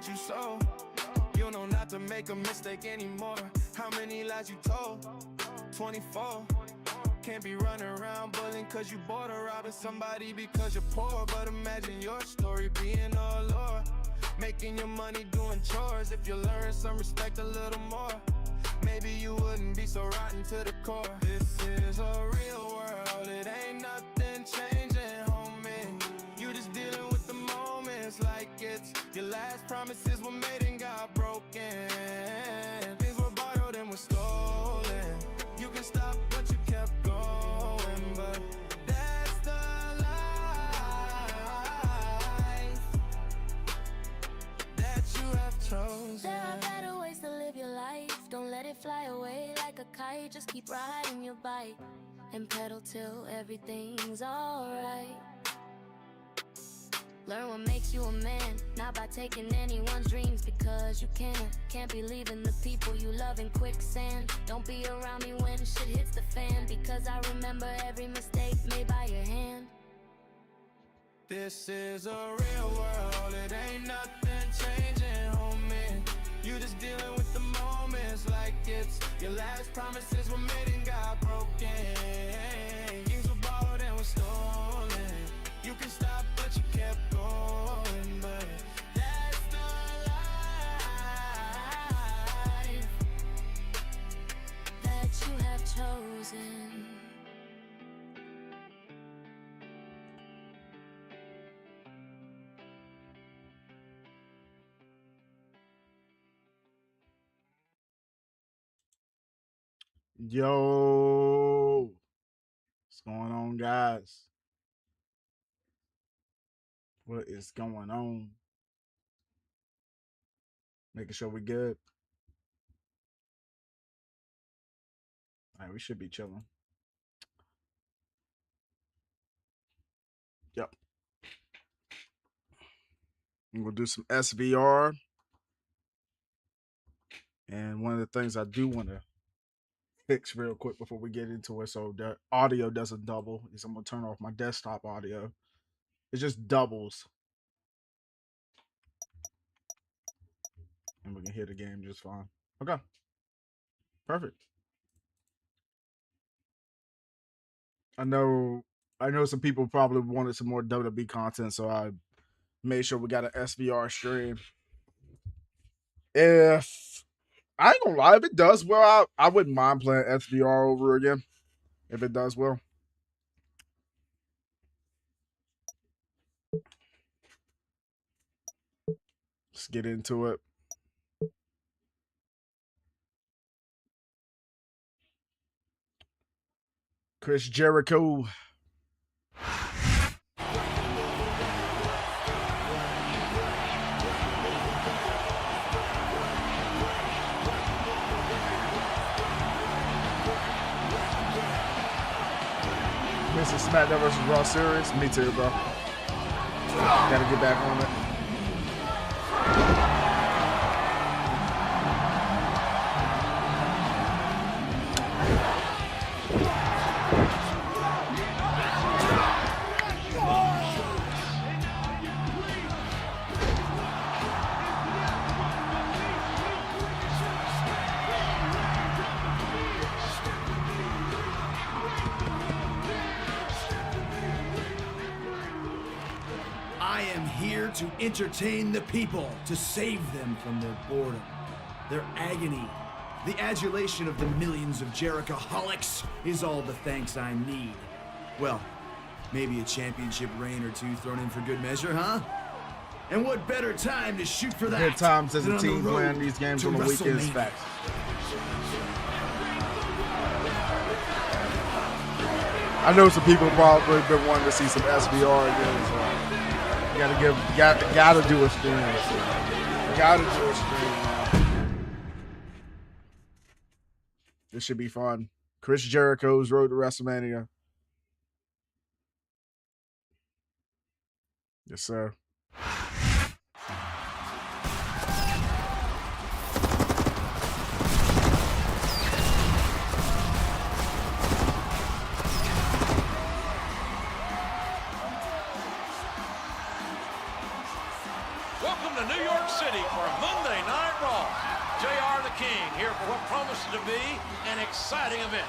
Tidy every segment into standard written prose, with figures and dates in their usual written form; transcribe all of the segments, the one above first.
you sow. You know not to make a mistake anymore. How many lies you told? 24. Can't be running around bullying cause you bored or robbing somebody because you're poor. But imagine your story being a lord, making your money doing chores. If you learn some respect a little more, maybe you wouldn't be so rotten to the core. This is a real world, it ain't nothing changing, homie. You just dealing with the moments like it's your last promises were made and got broken. Things were borrowed and were stolen. You can stop but you kept going, but that's the life that you have chosen. There are better ways to live your life. Don't let it fly away like a kite. Just keep riding your bike and pedal till everything's alright. Learn what makes you a man, not by taking anyone's dreams because you can't be leaving the people you love in quicksand. Don't be around me when shit hits the fan, because I remember every mistake made by your hand. This is a real world, it ain't nothing changing, homie. You just dealing with the moments like it's your last promises were made and got broken. Things were borrowed and were stolen. You can stop but you kept going, but that's the life that you have chosen. Yo, what's going on, guys? What is going on? Making sure we good. All right, we should be chilling. Yep. I'm gonna do some SVR. And one of the things I do want to fix real quick before we get into it so the audio doesn't double is I'm gonna turn off my desktop audio. It just doubles. And we can hear the game just fine. Okay. Perfect. I know some people probably wanted some more WWE content, so I made sure we got an SVR stream. If I ain't gonna lie, if it does well, I wouldn't mind playing SVR over again. If it does well. Let's get into it. Chris Jericho. This is Smackdown vs. Raw series. Me too, bro. Gotta get back on it. I am here to entertain the people, to save them from their boredom, their agony. The adulation of the millions of Jericho-holics is all the thanks I need. Well, maybe a championship reign or two thrown in for good measure, huh? And what better time to shoot for that? Good times as a team playing these games on the weekends. Facts. I know some people probably been wanting to see some SVR again, so gotta do a stream. Gotta do a stream, man. This should be fun. Chris Jericho's road to WrestleMania. Yes, sir. Welcome to New York City for Monday Night Raw. JR the King here for what promises to be an exciting event.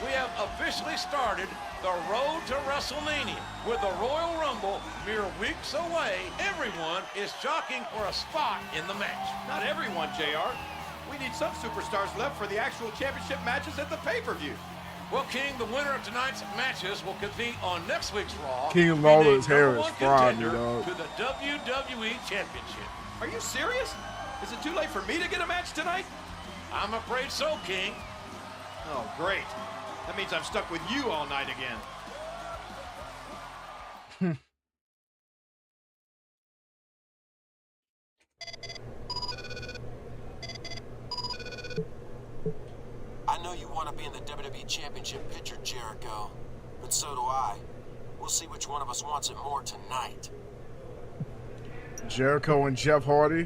We have officially started the road to WrestleMania. With the Royal Rumble mere weeks away, everyone is jockeying for a spot in the match. Not everyone, JR. We need some superstars left for the actual championship matches at the pay-per-view. Well, King, the winner of tonight's matches will compete on next week's Raw. King Lawler's hair is fried, you know. To the WWE Championship. Are you serious? Is it too late for me to get a match tonight? I'm afraid so, King. Oh, great. That means I'm stuck with you all night again. I know you want to be in the WWE Championship picture, Jericho, but so do I. We'll see which one of us wants it more tonight. Jericho and Jeff Hardy.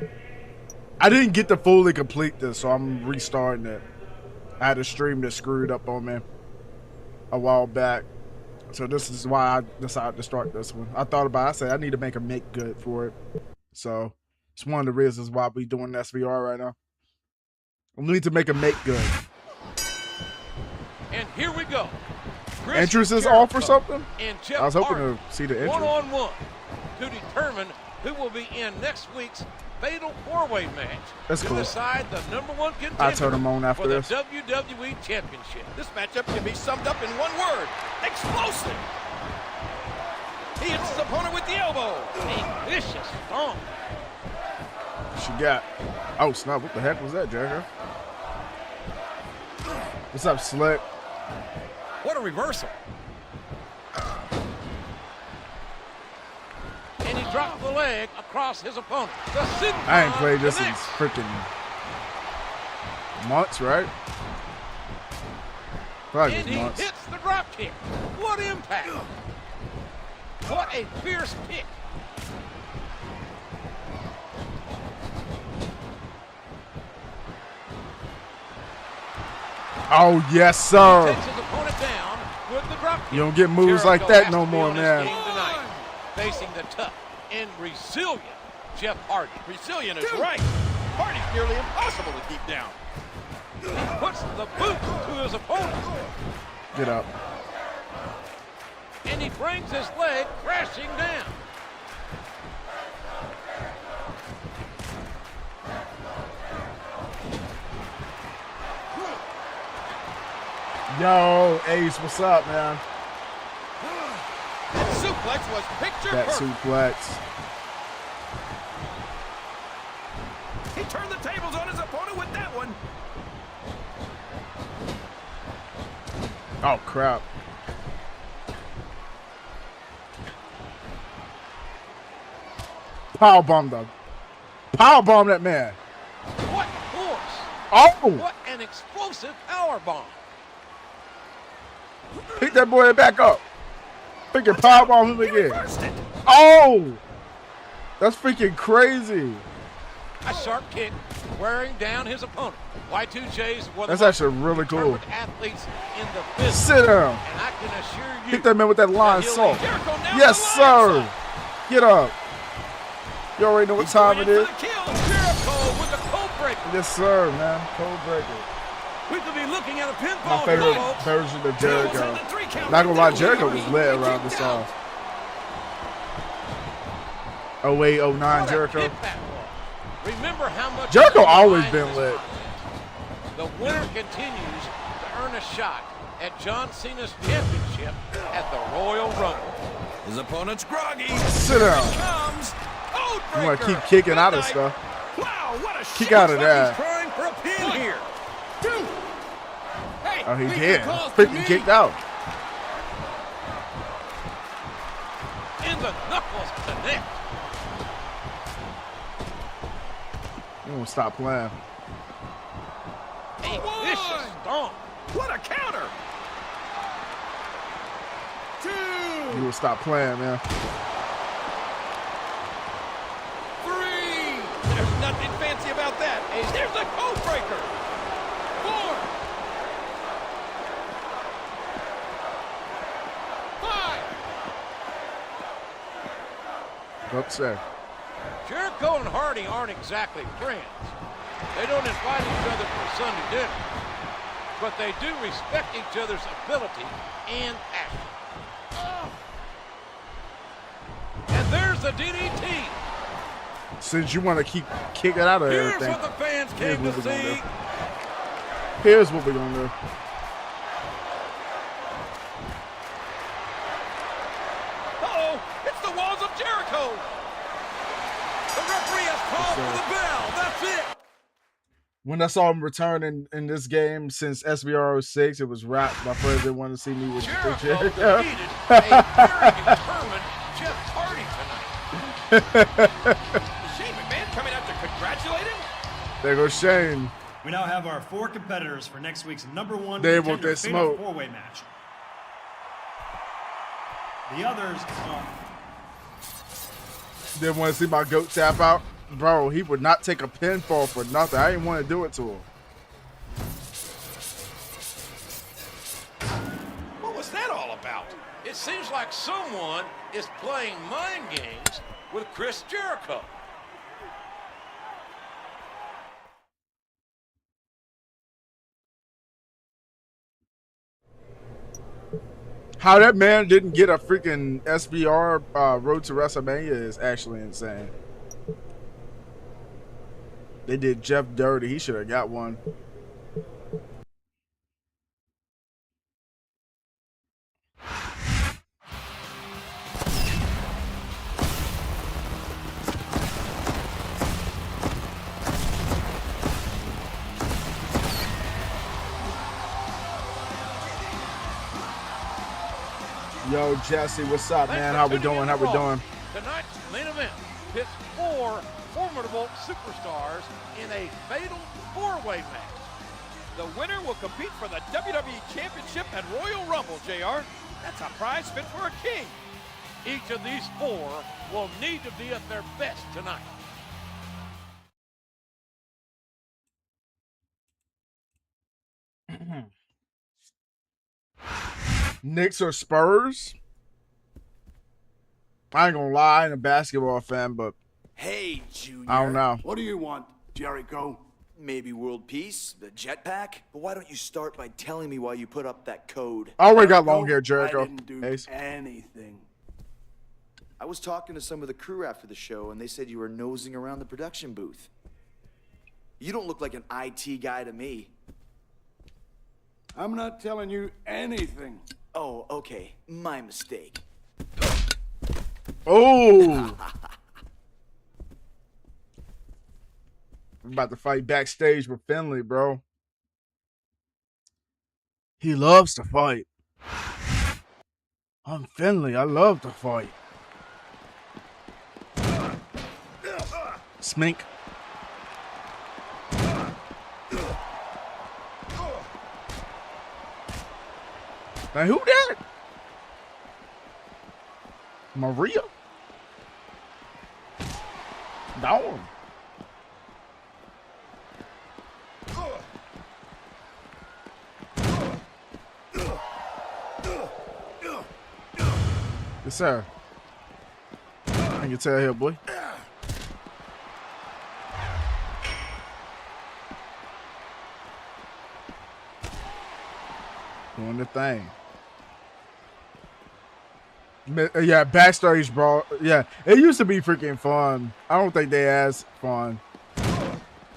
I didn't get to fully complete this, so I'm restarting it. I had a stream that screwed up on me a while back. So this is why I decided to start this one. I thought about it. I said I need to make a make good for it. So it's one of the reasons why we doing SVR right now. I need to make a make good. And here we go. Chris Entrance is Jericho off or something? And Jeff I was hoping Hardy, to see the entrance. one-on-one to determine who will be in next week's Fatal 4-Way match. That's to cool. decide the #1 contender I turn them on after for the this. WWE Championship. This matchup can be summed up in one word. Explosive! He hits his opponent with the elbow. A vicious stomp. She got. Oh, snap. What the heck was that, Jericho? What's up, Slick? What a reversal. And he dropped the leg across his opponent. The Super I ain't played this in connects. freaking months, right? Probably And just he months. hits the drop kick. What impact. What a fierce kick. Oh, yes, sir. Takes his opponent down with the drop kick. You don't get moves Jericho like that has no to be more, on his man. game tonight, facing the tough and resilient Jeff Hardy. Resilient is right. Hardy's nearly impossible to keep down. He puts the boot to his opponent. Get up. And he brings his leg crashing down. Yo, Ace, what's up, man? That suplex was picture That perfect. suplex. He turned the tables on his opponent with that one. Oh, crap. Powerbomb though. Powerbomb that man. What force. Oh! What an explosive power bomb. Pick that boy back up. Freaking powerbomb him He again. reversed it. Oh! That's freaking crazy. A sharp kick wearing down his opponent. Y2J's one of That's the most actually really cool. determined athletes in the business. Sit down. And I can assure you Hit that man with that line he'll salt. leave Jericho now Yes, with the sir. line Get up. You already know what He's time going it in is. for the kill. Jericho with the code breaker. Yes, sir, man. Code breaker. We could be looking at a My pinfall, favorite folks. version of Tables on Jericho. the 3 count. Not gonna lie, Double Jericho Hardy. was lit around this Down. time. 08, 09 What a Jericho. kick that was. Remember how much Jericho is on the always line been in this lit. contest. The winner continues to earn a shot at John Cena's championship at the Royal Rumble. His opponent's groggy. Sit down. Comes. Code You want to breaker. keep kicking out of Midnight. stuff. Wow, what a Kick shot. out of Looks like that. He's trying for a pin here. 2. Hey, Oh, he leave did. the calls to Freaking me. kicked out. And the knuckles connect. You won't stop playing. A vicious stomp. What a counter. 2. You will stop playing, man. 3. There's nothing fancy about that. There's the code breaker. 4. 5. Upset. Jericho and Hardy aren't exactly friends. They don't invite each other for Sunday dinner, but they do respect each other's ability and passion. And there's the DDT. Since you want to keep kicking out of Here's everything, what the fans came to see. here's what we're gonna do. Uh-oh, it's the walls of Jericho. The referee has called for the bell. That's it. When I saw him return in this game since SBR 06, it was rap. My friends didn't want to see me with Jericho Jericho. defeated a very determined Jeff Hardy tonight. Shane McMahon coming out to congratulate him? There goes Shane. We now have our 4 competitors for next week's #1 They want contender that fatal smoke. 4-way match. The others, Didn't want to see my goat tap out. Bro, he would not take a pinfall for nothing. I didn't want to do it to him. What was that all about? It seems like someone is playing mind games with Chris Jericho. How that man didn't get a freaking SBR Road to WrestleMania is actually insane. They did Jeff dirty. He should have got one. Yo, Jesse, what's up, man? How we doing? How we doing? Tonight's main event pits 4 formidable superstars in a fatal 4-way match. The winner will compete for the WWE Championship and Royal Rumble, JR. That's a prize fit for a king. Each of these 4 will need to be at their best tonight. Knicks or Spurs? I ain't gonna lie, I ain't a basketball fan, but Hey, Junior. I don't know. What do you want, Jericho? Maybe world peace, the jetpack? But why don't you start by telling me why you put up that code? I already got long hair, Jericho. I didn't do Ace. anything. I was talking to some of the crew after the show, and they said you were nosing around the production booth. You don't look like an IT guy to me. I'm not telling you anything. Oh, okay. My mistake. Oh! I'm about to fight backstage with Finley, bro. He loves to fight. I'm Finley. I love to fight. Smink. Now who that? Maria? Dawn. Yes, sir. I can tell here, boy. Doing the thing. Yeah, backstage brawl. Yeah, it used to be freaking fun. I don't think they as fun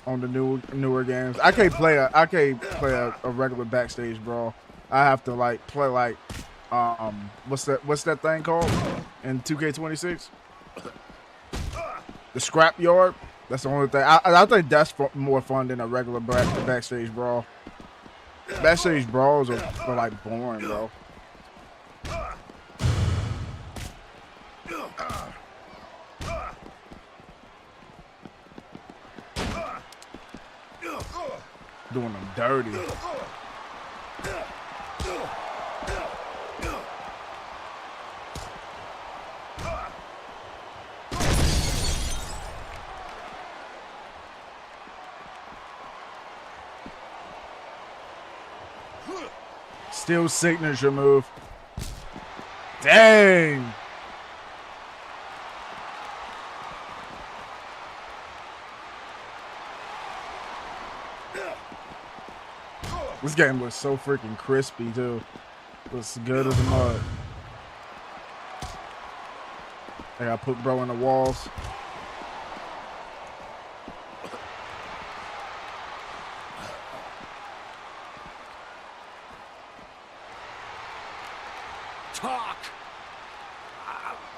on the newer games. I can't play a regular backstage brawl. I have to like play like what's that thing called in 2K26? The scrap yard. That's the only thing. I think that's more fun than a regular backstage brawl. Backstage brawls are like boring, bro. Doing them dirty. Still signature move. Dang. This game was so freaking crispy too. It was good as a mud. I gotta put bro in the walls. Talk.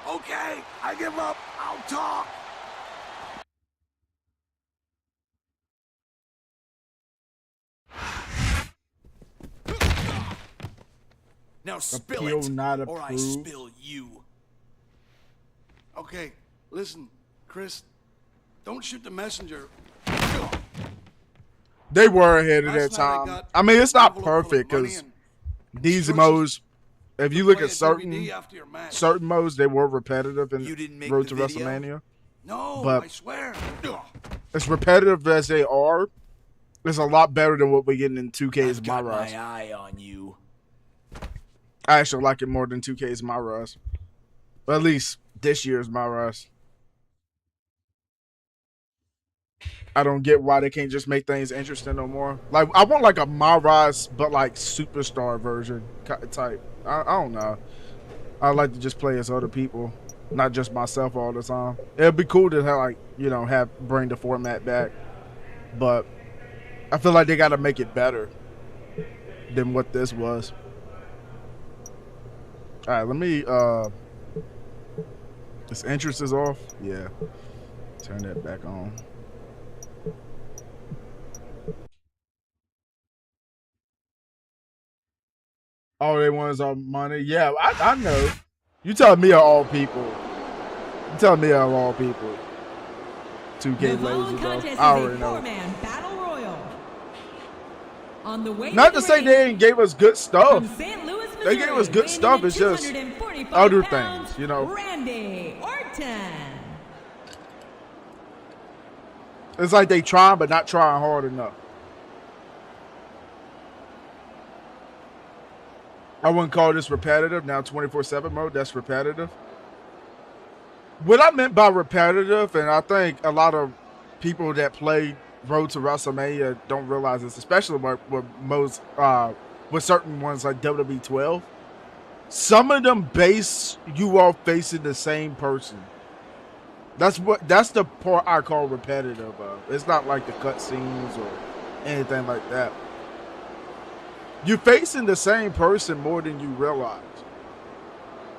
Okay, I give up. I'll talk. Now spill Appeal it, not or I approved. spill you. Okay, listen, Chris. Don't shoot the messenger. They were ahead of their Last night I time. got I mean, it's not envelope full of perfect money because and these instructions modes, if you look play at a certain DVD after your match. modes, they were repetitive in You didn't make Road the to video? WrestleMania. No, but- I swear. As repetitive as they are, it's a lot better than what we're getting in 2K's I've My got Rise. my eye on you. I actually like it more than 2K's My Rise. But at least this year's My Rise. I don't get why they can't just make things interesting no more. Like, I want like a My Rise, but like superstar version type. I don't know. I like to just play as other people, not just myself all the time. It'd be cool to have, like, you know, bring the format back, but I feel like they got to make it better than what this was. All right, let me. This interest is off. Yeah, turn that back on. All they want is our money. Yeah, I know. You telling me of all people. You telling me of all people. 2K lazy, bro. I already know. Four-man battle royal. On the way Not to to say ring, they ain't gave us good stuff. from St. Louis, They gave us good weighing stuff. in It's just 245 other pounds, things, you know. Randy Orton. It's like they trying, but not trying hard enough. I wouldn't call this repetitive. Now 24/7 mode, that's repetitive. What I meant by repetitive, and I think a lot of people that play Road to WrestleMania don't realize this, especially with most with certain ones like WWE 12. Some of them base you off facing the same person. That's the part I call repetitive of. It's not like the cutscenes or anything like that. You're facing the same person more than you realize.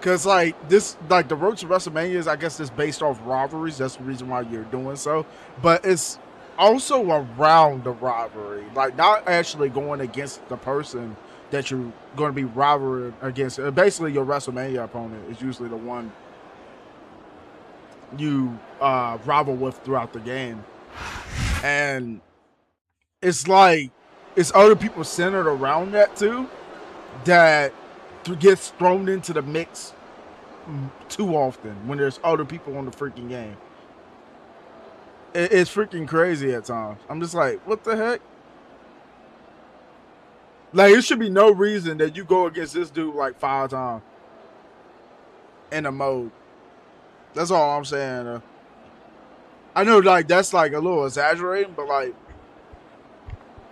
Cause like the Road to WrestleMania is, I guess, it's based off rivalries. That's the reason why you're doing so. But it's also around the rivalry, like not actually going against the person that you're going to be rivaling against. Basically, your WrestleMania opponent is usually the one you rival with throughout the game, and it's like it's other people centered around that too that gets thrown into the mix too often when there's other people on the freaking game. It's freaking crazy at times. I'm just like, what the heck? Like, it should be no reason that you go against this dude like 5 times in a mode. That's all I'm saying. I know, like, that's like a little exaggerating, but like,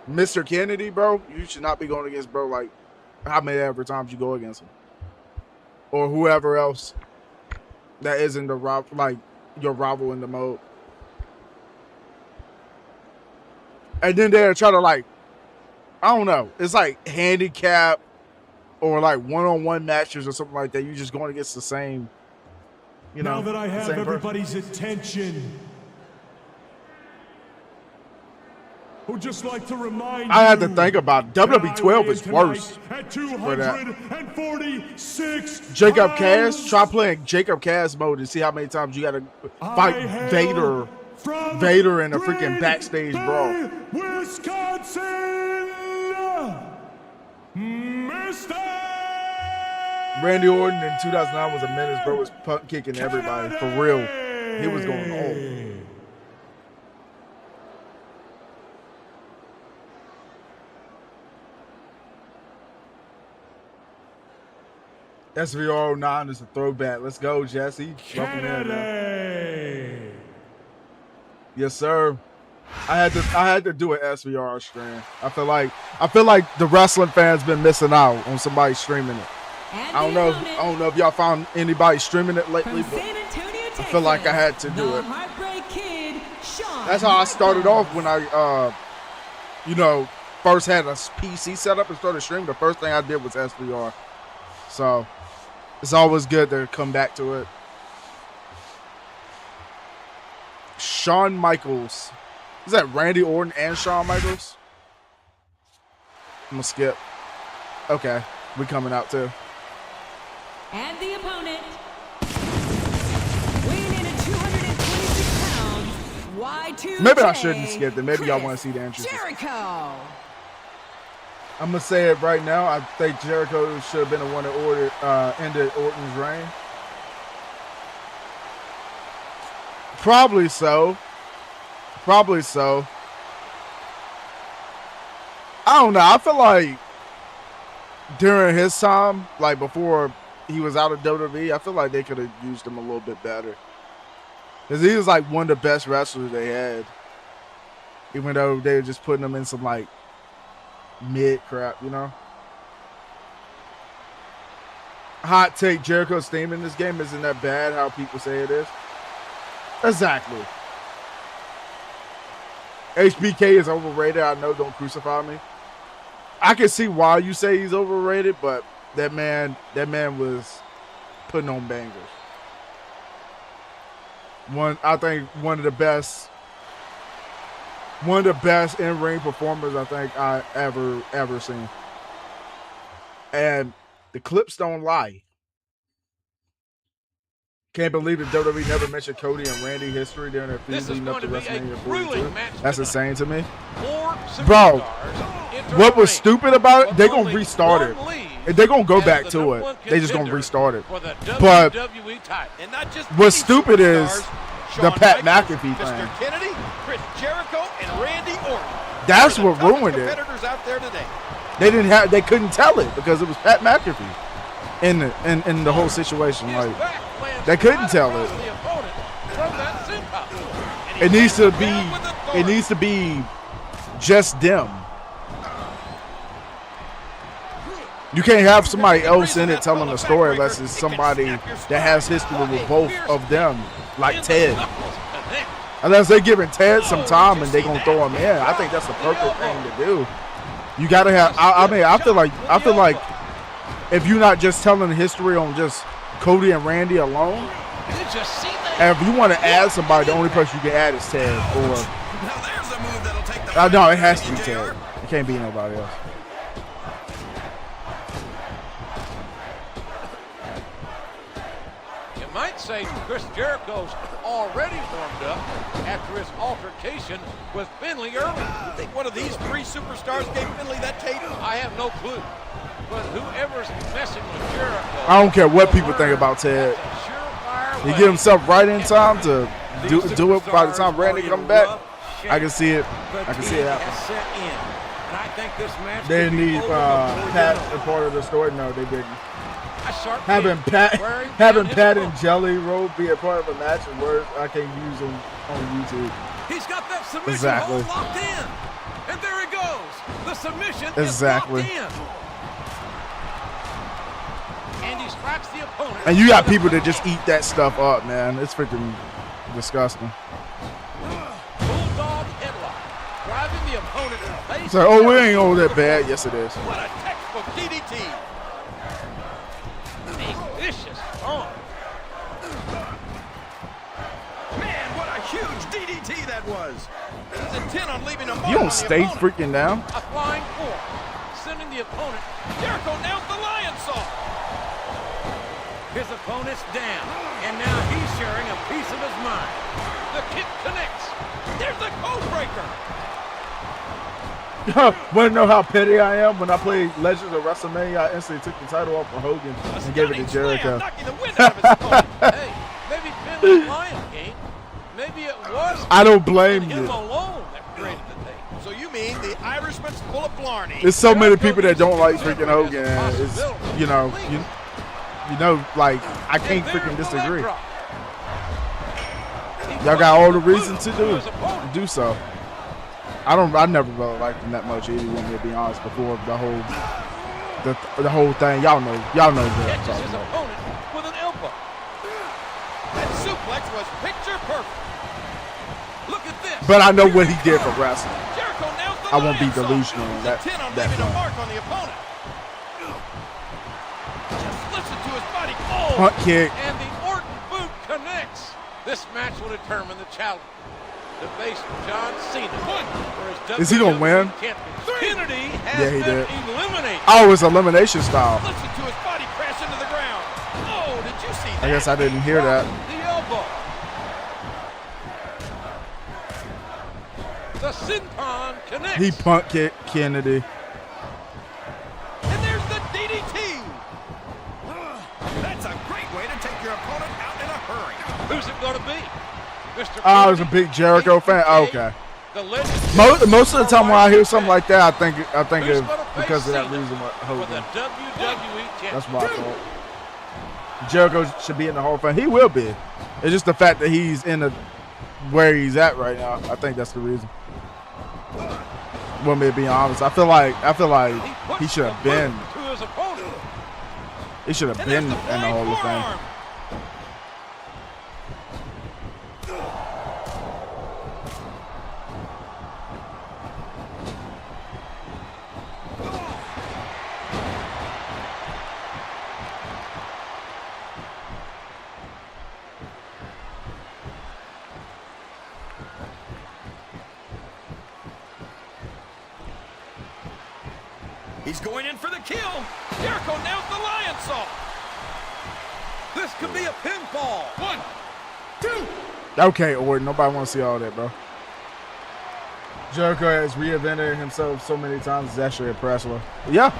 Mr. Kennedy, bro, you should not be going against bro like how many ever times you go against him, or whoever else that isn't like your rival in the mode. And then they're trying to, like, I don't know, it's like handicap or like one-on-one matches or something like that. You're just going against the same, you know. Now that I have same everybody's attention, would just like to remind I had you to think about it. WWE 12 is worse. At for that. 246 Jacob pounds. Cass, try playing Jacob Cass mode and see how many times you gotta fight I hail Vader in a freaking Green backstage brawl. Bay, Wisconsin, Mr. Randy Orton in 2009 was a menace, bro. Was punt kicking everybody for real. He was going on. SVR 09 is a throwback. Let's go, Jesse. Welcome in, man. Yes, sir. I had to do an SVR stream. I feel like the wrestling fans been missing out on somebody streaming it. I don't know if y'all found anybody streaming it lately, but I feel like I had to do it. That's how I started off when I first had a PC set up and started streaming. The first thing I did was SVR. So it's always good to come back to it. Shawn Michaels. Is that Randy Orton and Shawn Michaels? I'm gonna skip. Okay, we coming out too. And the opponent, weighing in at 226 pounds, Y2J. Maybe I shouldn't skip it. Maybe y'all want to see the entrances. Jericho. I'm gonna say it right now. I think Jericho should have been the one that ended Orton's reign. Probably so. Probably so. I don't know. I feel like during his time, like before he was out of WWE, I feel like they could have used him a little bit better. Because he was like one of the best wrestlers they had. Even though they were just putting him in some like mid crap, you know? Hot take, Jericho's theme in this game isn't that bad how people say it is. Exactly. HBK is overrated. I know, don't crucify me. I can see why you say he's overrated, but that man was putting on bangers. I think one of the best in-ring performers I think I ever seen. And the clips don't lie. Can't believe that WWE never mentioned Cody and Randy history during their feud leading up to WrestleMania 42. That's insane to me. Bro, what was stupid about it, they're going to restart it. And they're going to go back to it. They just going to restart it. But what's stupid is the Pat McAfee thing. Kennedy, Chris Jericho, and Randy Orton. That's what ruined it. Out there today. They couldn't tell it because it was Pat McAfee in the whole situation. Like, they couldn't tell it. It needs to be just them. You can't have somebody else in it telling the story unless it's somebody that has history with both of them, like Ted. Unless they're giving Ted some time and they're gonna throw him in. I think that's the perfect thing to do. You gotta have. I feel like if you're not just telling the history on just Cody and Randy alone, and if you want to add somebody, the only person you can add is Ted. Or no, it has to be Ted. It can't be nobody else. You might say Chris Jericho's already warmed up after his altercation with Finley earlier. You think one of these three superstars gave Finley that tape? I have no clue. But whoever's messing with Jericho, I don't care what people think about Ted. He get himself right in time to do it by the time Randy comes back. I can see it. I can see it happen. They didn't need Pat as part of the story. No, they didn't. Having Pat and Jelly Roll be a part of a match and words I can't use them on YouTube. He's got that submission hold locked in. And there it goes. The submission is locked in. And he strikes the opponent. And you got people that just eat that stuff up, man. It's freaking disgusting. Bulldog headlock. Driving the opponent in the face. So, oh, it ain't all that bad. Yes, it is. What a textbook DDT. A vicious arm. Man, what a huge DDT that was. He's intent on leaving a mark. You don't stay freaking down. A flying four. Sending the opponent. Jericho nails the lion saw. His opponent's down, and now he's sharing a piece of his mind. The kick connects. There's the code breaker. Want to know how petty I am? When I played Legends of WrestleMania, I instantly took the title off for Hogan and gave it to Jericho. Hey, maybe Finley's lion game. Maybe it was. I don't blame him you. Alone that created the thing. So you mean the Irishman's full of blarney? There's so many people that don't like freaking Hogan. It's, you know, like, I can't freaking disagree. Y'all got all the reason to do so. I never really liked him that much either, want me to be honest, before the whole thing. Y'all know what I'm Catches talking his about. opponent with an elbow. That suplex was picture perfect. Look at this. But I know what he did for wrestling. Jericho nails the I won't be lion song. delusional on that. Intent on that leaving a point. mark on the opponent. Just listen to his body. Oh, Punt kick. And the Orton boot connects. This match will determine the challenge. To face John Cena for his Is he gonna win? championship. Kennedy has Yeah, he been did. eliminated. Oh, it's elimination style. Listen to his body crash into the ground. Oh, did you see that? I guess I didn't hear that. The elbow. The Sinpon connects. He punt kicked Kennedy. And there's the DDT. That's a great way to take your opponent out in a hurry. Who's it going to be? Mr. I was a big Jericho fan. Oh, okay. The legend. Most of the time when I hear something like that, I think Who's it's gonna because of face that Cena reason. What for Hogan. the WWE championship. That's what I thought. Jericho should be in the Hall of Fame. He will be. It's just the fact that he's in the where he's at right now. I think that's the reason. Want me to be honest? I feel like he should have been. To his opponent. He should have been in the Hall of Fame. He's going in for the kill. Jericho nails the lion saw. This could be a pinfall. 1, 2. Okay, Orton. Nobody wants to see all that, bro. Jericho has reinvented himself so many times. It's actually impressive. Yeah,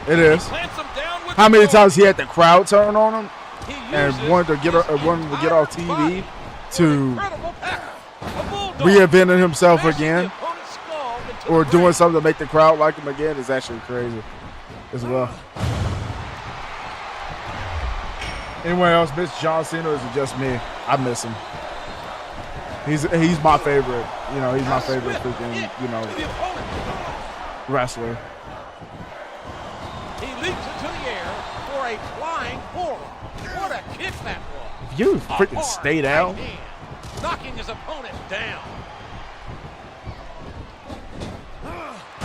it is. Plants him down with How the many boot. times he had the crowd turn on him He and uses wanted to get his off TV body to incredible power. A bulldog. reinventing himself Smashing the again opponent's skull into or the doing ring. something to make the crowd like him again is actually crazy as well. Anyone else miss John Cena or is it just me? I miss him. He's my favorite. You know, he's my favorite freaking, The opponent. wrestler. He leaps into the air for a flying forearm. What a kick that was. If you A freaking hard stay down. right hand, knocking his opponent down.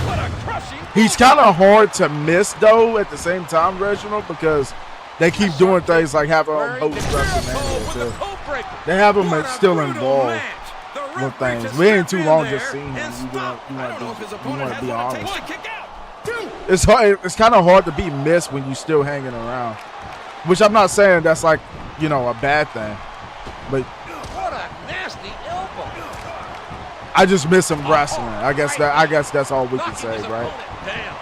What a crushing. He's kind of hard to miss though at the same time, Reginald, because they keep doing things like having Wearing post the WrestleMania with the too. code breaker. They have him What a still brutal involved match. The with referee things. just We ain't stepped too long in just there seeing him. and You stopped. I don't know if his opponent want to has be what it honest. takes to kick out. 2. It's hard. It's kind of hard to be missed when you're still hanging around. Which I'm not saying that's like a bad thing, but What a nasty elbow. I just miss him wrestling. I guess that's all we can Knocking say, his right? opponent down.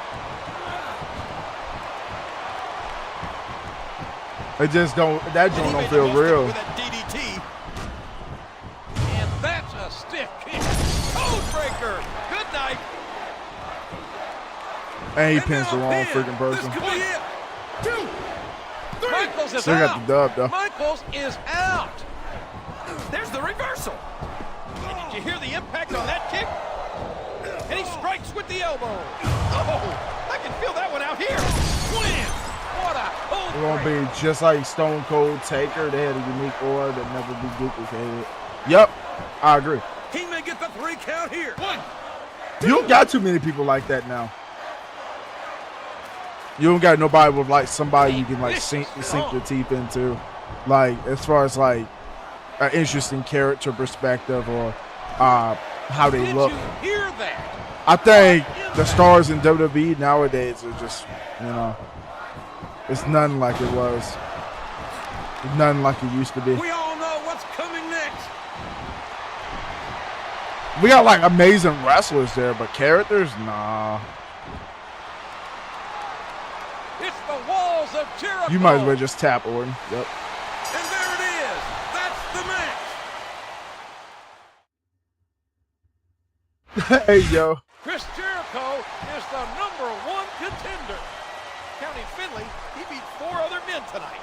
It just that joint He don't made feel the most of it real. with that DDT. And that's a stiff kick. Code breaker. Good night. And he And pins the now wrong pin. freaking person. This could be it. 2, 3. Michaels is Still out. got the dub though. Michaels is out. There's the reversal. And did you hear the impact on that kick? And he strikes with the elbow. Oh, I can feel that one out here. Wham! What a It cold won't break. be just like Stone Cold Taker. They had a unique aura that never be duplicated. Yep, I agree. He may get the 3 count here. 1. You don't got too many people like that now. You don't got nobody with like somebody you can like sink your teeth into, like as far as like an interesting character perspective or how they Did look. you hear that? I think the stars in WWE nowadays are just it's nothing like it was. It's nothing like it used to be. We all know what's coming next. We got like amazing wrestlers there, but characters, nah. It's the walls of Jericho. You might as well just tap Orton. Yep. And there it is. That's the match. Hey, yo. Chris Jericho is the #1 contender. Counting Finley, he beat 4 other men tonight.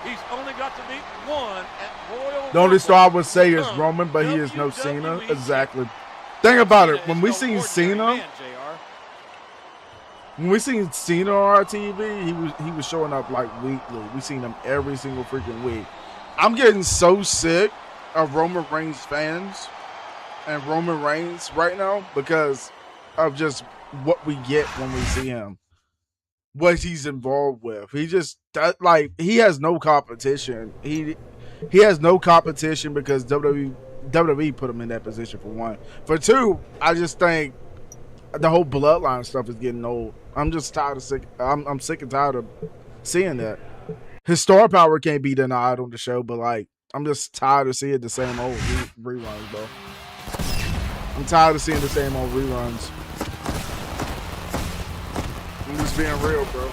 He's only got to beat one at Royal The only Rumble star I would say to is become Roman, but he is no WWE Cena. champion. Exactly. Think about it. Cena When is we no seen ordinary Cena, man, JR. when we seen Cena on our TV, he was showing up like weekly. We seen him every single freaking week. I'm getting so sick of Roman Reigns fans and Roman Reigns right now because of just what we get when we see him, what he's involved with. He just like he has no competition. He has no competition because WWE put him in that position for one. For two, I just think the whole bloodline stuff is getting old. I'm just tired of sick. I'm sick and tired of seeing that. His star power can't be denied on the show, but like I'm just tired of seeing the same old reruns, bro. I'm tired of seeing the same old reruns. I'm just being real, bro.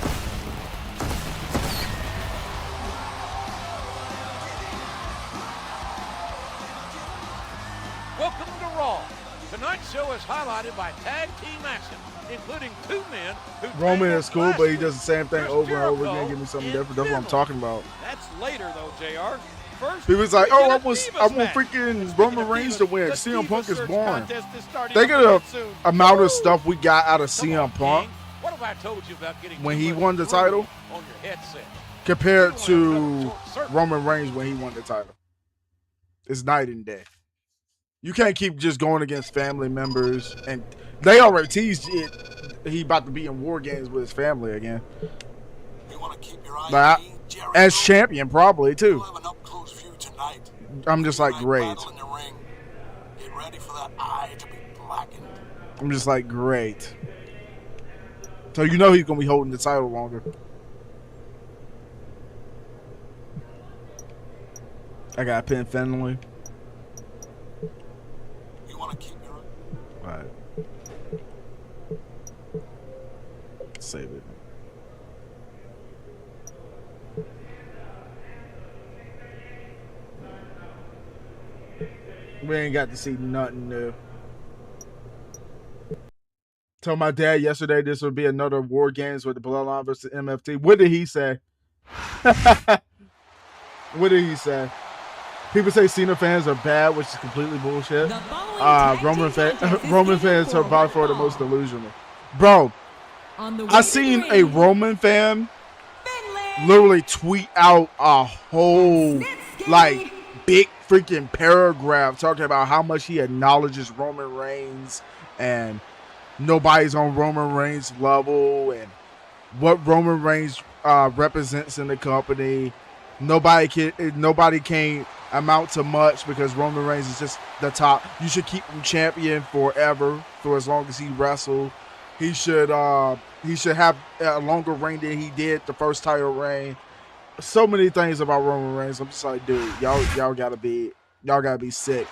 Welcome to Raw. Tonight's show is highlighted by tag team action, including two men who Roman is cool, but he does the same thing over and over again. Give me something different. That's what I'm talking about. That's later, though, JR. First, He was like, we "Oh, get I a want Divas match. freaking Roman Reigns to win. the CM Divas Punk is Search born." contest is starting Think up of again the soon. amount of stuff we got out of Come on, CM Punk King. What have I told you about getting when too he much won the drool title on your headset? compared to Roman Reigns when he won the title. It's night and day. You can't keep just going against family members, and they already teased it. He about to be in war games with his family again. You want to keep your eye But on me, Jericho? as champion, probably too. You'll have an up-close view tonight. I'm just like, great. Battle in the ring. Get ready for that eye to be blackened. I'm just like, great. So you know he's gonna be holding the title longer. I got pin Finley. You want to keep your eye? All right. Save it. We ain't got to see nothing new. Told my dad yesterday this would be another War Games with the Bloodline versus MFT. What did he say? What did he say? People say Cena fans are bad, which is completely bullshit. Roman fans are by far the most delusional. Bro, I seen a Roman fan literally tweet out a whole like big freaking paragraph talking about how much he acknowledges Roman Reigns and nobody's on Roman Reigns level and what Roman Reigns represents in the company. Nobody can amount to much because Roman Reigns is just the top. You should keep him champion forever for as long as he wrestled. He should have a longer reign than he did the first title reign. So many things about Roman Reigns. I'm just like, dude, y'all gotta be sick.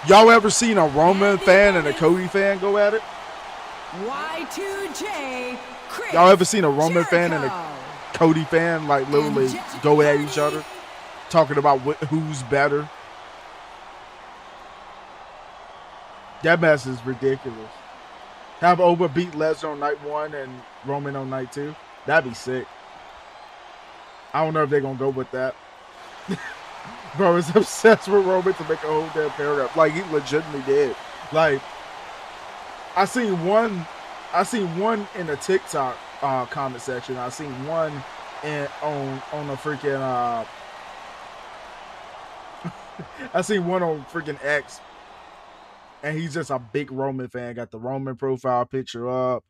Y'all ever seen a Roman fan and a Cody fan go at it? Y2J. Chris Y'all ever seen a Roman Jericho. fan and a Cody fan like literally go at each other, talking about who's better? That mess is ridiculous. Have Oba beat Lesnar on night 1 and Roman on night 2. That'd be sick. I don't know if they're gonna go with that. Bro is obsessed with Roman to make a whole damn paragraph. Like he legitimately did. Like I seen one in the TikTok comment section. I seen one on a freaking I seen one on freaking X. And he's just a big Roman fan. Got the Roman profile picture up.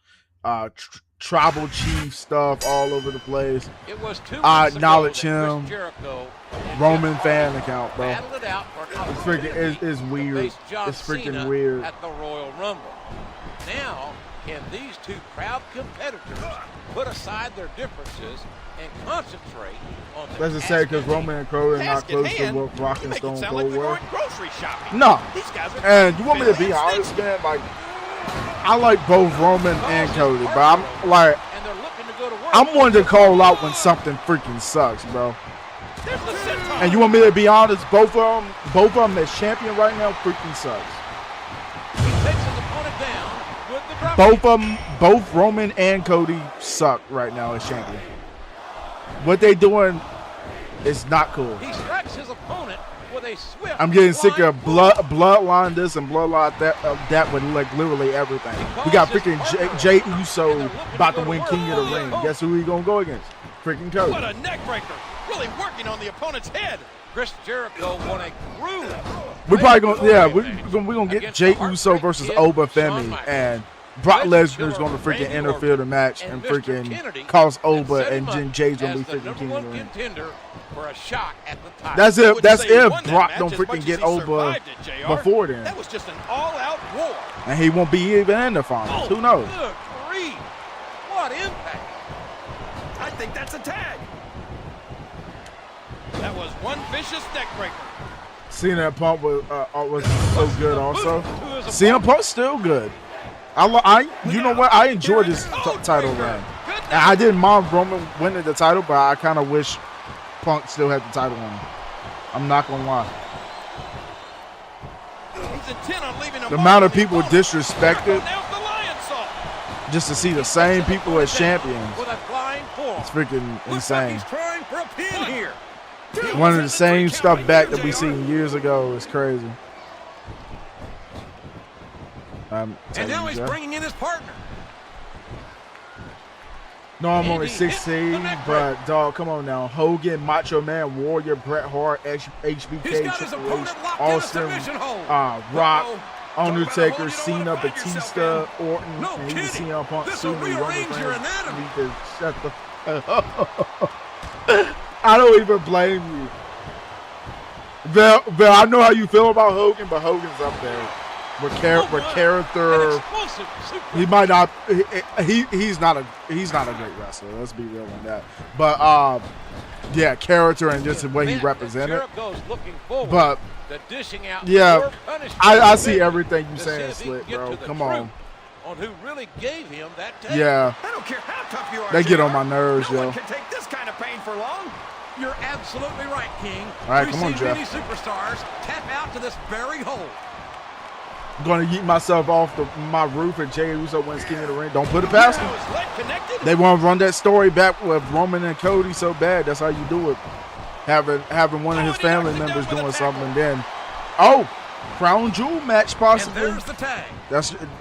Tribal chief stuff all over the place. It was 2 I months acknowledge ago him. Jericho Roman fan account, bro. battled it out for an It's freaking it's to weird. face John It's freaking Cena weird. at the Royal Rumble. Now, can these two proud competitors put aside their differences and concentrate on the Let's just say because task at Roman and Cody are not Task at close to hand? what Rock You and make it Stone sound Cold like we're were. going grocery shopping. No. These guys are And you want me to be honest, man? Like, I like both Roman and Cody, but I'm like, and they're looking to go to work. I'm one to call out when something freaking sucks, bro. There's the senton. And you want me to be honest? Both of them as champion right now freaking sucks. He takes his opponent down with the drop. Both Roman and Cody suck right now as champion. What they doing is not cool. He strikes his opponent with a swift. I'm getting sick of flying bloodline this and bloodline that with like literally everything. We got freaking Jey Uso about to win King of the Ring. Guess who we gonna go against? Freaking Cody. What a neck breaker. Really working on the opponent's head. Chris Jericho won a grueling. We probably gonna we're gonna get Jey Uso versus Oba Femi, and Brock Lesnar's gonna freaking interfere the match and freaking cause Oba, and then Jay's gonna be freaking King of the Ring. For a shot at the title. That's it. That's if Brock match don't as freaking much as get he Oba survived it, JR. before then, That was just an all-out war. and he won't be even in the finals. Who knows? Good grief. What impact. I think that's a tag. That was one vicious neck breaker. CM Punk was so good. Also, CM Punk's still good. You know what? I enjoyed this title run. And I didn't mind Roman winning the title, but I kind of wish Punk still had the title on him. I'm not gonna lie. He's intent on leaving The amount of people disrespected Now's the lion salt. just to see the same people as champions. With a flying forearm. It's freaking insane. He's trying for a pin here. One of the same stuff back that we seen years ago is crazy. And now he's bringing in his partner. No, I'm only 16, but dog, come on now. Hogan, Macho Man, Warrior, Bret Hart, HBK, Triple H, Austin, Rock, Undertaker, Cena, Batista, Orton, and even CM Punk, Roman Reigns. Shut the I don't even blame you. Bill, I know how you feel about Hogan, but Hogan's up there. With character, he might not. He's not a great wrestler. Let's be real on that. But yeah, character and just the way he represented. But yeah, I see everything you saying, Slick, bro. Come on. On who really gave him that yeah. I don't care how tough you are. They get on my nerves, no yo. one can take this kind of pain for long. You're absolutely right, King. All right, come on, We've seen Jeff. many superstars tap out to this very hole. I'm gonna yeet myself off my roof and Jey Uso wins King of the Ring. Don't put it past them. They want to run that story back with Roman and Cody so bad. That's how you do it. Having one of his family members doing something, and then crown jewel match possibly. And there's the tag.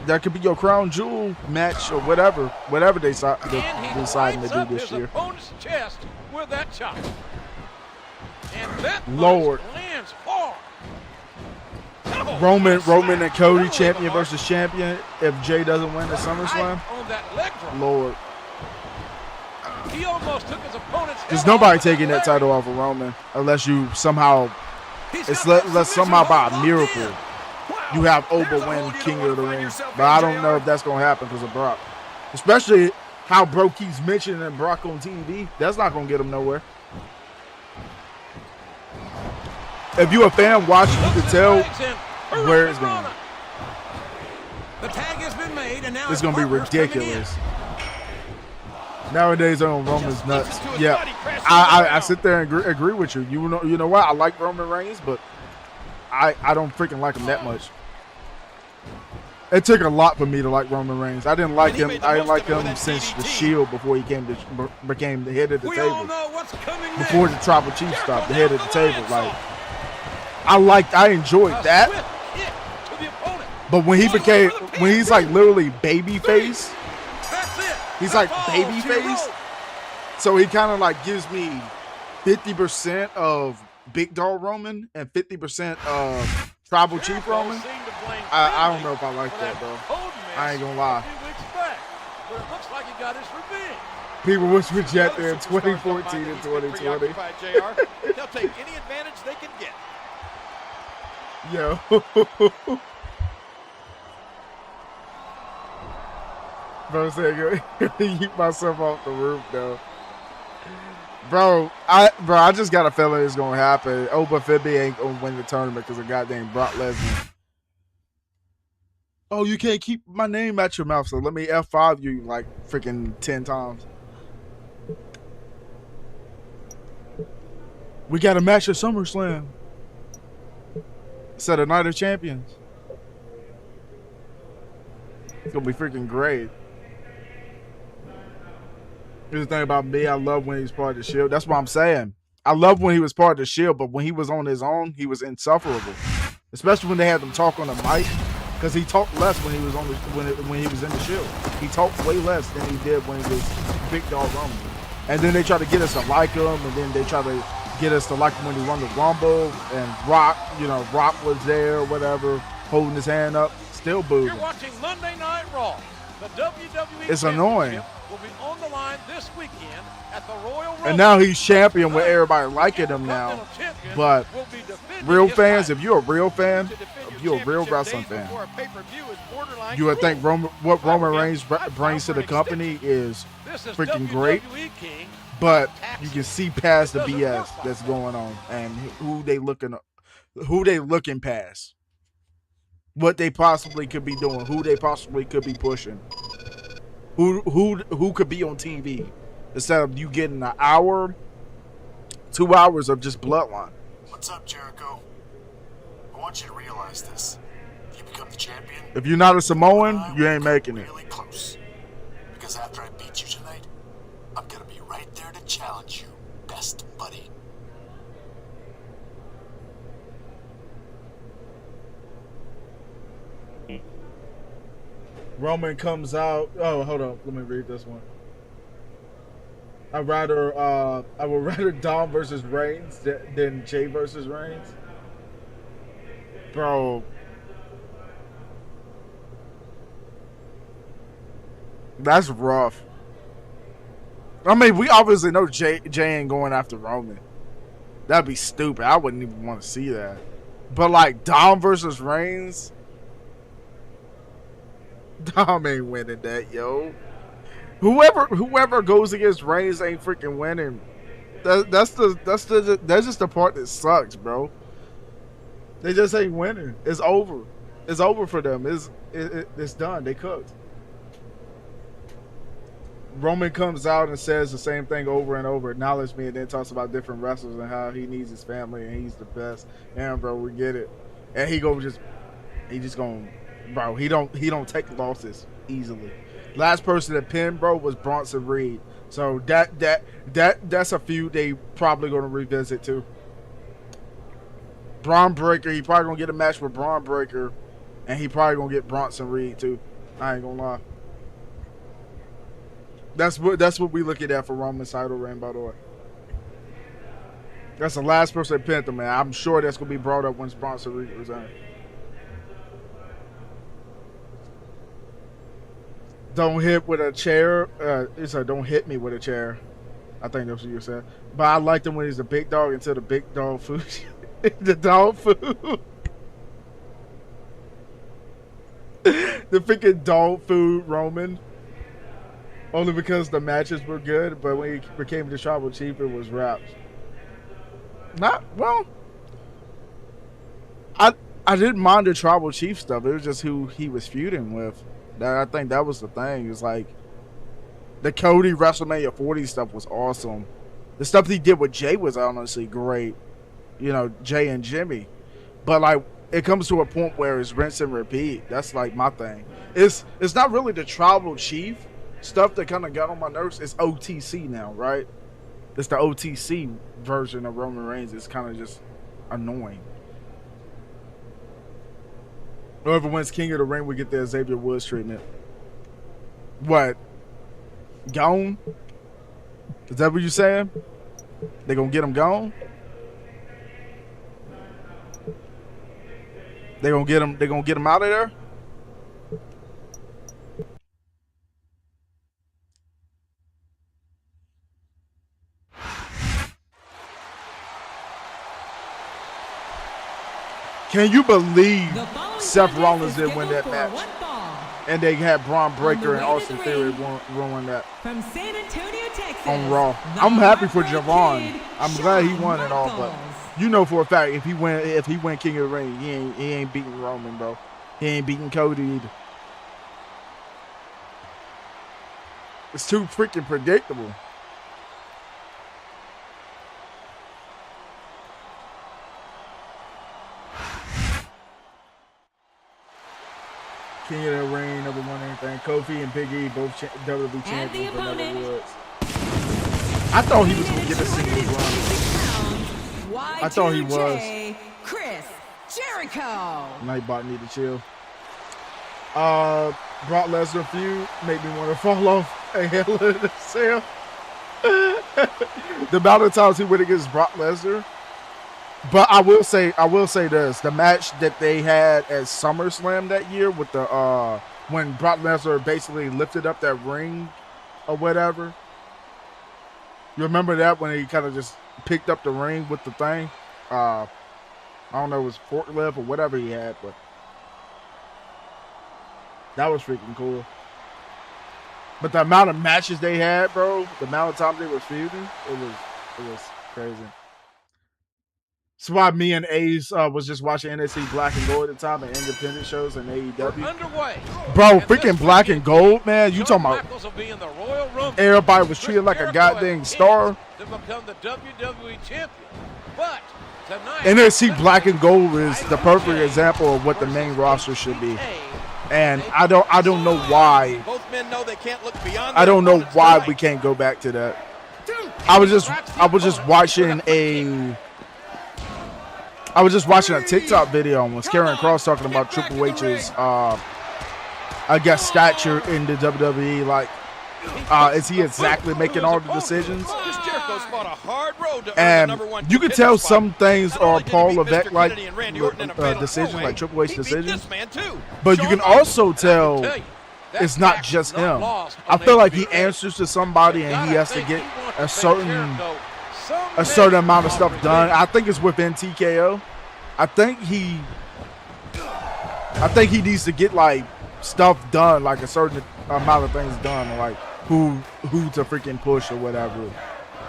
That could be your crown jewel match or whatever they deciding to do this year. Opponent's chest with that chop. And that Lord. lands hard. Roman and Cody, champion versus champion. If Jay doesn't win the SummerSlam, Lord. He almost took his opponent's There's nobody taking that title off of Roman unless you somehow, unless somehow by a miracle, you have Oba win King of the Ring. But I don't know if that's going to happen because of Brock. Especially how Bro keeps mentioning Brock on TV. That's not going to get him nowhere. If you're a fan watching, you can tell where it's going. The tag has been made, and now it's going to be ridiculous. Nowadays, Roman's nuts. Yeah, I sit there and agree with you. You know what? I like Roman Reigns, but I don't freaking like him that much. It took a lot for me to like Roman Reigns. I didn't like him. I didn't like him since the Shield before he became the head of the table. Before the Tribal Chief stuff, the head of the table. Like I enjoyed that. But when he's like literally baby face. He's like baby face. So he kind of like gives me 50% of Big Dog Roman and 50% of Tribal Chief Roman. I don't know if I like that, though. I ain't gonna lie. But it looks like he got his revenge. People was rejected in 2014 and 2020. They'll take any advantage they can get. Yo. Bro said, eat myself off the roof, though. Bro, I just got a feeling it's gonna happen. Oba Femi ain't gonna win the tournament because of goddamn Brock Lesnar. Oh, you can't keep my name out your mouth, so let me F5 you like freaking 10 times. We got a match at SummerSlam. It's at a Night of Champions. It's gonna be freaking great. Here's the thing about me, I love when he's part of the Shield. That's what I'm saying. I love when he was part of the Shield, but when he was on his own, he was insufferable. Especially when they had him talk on the mic, because he talked less when he was on the when he was in the Shield. He talked way less than he did when he was Big Dog Rumble. And then they try to get us to like him, and then they try to get us to like him when he won the Rumble. And Rock, you know, Rock was there, or whatever, holding his hand up, still booed. You're watching Monday Night Raw. The WWE It's annoying. will be on the line this weekend at the Royal Rumble. And now he's champion with everybody liking him now. But real fans, if you're a real fan, if you're a real wrestling fan, you would think what Roman Reigns brings to the company is freaking great. But you can see past the BS that's going on and who they looking past. What they possibly could be doing, who they possibly could be pushing, who could be on TV instead of you getting an hour, 2 hours of just bloodline. What's up, Jericho? I want you to realize this. If you become the champion, If you're not a Samoan, you ain't making it. really close. Because after I beat you tonight, I'm gonna be right there to challenge you, best buddy. Roman comes out. Oh, hold on. Let me read this one. I would rather Dom versus Reigns than Jay versus Reigns. Bro. That's rough. I mean, we obviously know Jay ain't going after Roman. That'd be stupid. I wouldn't even want to see that. But like Dom versus Reigns, Dom ain't winning that, yo. Whoever goes against Reigns ain't freaking winning. That's just the part that sucks, bro. They just ain't winning. It's over. It's over for them. It's done. They cooked. Roman comes out and says the same thing over and over, acknowledge me, and then talks about different wrestlers and how he needs his family and he's the best. And bro, we get it. And he just going, bro, he don't take losses easily. Last person that pinned, bro, was Bronson Reed. So that's a feud they probably gonna revisit too. Braun Breaker, he probably gonna get a match with Braun Breaker, and he probably gonna get Bronson Reed too. I ain't gonna lie. That's what we looking at for Roman's title reign, by the way. That's the last person that pinned him, man. I'm sure that's gonna be brought up once Bronson Reed resigns. Don't hit with a chair. It's a don't hit me with a chair. I think that's what you said. But I liked him when he's the big dog until the big dog food. The dog food. The freaking dog food Roman. Only because the matches were good, but when he became the tribal chief, it was raps. I didn't mind the tribal chief stuff. It was just who he was feuding with. I think that was the thing. It's like the Cody WrestleMania 40 stuff was awesome. The stuff he did with Jay was honestly great. You know, Jay and Jimmy. But like it comes to a point where it's rinse and repeat. That's like my thing. It's not really the tribal chief stuff that kind of got on my nerves. It's OTC now, right? It's the OTC version of Roman Reigns. It's kind of just annoying. Whoever wins King of the Ring, we get the Xavier Woods treatment. What? Gone? Is that what you're saying? They gonna get him gone? They gonna get him out of there? Can you believe Seth Rollins didn't win that match? And they had Braun Breaker and Austin Theory ruin that from San Antonio, Texas, on Raw. I'm happy for Javon. I'm glad he won it all, but you know for a fact if he win King of the Ring, he ain't beating Roman, bro. He ain't beating Cody either. It's too freaking predictable. King of the Ring, never won anything. Kofi and Big E, both WWE champions, but never Woods. I thought he was going to get a single run. I thought he was. Chris Jericho. Nightbot need to chill. Brock Lesnar feud made me want to fall off a hell of a cell. The amount of times he went against Brock Lesnar. But I will say this: the match that they had at SummerSlam that year with the when Brock Lesnar basically lifted up that ring or whatever. You remember that when he kind of just picked up the ring with the thing? I don't know, it was forklift or whatever he had, but that was freaking cool. But the amount of matches they had, bro, the amount of times they were feuding, it was crazy. That's why me and Ace was just watching NXT Black and Gold at the time and independent shows and AEW. Bro, freaking Black and Gold, man. You talking about everybody was treated like a goddamn star. To become the WWE champion. But tonight, NXT Black and Gold is the perfect example of what the main roster should be. And I don't know why. Both men know they can't look beyond. I don't know why we can't go back to that. I was just watching a TikTok video and was Karen Cross talking about Triple H's I guess stature in the WWE. Like, is he exactly making all the decisions? And you can tell some things are Paul Levesque like decisions, like Triple H decisions. But you can also tell it's not just him. I feel like he answers to somebody and he has to get a certain amount of stuff done. I think it's within TKO. I think he needs to get like stuff done, like a certain amount of things done, like who to freaking push or whatever,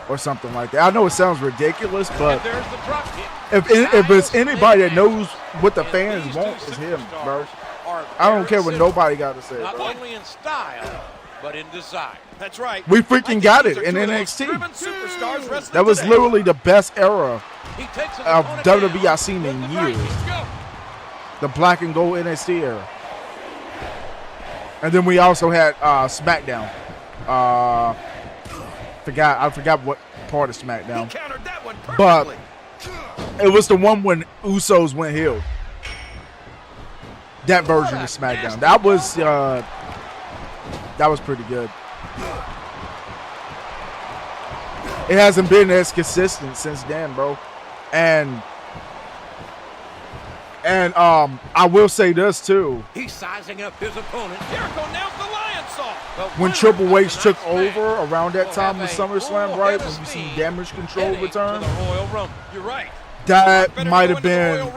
or something like that. I know it sounds ridiculous, but if it's anybody that knows what the fans want, it's him, bro. I don't care what nobody got to say. Not only in style, but in design. That's right. We freaking got it in NXT. That was literally the best era of WWE I've seen in years. The Black and Gold NXT era. And then we also had Smackdown. I forgot what part of Smackdown. But it was the one when Usos went heel. That version of SmackDown. That was pretty good. It hasn't been as consistent since then, bro. And I will say this too. He's sizing up his opponent. Jericho nails the lion saw. When Triple H took over around that time with SummerSlam, right? When you see Damage Control return. You're right. That might have been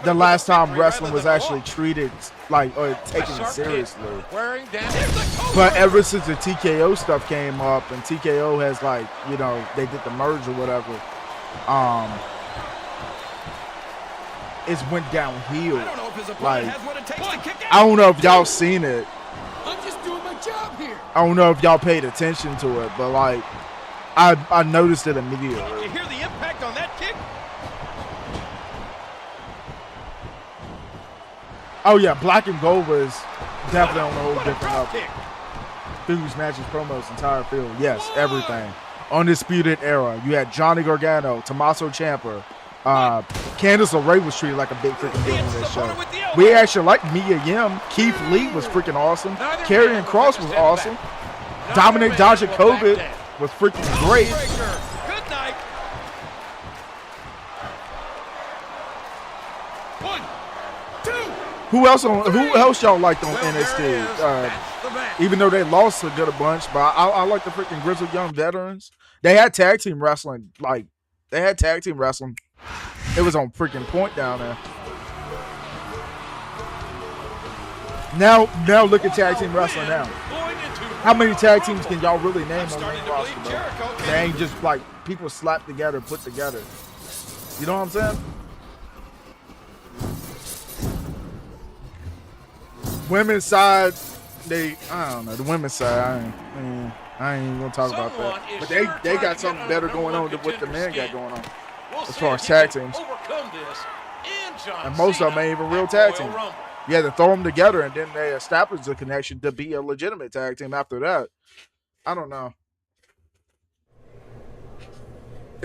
the last time wrestling was actually treated like or taken seriously. But ever since the TKO stuff came up and TKO has like, you know, they did the merge or whatever, it's went downhill. Like, I don't know if y'all seen it. I'm just doing my job here. I don't know if y'all paid attention to it, but like, I noticed it immediately. Did you hear the impact on that kick? Oh yeah, Black and Gold was definitely on a whole different level. Feuds, matches, promos, entire field. Yes, everything. Undisputed Era. You had Johnny Gargano, Tommaso Ciampa. Candice LeRae was treated like a big freaking deal in this show. We actually liked Mia Yim. Keith Lee was freaking awesome. Karrion Kross was awesome. Dominic Dijakovic was freaking great. Good night. Who else y'all liked on NXT? Even though they lost a good bunch, but I like the freaking Grizzled Young Veterans. They had tag team wrestling. It was on freaking point down there. Now look at tag team wrestling now. How many tag teams can y'all really name on the main roster, bro? They ain't just like people slapped together, put together. You know what I'm saying? Women's side, I don't know. The women's side, I ain't even gonna talk about that. But they got something better going on than what the men got going on as far as tag teams. And most of them ain't even real tag teams. You had to throw them together, and then they established a connection to be a legitimate tag team after that. I don't know.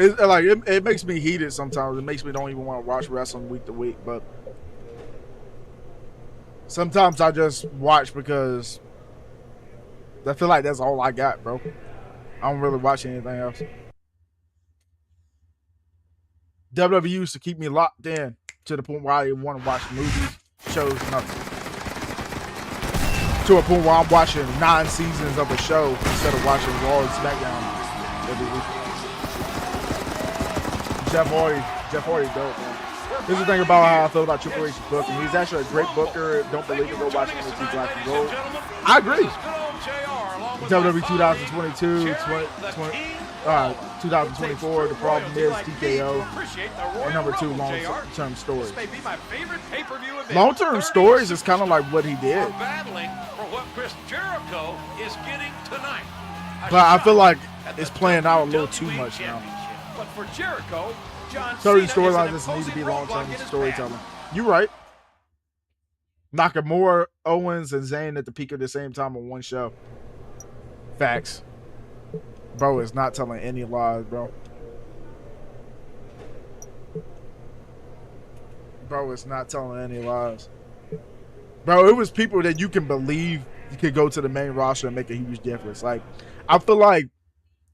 It makes me heated sometimes. It makes me don't even want to watch wrestling week to week. But sometimes I just watch because I feel like that's all I got, bro. I don't really watch anything else. WWE used to keep me locked in to the point where I didn't want to watch movies, shows, nothing. To a point where I'm watching 9 seasons of a show instead of watching Raw and Smackdown every week. Jeff Hardy dope, man. Here's the thing about how I feel about Triple H's booking. He's actually a great booker. Don't believe it, go watch NXT Black and Gold. I agree. WWE 2022, 2024, the problem is TKO. And number 2, long-term stories. Long-term stories is kind of like what he did. But I feel like it's playing out a little too much now. But for Jericho, certain storylines just need to be long-term storytelling. You're right. Nakamura, Owens, and Zayn at the peak of the same time on one show. Facts. Bro is not telling any lies, bro. Bro is not telling any lies. Bro, it was people that you can believe you could go to the main roster and make a huge difference. Like, I feel like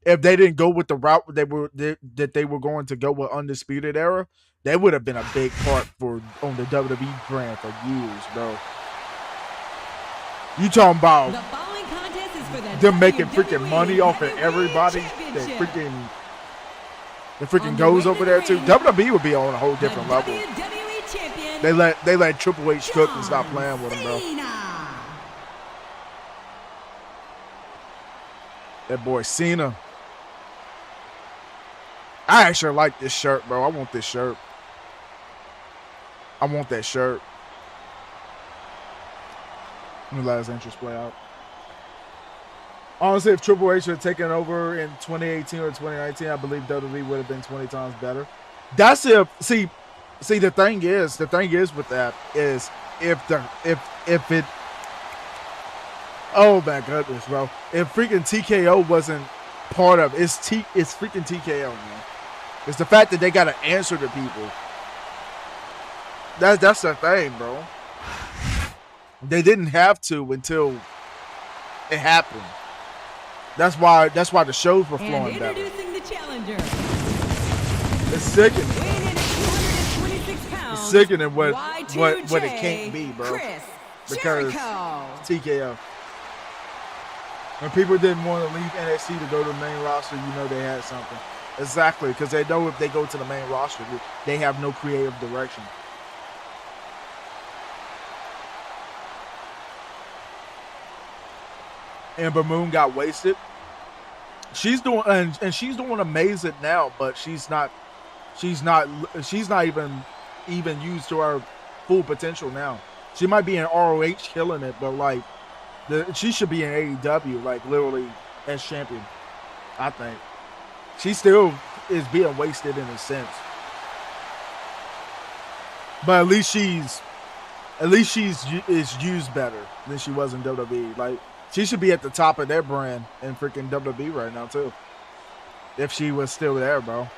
if they didn't go with the route that they were going to go with Undisputed Era, they would have been a big part on the WWE brand for years, bro. You talking about them making freaking money off of everybody that freaking goes over there too. WWE would be on a whole different level. They let Triple H cook and stop playing with him, bro. That boy Cena. I actually like this shirt, bro. I want this shirt. I want that shirt. Let me let his interest play out. Honestly, if Triple H had taken over in 2018 or 2019, I believe WWE would have been 20 times better. That's if see the thing is with that is if it oh my goodness, bro. If freaking TKO wasn't part of it's freaking TKO, man. It's the fact that they gotta answer to people. That's the thing, bro. They didn't have to until it happened. That's why the shows were flowing better. Introducing the challenger. It's sickening. Weighing in at 206 pounds. It's sickening what Y2J, it can't be, bro. Chris Because Jericho. TKO. When people didn't want to leave NXT to go to the main roster, you know they had something. Exactly, because they know if they go to the main roster, they have no creative direction. Ember Moon got wasted. She's doing and she's doing amazing now, but she's not even used to her full potential now. She might be in ROH killing it, but like she should be in AEW, like literally as champion. I think she still is being wasted in a sense, but at least she's used better than she was in WWE. Like she should be at the top of their brand in freaking WWE right now too. If she was still there, bro.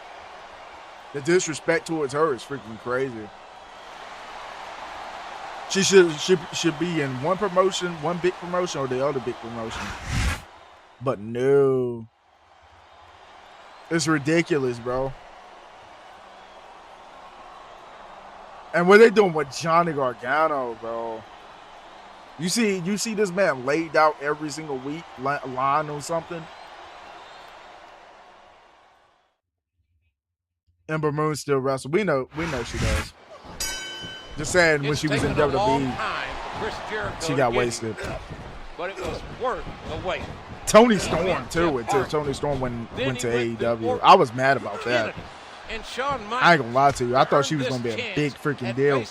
The disrespect towards her is freaking crazy. She should be in one promotion, one big promotion, or the other big promotion. But no. It's ridiculous, bro. And what they doing with Johnny Gargano, bro? You see this man laid out every single week, line on something. Ember Moon still wrestles. We know she does. Just saying, when she was in WWE, she got wasted. But it was worth the wait. Tony Storm too. Until Tony Storm went to AEW. I was mad about that. I ain't gonna lie to you. I thought she was gonna be a big freaking deal on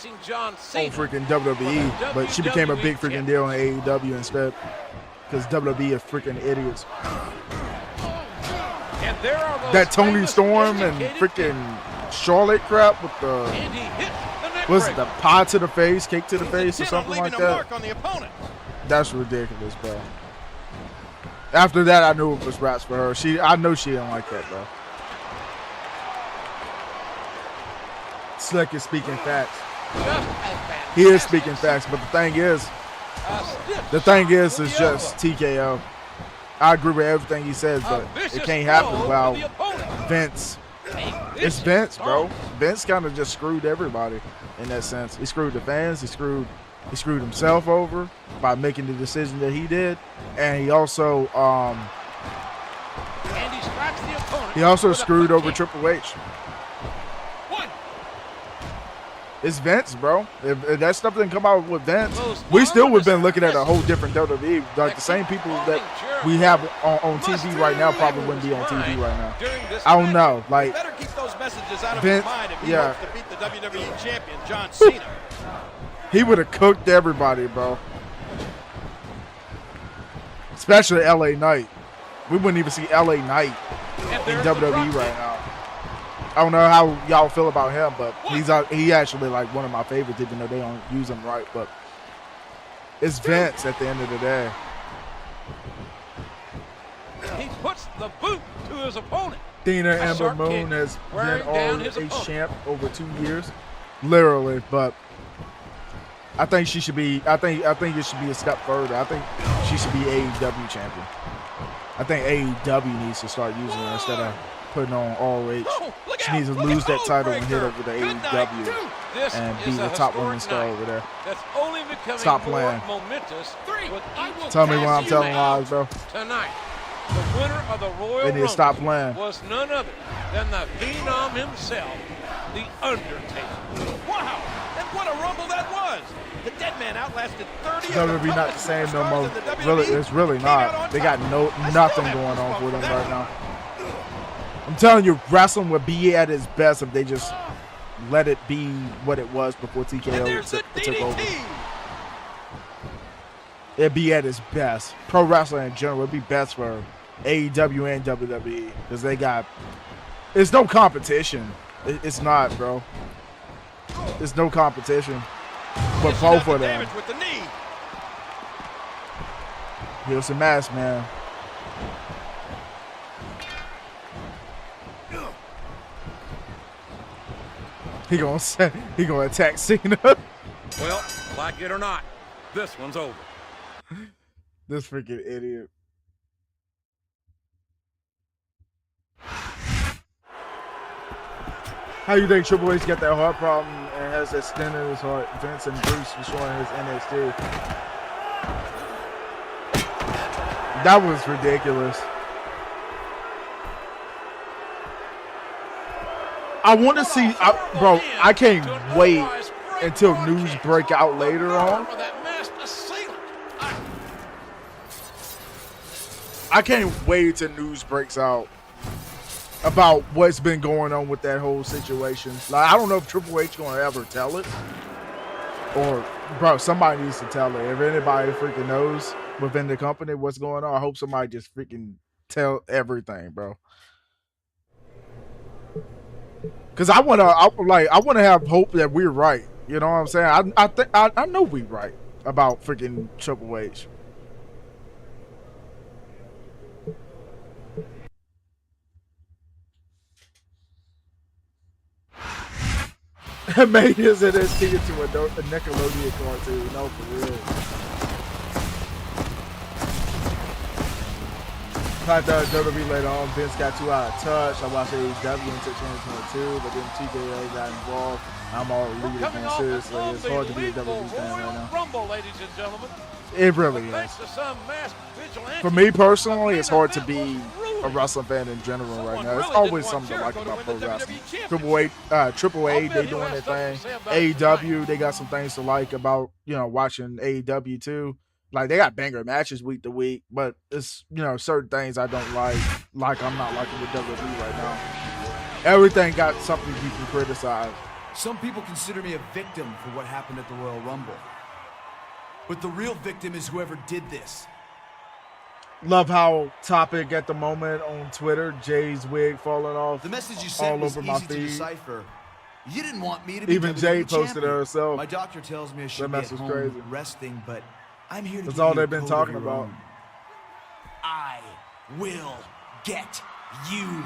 freaking WWE, but she became a big freaking deal on AEW instead. Because WWE is freaking idiots. That Tony Storm and freaking Charlotte crap with the was it the pie to the face, cake to the face, or something like that? That's ridiculous, bro. After that, I knew it was raps for her. I know she didn't like that, bro. Slick is speaking facts. Just a fantastic He is speaking facts, but the thing is with the just TKO. I agree with everything he says, but it can't happen without Vince. It's Vince, bro. Vince kind of just screwed everybody in that sense. He screwed the fans. He screwed himself over by making the decision that he did, and he also screwed over Triple H. It's Vince, bro. If that stuff didn't come out with Vince, we still would have been looking at a whole different WWE. Like the same people that we have on TV right now probably wouldn't be on TV right now. I don't know. Like better keep those messages out of Vince, his mind if he yeah. hopes to beat the WWE champion John Cena. He would have cooked everybody, bro. Especially LA Knight. We wouldn't even see LA Knight in WWE right now. I don't know how y'all feel about him, but he actually like one of my favorites, even though they don't use him right. But it's Vince at the end of the day. He puts the boot to his opponent. Dina Amber Moon has been ROH champ over 2 years, literally. But I think she should be. I think it should be a step further. I think she should be AEW champion. I think AEW needs to start using her instead of putting on ROH. She needs to lose that title and hit over to AEW and be the top woman star over there. That's only becoming Stop playing. more momentous with each Tell me when I'm telling lies, bro. Tonight, the winner of the Royal They need to Rumble stop playing. was none other than the Phenom himself, The Undertaker. Wow! And what a Rumble that was! The dead man outlasted 30 WWE not the same no more. Really, it's really not. They got nothing going on for them right now. I'm telling you, wrestling would be at its best if they just let it be what it was before TKO took over. It'd be at its best. Pro wrestling in general would be best for AEW and WWE because it's no competition. It's not, bro. There's no competition. But both of them. Here's the mask, man. He gonna attack Cena. Well, like it or not, this one's over. This freaking idiot. How you think Triple H got that heart problem and has that stent in his heart? Vince and Bruce destroying his NXT. That was ridiculous. I want to see, bro. I can't wait until news break out later on. I can't wait till news breaks out about what's been going on with that whole situation. Like, I don't know if Triple H gonna ever tell it, or bro, somebody needs to tell it. If anybody freaking knows within the company what's going on, I hope somebody just freaking tell everything, bro. Cause I wanna have hope that we're right. You know what I'm saying? I know we're right about freaking Triple H. Made his NXT into a Nickelodeon cartoon. No, for real. Like WWE later on, Vince got too out of touch. I watched AEW until 2022, but then TKO got involved. I'm all leading again, seriously. It's hard to be a WWE fan right now. Rumble, ladies and gentlemen. It really is. For me personally, it's hard to be a wrestling fan in general right now. It's always something to like about pro wrestling. Triple A, they doing their thing. AEW, they got some things to like about, watching AEW too. Like, they got banger matches week to week, but it's, certain things I don't like I'm not liking with WWE right now. Everything got something you can criticize. Some people consider me a victim for what happened at the Royal Rumble. But the real victim is whoever did this. Love how topic at the moment on Twitter, Jay's wig falling off. The message you sent was easy to decipher. You didn't want me to be even Jay posted it herself. My doctor tells me I should be at home resting, but I'm here to That's give all you they've been talking about. Own. I will get you. Here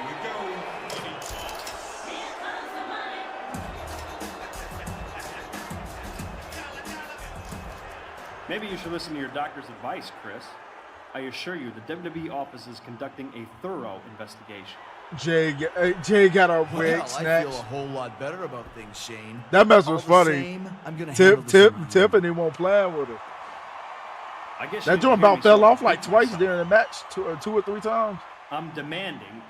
we go. Maybe you should listen to your doctor's advice, Chris. I assure you, the WWE office is conducting a thorough investigation. Jay got a wig snatch. I feel a whole lot better about things, Shane. That mess was funny. I'm gonna handle this in Tiffany won't play with her. I guess That joint about fell off like twice during the match, two or three times. I'm demanding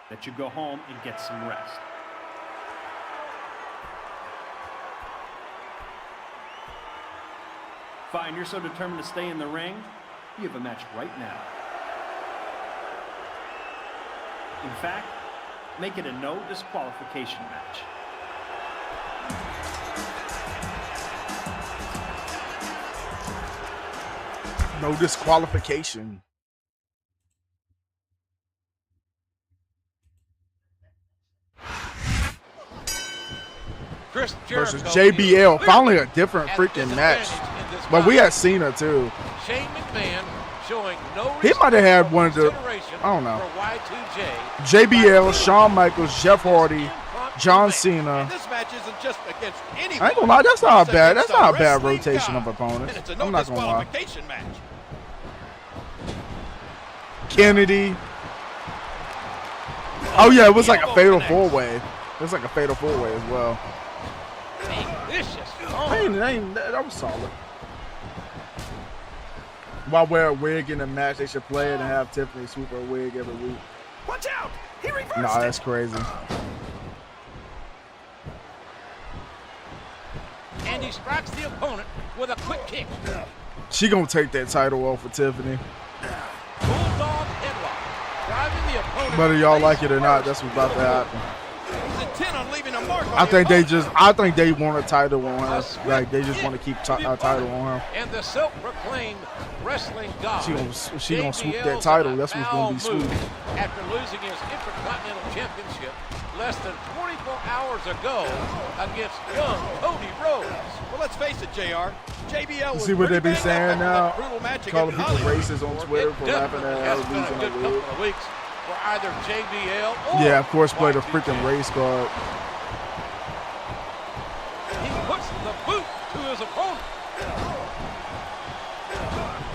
that you go home and get some rest. Fine, you're so determined to stay in the ring, you have a match right now. In fact, make it a no disqualification match. No disqualification. Chris Versus Jericho JBL. is Finally a different at freaking match. disadvantage in this But we match. had Cena too. Shane McMahon showing no He might have had respect one of the, or consideration I don't know. for Y2J. JBL, Shawn Michaels, Jeff Hardy, John And Cena. this match isn't just against anyone. I ain't gonna lie, that's not It's bad. against That's not a bad wrestling rotation god. of opponents. And it's a I'm no not gonna lie. disqualification match. Kennedy. Oh yeah, it was like a fatal four-way. It was like a fatal four-way as well. Vicious. That was solid. While wear a wig in the match, they should play it and have Tiffany swoop her wig every week. Watch out! He reversed Nah, that's crazy. And he strikes the opponent with a quick kick. She gonna take that title off of Tiffany. Bulldog headlock. Driving the opponent. Whether y'all like it or not, that's what's about to happen. He's intent on leaving a mark on I the think opponent. they want a title on her. Like they just want to keep a title on her. And the self-proclaimed wrestling god. She gonna swoop that title. That's what's gonna be swooped. After losing his Intercontinental Championship less than 24 hours ago against young Cody Rhodes. Well, let's face it, JR. JBL was See what they pretty be banged saying up after that now? brutal match Calling against people Hollywood. racist on Twitter for laughing at her Hasn't been a losing good her couple wig. of weeks for either JBL or Yeah, of course, play the Y2J. freaking race card. He puts the boot to his opponent.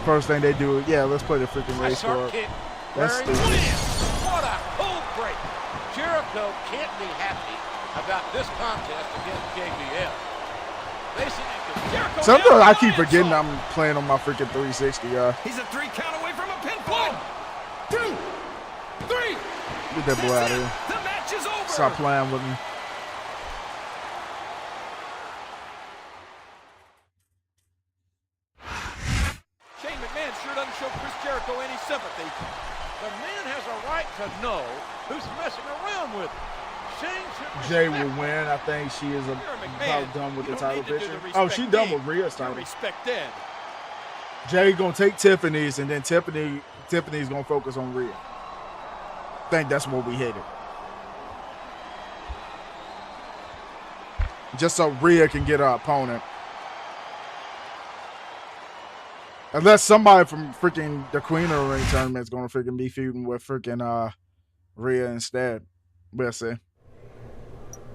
First thing they do, yeah, let's play the freaking A race sharp card. kick. That's Wearing stupid. wins. What a cold break. Jericho can't be happy about this contest against JBL. Facing Jericho Sometimes down I the keep lion forgetting saw. I'm playing on my freaking 360, y'all. He's a 3 count away from a pinfall. 1, 2, 3. Get that boy out of here. The match is over. Stop playing with me. Shane McMahon sure doesn't show Chris Jericho any sympathy. The man has a right to know who's messing around with him. Shane should Jay respect will win. I think she is You're a about McMahon. done with You the don't title need to do picture. the Oh, she respect done thing. with Rhea's You're title. respected. Jay gonna take Tiffany's, and then Tiffany's gonna focus on Rhea. I think that's what we headed. Just so Rhea can get her opponent. Unless somebody from freaking the Queen of the Ring tournament is gonna freaking be feuding with freaking Rhea instead. We'll see.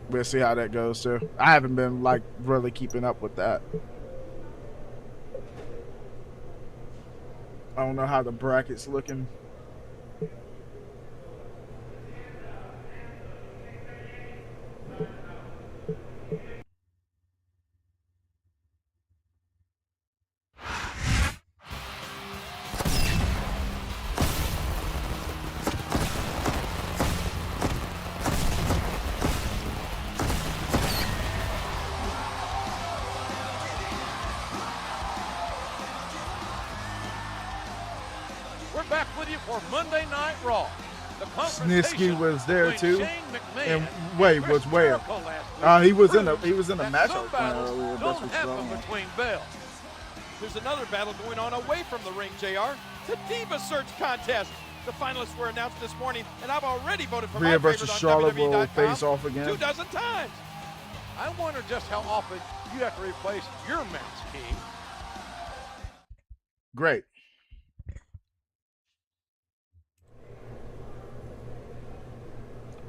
We'll see how that goes too. I haven't been like really keeping up with that. I don't know how the bracket's looking. We're back with you for Monday Night Raw. The Snitsky was there between too. Shane McMahon And wait, Chris was where? Jericho last week He was in proves the that match some battles earlier. That's don't what's happen going on. between belts. There's another battle going on away from the ring, JR. The Diva Search Contest. The finalists were announced this morning, and I've already voted for Rhea my versus favorite Charlotte on will WWE.com face off again. 24 times. I wonder just how often you have to replace your mouse key. Great.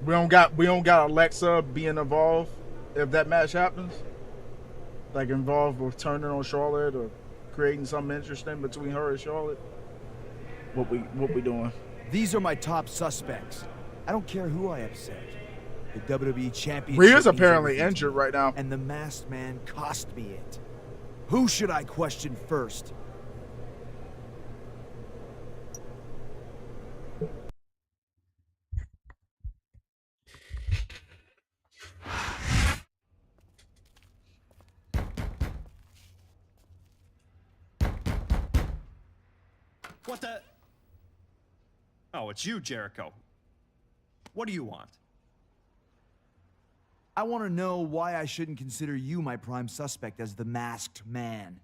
We don't got Alexa being involved if that match happens. Like involved with turning on Charlotte or creating something interesting between her and Charlotte. What we doing? These are my top suspects. I don't care who I upset. The WWE Championship. Rhea's apparently injured right now. And the Masked Man cost me it. Who should I question first? What the? Oh, it's you, Jericho. What do you want? I want to know why I shouldn't consider you my prime suspect as the Masked Man.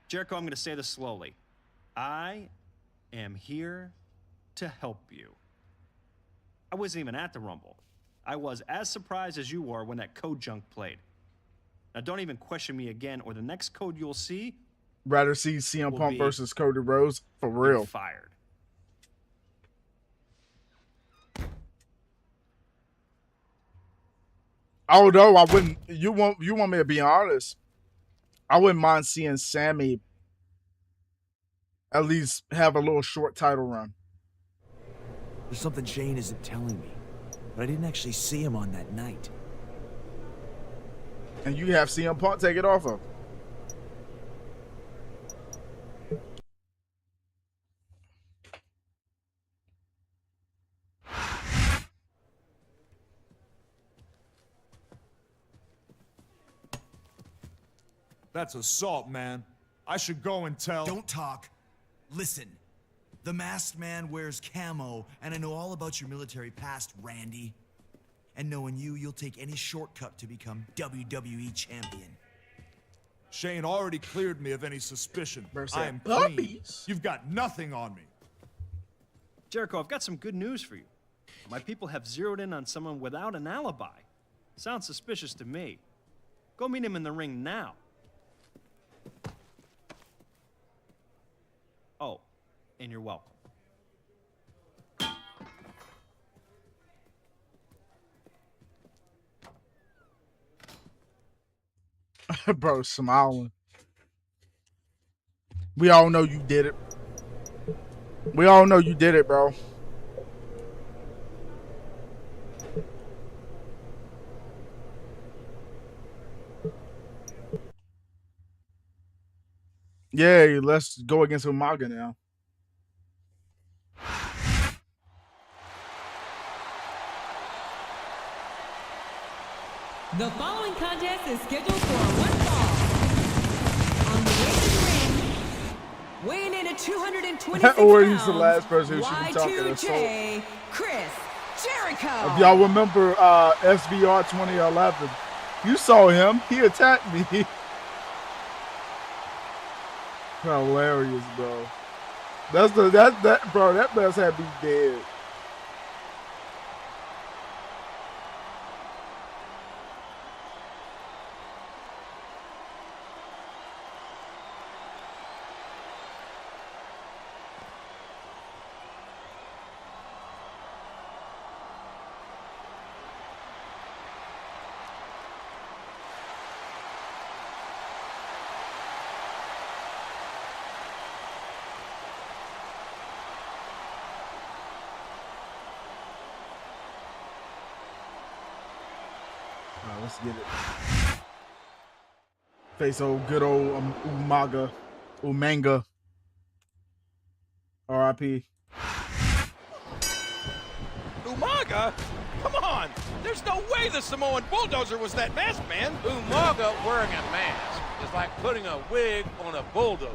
Jericho, I'm going to say this slowly. I am here to help you. I wasn't even at the Rumble. I was as surprised as you were when that code junk played. Now, don't even question me again, or the next code you'll see. Rather see CM Punk versus Cody Rhodes for real. Fired. Although I wouldn't, you want me to be honest, I wouldn't mind seeing Sammy at least have a little short title run. There's something Shane isn't telling me, but I didn't actually see him on that night. And you have CM Punk take it off of. That's assault, man. I should go and tell. Don't talk. Listen. The Masked Man wears camo, and I know all about your military past, Randy. And knowing you, you'll take any shortcut to become WWE champion. Shane already cleared me of any suspicion. I am puppies. clean. You've got nothing on me. Jericho, I've got some good news for you. My people have zeroed in on someone without an alibi. Sounds suspicious to me. Go meet him in the ring now. Oh, and you're welcome. Bro, smiling. We all know you did it. We all know you did it, bro. Yeah, let's go against Umaga now. The following contest is scheduled for one fall. On the way to the ring, weighing in at 226 Or pounds, he's the last person who should be talking to Y2J, Chris Jericho. If y'all remember SVR 2011, you saw him. He attacked me. Hilarious, bro. That bro, that must have been dead. Let's get it. Face old good old Umanga. R.I.P. Umaga? Come on! There's no way the Samoan Bulldozer was that masked man! Umaga wearing a mask is like putting a wig on a bulldozer.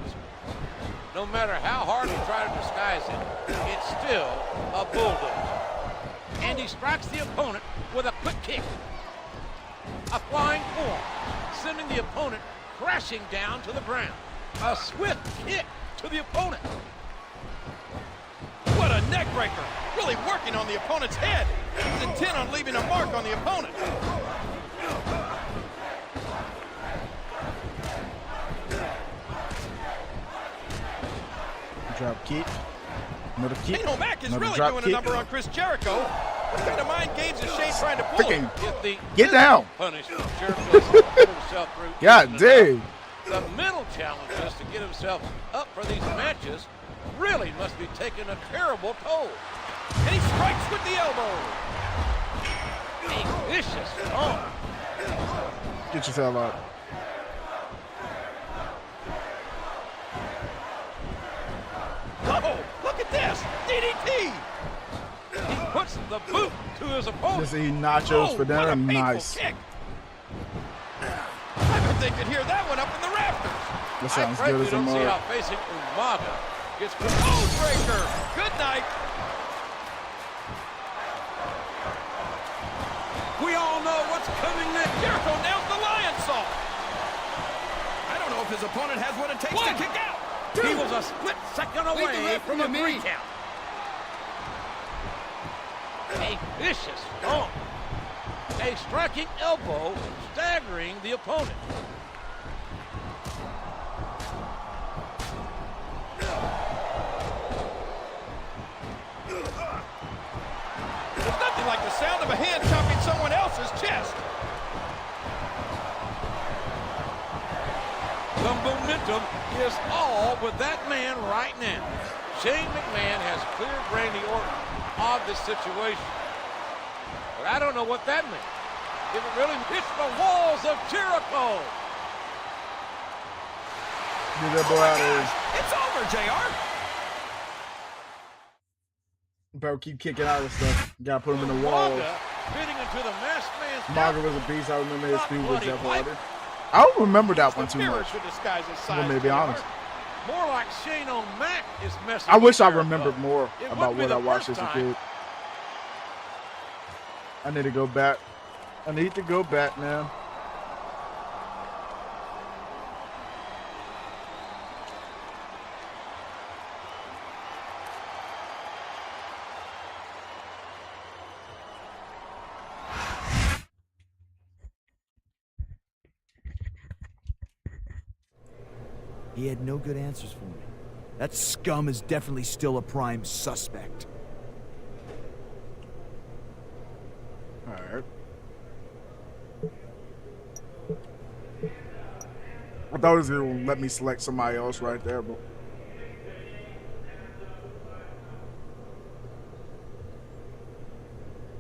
No matter how hard you try to disguise it, it's still a bulldozer. And he strikes the opponent with a quick kick. A flying form, sending the opponent crashing down to the ground. A swift kick to the opponent. What a neck breaker! Really working on the opponent's head. He's intent on leaving a mark on the opponent. Drop kick. Another kick. Shane O'Mac is Another really drop doing kick. a number on Chris Jericho. What kind of mind games is Shane trying to pull? Freaking get down. Punish Jericho's put himself through. God dang. The mental challenges to get himself up for these matches really must be taking a terrible toll. And he strikes with the elbow. A vicious stomp. Get yourself up. Oh, look at this. DDT. He puts the boot to his opponent. Just eat nachos for dinner. Nice. Kick. I bet they could hear that one up in the rafters. That sounds I good as a don't see mug. how facing Umaga gets Code breaker. Good night. We all know what's coming next. Jericho nails the lion saw. I don't know if his opponent has what it takes to kick out. He was a split second away from a 3 count. A vicious stomp. A striking elbow staggering the opponent. There's nothing like the sound of a hand chopping someone else's chest. The momentum is all with that man right now. Shane McMahon has cleared Randy Orton of this situation. But I don't know what that means. If it really hits the walls of Jericho. Get that boy out of here. It's over, JR. Bro, keep kicking out of stuff. Gotta put him in the wall. Fitting into the masked man's Umaga was a beast. I remember his feud with Jeff bloody Hardy. I don't remember that one too much. Well, to be honest. More like Shane O'Mac is messing I wish with I Jericho. remembered more It about wouldn't be what I the watched first as a time. kid. I need to go back. I need to go back, man. He had no good answers for me. That scum is definitely still a prime suspect. Alright. I thought it was gonna let me select somebody else right there, but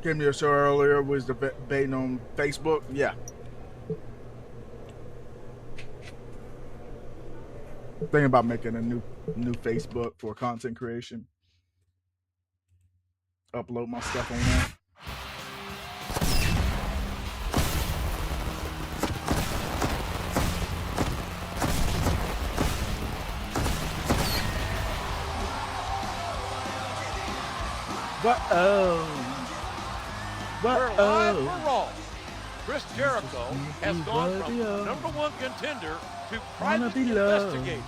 came to your show earlier, was debating on Facebook. Yeah. Thinking about making a new Facebook for content creation. Upload my stuff on there. We're live for Raw. Chris Jericho has gone from #1 contender to private investigator.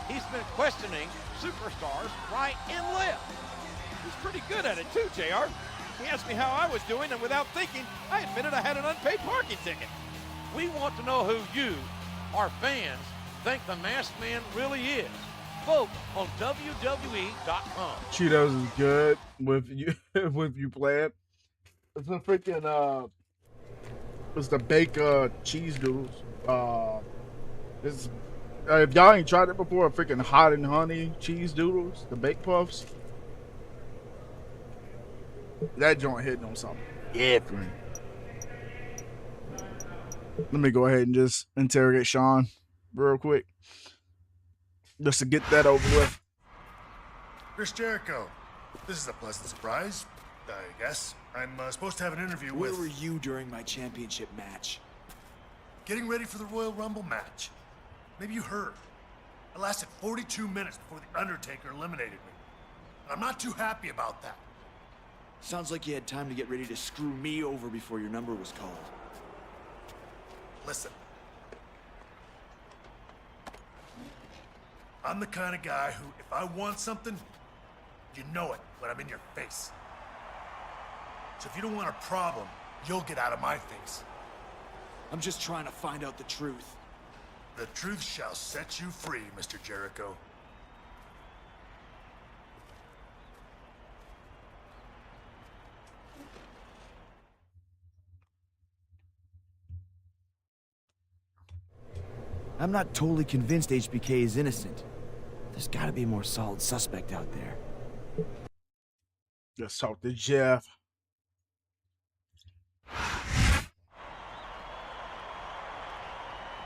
He's been questioning superstars right and left. He's pretty good at it too, JR. He asked me how I was doing, and without thinking, I admitted I had an unpaid parking ticket. We want to know who you, our fans, think the Masked Man really is. Vote on WWE.com. Cheetos is good with you with you play it. It's a freaking it's the baked cheese doodles. It's if y'all ain't tried it before, freaking hot and honey cheese doodles, the baked puffs. That joint hitting on something different. Let me go ahead and just interrogate Sean real quick, just to get that over with. Chris Jericho, this is a pleasant surprise, I guess. I'm supposed to have an interview with... Where were you during my championship match? Getting ready for the Royal Rumble match. Maybe you heard. It lasted 42 minutes before The Undertaker eliminated me. I'm not too happy about that. Sounds like you had time to get ready to screw me over before your number was called. Listen. I'm the kind of guy who, if I want something, you know it when I'm in your face. So if you don't want a problem, you'll get out of my face. I'm just trying to find out the truth. The truth shall set you free, Mr. Jericho. I'm not totally convinced HBK is innocent. There's gotta be a more solid suspect out there. Let's talk to Jeff.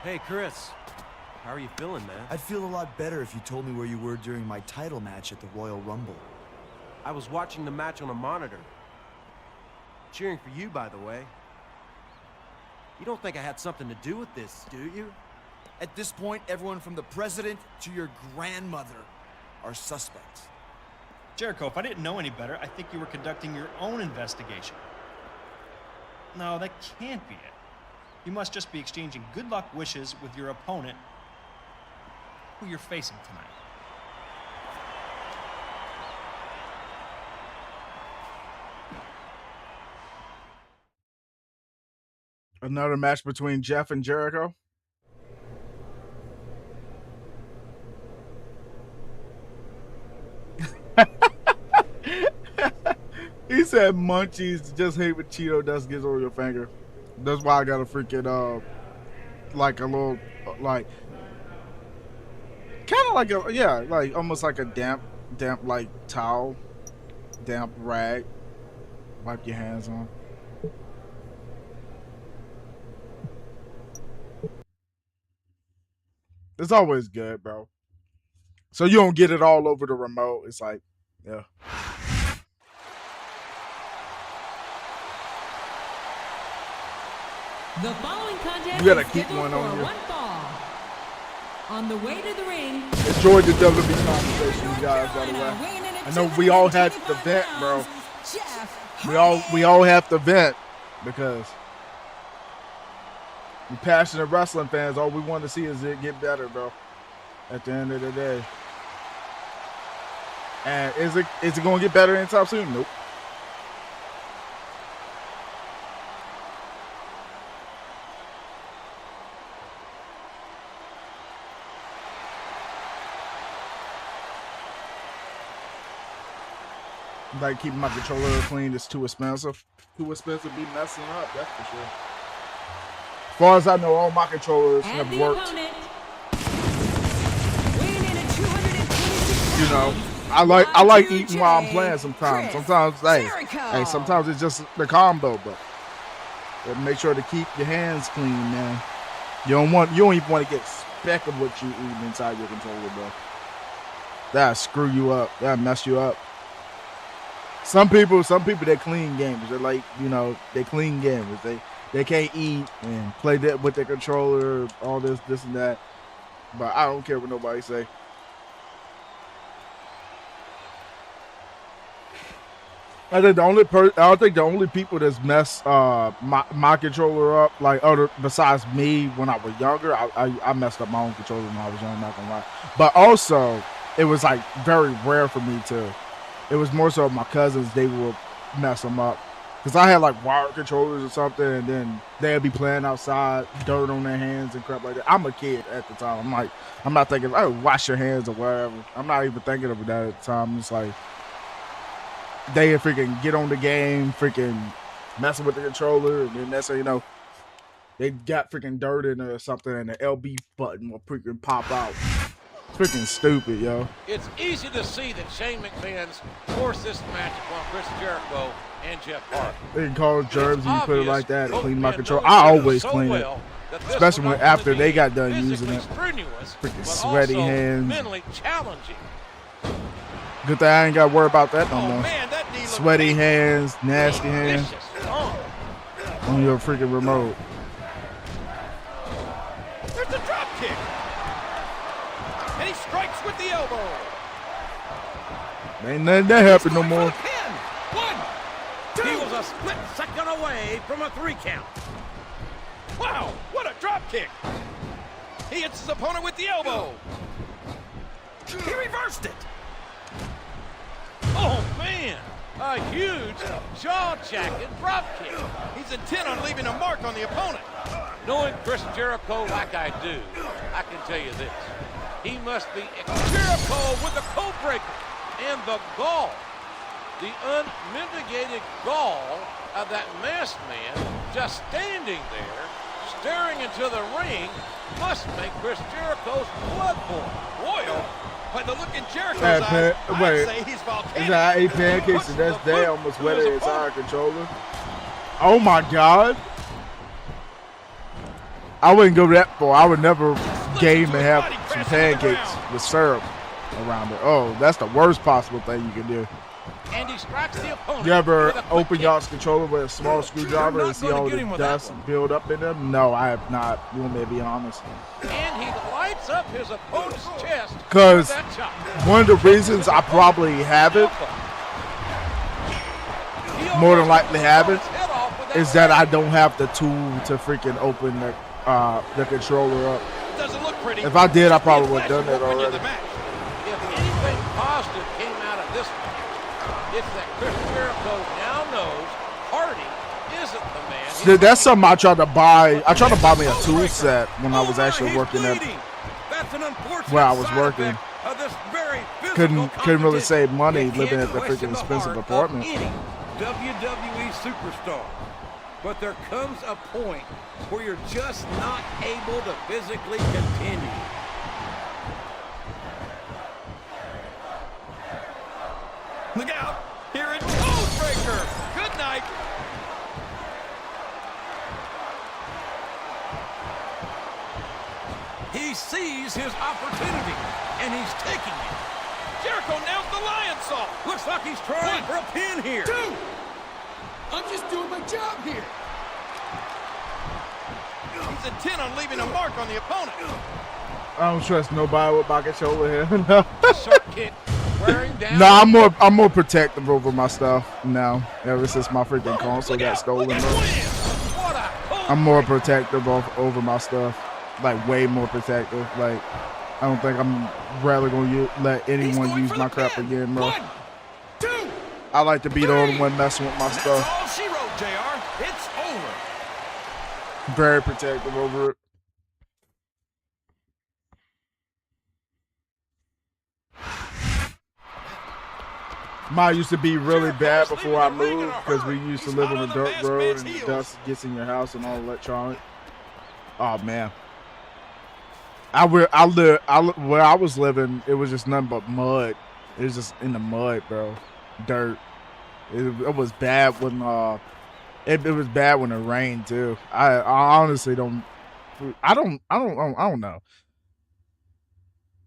Hey, Chris. How are you feeling, man? I'd feel a lot better if you told me where you were during my title match at the Royal Rumble. I was watching the match on a monitor. Cheering for you, by the way. You don't think I had something to do with this, do you? At this point, everyone from the president to your grandmother are suspects. Jericho, if I didn't know any better, I think you were conducting your own investigation. No, that can't be it. You must just be exchanging good luck wishes with your opponent, who you're facing tonight. Another match between Jeff and Jericho. He said munchies just hate when Cheeto dust gets on your finger. That's why I got a freaking like a little like kind of like a like almost like a damp like towel, damp rag. Wipe your hands on. It's always good, bro. So you don't get it all over the remote. It's like, yeah. The following contest You gotta is keep scheduled one on for you. one fall. On the way to the ring, Enjoyed the WWE conversation, you guys, by the way. I know we all had to vent, bro. We all have to vent because we passionate wrestling fans. All we want to see is it get better, bro. At the end of the day. And is it going to get better anytime soon? Nope. Like keeping my controller clean is too expensive. Too expensive to be messing up, that's for sure. As far as I know, all my controllers have worked. You know, I like eating while I'm playing sometimes. Sometimes sometimes it's just the combo, but make sure to keep your hands clean, man. You don't even want to get a speck of what you eating inside your controller, bro. That'll screw you up. That'll mess you up. Some people they clean gamers. They're like, you know, they clean gamers. They can't eat and play that with their controller, all this and that. But I don't care what nobody say. I think the only people that's messed my controller up, like other besides me when I was younger, I messed up my own controller when I was young, not gonna lie. But also, it was like very rare for me to. It was more so my cousins, they would mess them up. Because I had like wired controllers or something, and then they'd be playing outside, dirt on their hands and crap like that. I'm a kid at the time. I'm not thinking, oh, wash your hands or whatever. I'm not even thinking of that at the time. It's like, they freaking get on the game, freaking messing with the controller, and then that's how you know, they got freaking dirt in it or something, and the LB button will freaking pop out. Freaking stupid, yo. It's easy to see that Shane McMahon's forced this match upon Chris Jericho and Jeff Hardy. They can call it germs and you put it like that and clean my controller. I always clean it. Especially when after they got done using it. Freaking sweaty hands. Mentally challenging. Good thing I ain't got to worry about that no more. Sweaty hands, nasty hands. On your freaking remote. There's a drop kick. And he strikes with the elbow. Ain't nothing that happened no more. He was a split second away from a 3 count. Wow, what a drop kick. He hits his opponent with the elbow. He reversed it. Oh, man. A huge jaw-jacking drop kick. He's intent on leaving a mark on the opponent. Knowing Chris Jericho like I do, I can tell you this. He must be Jericho with the code breaker and the gall. The unmitigated gall of that masked man just standing there, staring into the ring must make Chris Jericho's blood boil. Royal? By the look in Jericho's eyes, I'd say he's volcanic. Is that 8 pancakes and that's day almost wetter than entire controller? Oh my God. I wouldn't go that far. I would never game and have some pancakes with syrup around it. Oh, that's the worst possible thing you can do. And he strikes the opponent. You ever open y'all's controller with a small screwdriver and see all the dust build up in them? No, I have not. You want me to be honest? And he lights up his opponent's chest. Because one of the reasons I probably haven't, more than likely haven't, is that I don't have the tool to freaking open the controller up. Doesn't look pretty. If I did, I probably would have done that already. If anything positive came out of this match, it's that Chris Jericho now knows Hardy isn't the man. That's something I tried to buy. I tried to buy me a tool set when I was actually working at where I was working. Couldn't really save money living at the freaking expensive apartment. WWE superstar. But there comes a point where you're just not able to physically continue. Look out! Here it goes, Breaker! Good night! He sees his opportunity, and he's taking it. Jericho nails the lion saw. Looks like he's trying for a pin here. 2. I'm just doing my job here. He's intent on leaving a mark on the opponent. I don't trust nobody with my controller here. No. Short kick, wearing down. No, I'm more protective over my stuff now. Ever since my freaking console got stolen, I'm more protective over my stuff. Like way more protective. Like I don't think I'm rarely gonna let anyone use my crap again, bro. 1, 2. I like to be the only one messing with my stuff. That's all she wrote, JR. It's over. Very protective over it. Mine used to be really bad before I moved because we used to live on a dirt road and the dust gets in your house and all electronic. Oh man. Where I was living, it was just nothing but mud. It was just in the mud, bro. Dirt. It was bad when it was bad when it rained too. I honestly don't know. I don't know.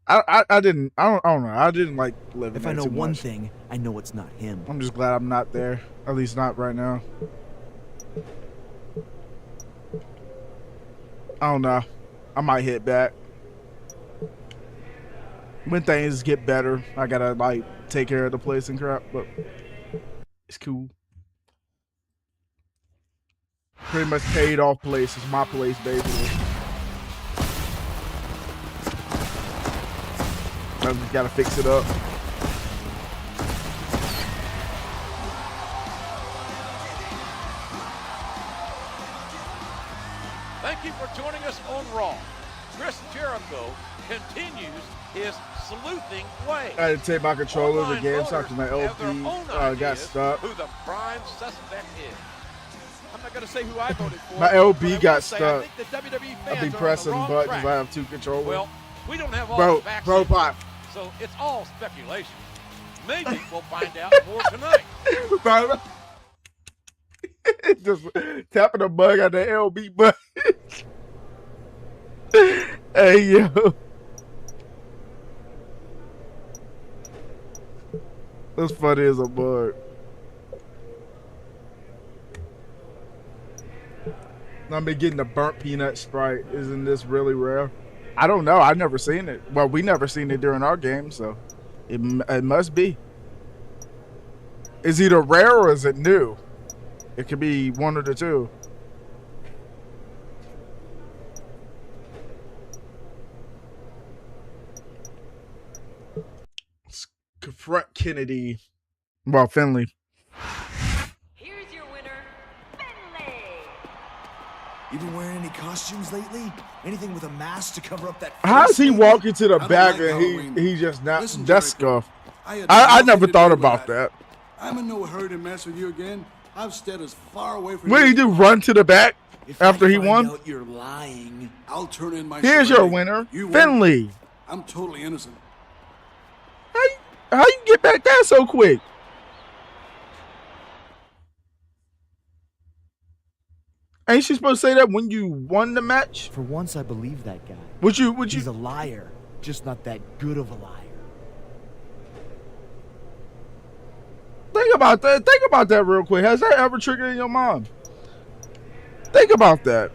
I don't know. I didn't like living If there I know too one much. thing, I know it's not him. I'm just glad I'm not there. At least not right now. I don't know. I might hit back. When things get better, I gotta like take care of the place and crap, but it's cool. Pretty much paid off place. It's my place, basically. I just gotta fix it up. Thank you for joining us on Raw. Chris Jericho continues his sleuthing way. I had to take my controller to the game because my LP got stuck. Who the prime suspect is. I'm not going to say who I voted for. My LB got say, stuck. I think the WWE I'll fans be are pressing on the wrong buttons. track. I have two controllers. Well, we don't have all the facts, Robot. so it's all speculation. Maybe we'll find out more tonight. Just tapping a bug on the LB button. Hey, yo. That's funny as a bug. I've been getting the burnt peanut Sprite. Isn't this really rare? I don't know. I've never seen it. Well, we never seen it during our game, so it must be. Is either rare or is it new? It could be one of the two. Let's confront Kennedy. Well, Finley. Here's your winner, Finley. You been wearing any costumes lately? Anything with a mask to cover up that? How's he walking to the back and he just not that scuff? I never thought about that. I'm in no hurry to mess with you again. I've stayed as far away from What do you do? Run to the back? After he won? Out you're lying. I'll turn in my Here's your winner, Finley. I'm totally innocent. How you get back there so quick? Ain't she supposed to say that when you won the match? For once, I believe that guy. Would you? He's a liar, just not that good of a liar. Think about that. Think about that real quick. Has that ever triggered in your mind? Think about that.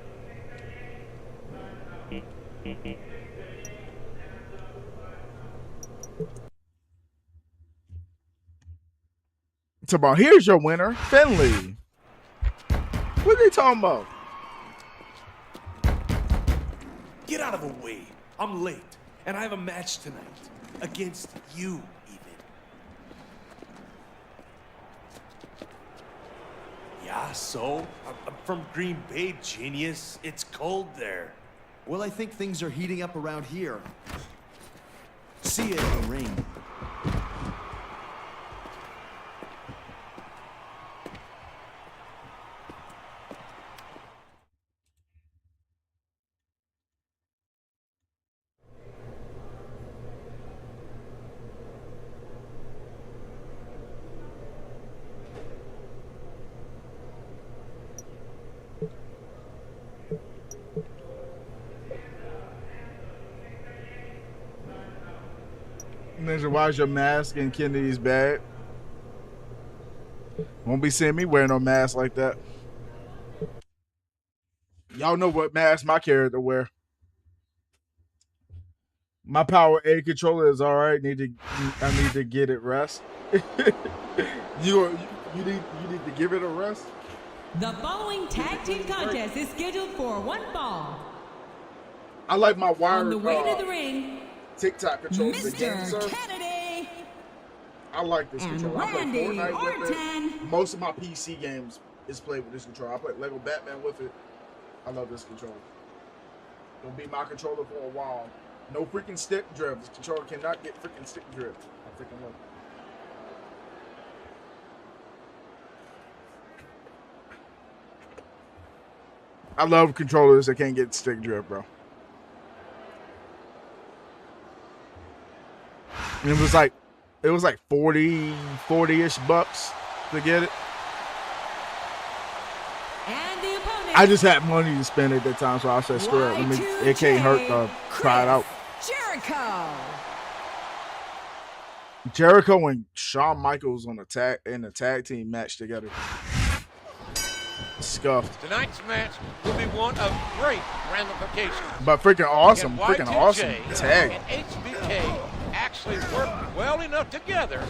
It's about, here's your winner, Finley. What are they talking about? Get out of the way. I'm late, and I have a match tonight. Against you, even. Yeah, so? I'm from Green Bay, genius. It's cold there. Well, I think things are heating up around here. See you in the ring. Ninja, why is your mask in Kennedy's bag? Won't be seeing me wearing no mask like that. Y'all know what mask my character wear. My Power A controller is all right. I need to get it rest. you need to give it a rest. The following tag team contest is scheduled for one fall. I like my wire. On the way to the ring, TikTok controller. Mr. Kennedy. I like this controller. I play Randy Fortnite with Orton. it. Most of my PC games is played with this controller. I play Lego Batman with it. I love this controller. It'll be my controller for a while. No freaking stick drift. This controller cannot get freaking stick drift. I freaking love it. I love controllers that can't get stick drift, bro. And it was like 40-ish bucks to get it. And the opponent, I just had money to spend at that time, so I said, screw it. It can't hurt to try it out. Jericho. Jericho and Shawn Michaels on in a tag team match together. Scuffed. Tonight's match will be one of great ramifications. But freaking awesome. Freaking Y2J awesome tag. And HBK actually worked well enough together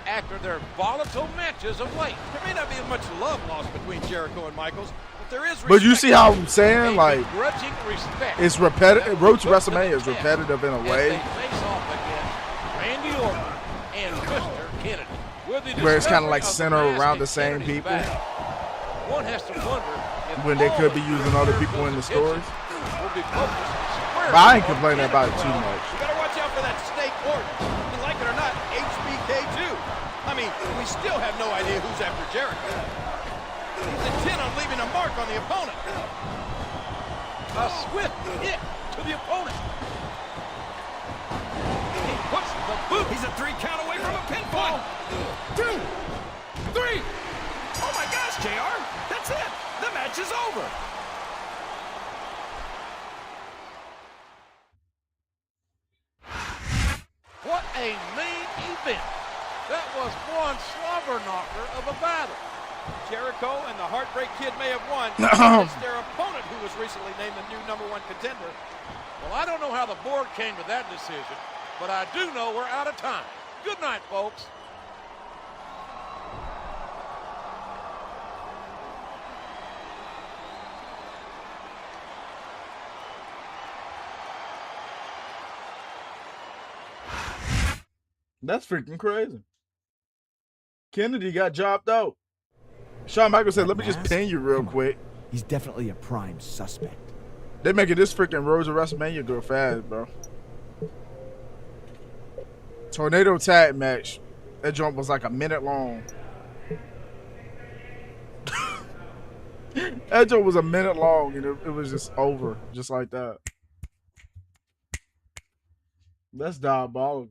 after their volatile matches of late. There may not be much love lost between Jericho and Michaels, but there is respect. But you see how I'm saying, like, Grudging respect. it's repetitive. Road to WrestleMania is repetitive in a way. As they face off against Randy Orton and Mr. Kennedy. With the Where it's kind of discovery like of centered mask around in the same Kennedy's people. back, one has to wonder if When they could be all of using the other people in the attention stories. will be focused squarely But I ain't on complaining about it too Kennedy. much. You better watch out for that Snake Orton. And like it or not, HBK too. I mean, we still have no idea who's after Jericho. He's intent on leaving a mark on the opponent. A swift hit to the opponent. He puts the boot. He's a 3 count away from a pinfall. 1, 2, 3. Oh my gosh, JR. That's it. The match is over. What a main event. That was one slobber knocker of a battle. Jericho and the Heartbreak Kid may have won. It's their opponent who was recently named the new #1 contender. Well, I don't know how the board came to that decision, but I do know we're out of time. Good night, folks. That's freaking crazy. Kennedy got dropped out. Shawn Michaels said, let me just pin you real quick. He's definitely a prime suspect. They making this freaking Road to WrestleMania go fast, bro. Tornado tag match. That jump was like a minute long. That joke was a minute long, and it was just over, just like that. That's diabolical.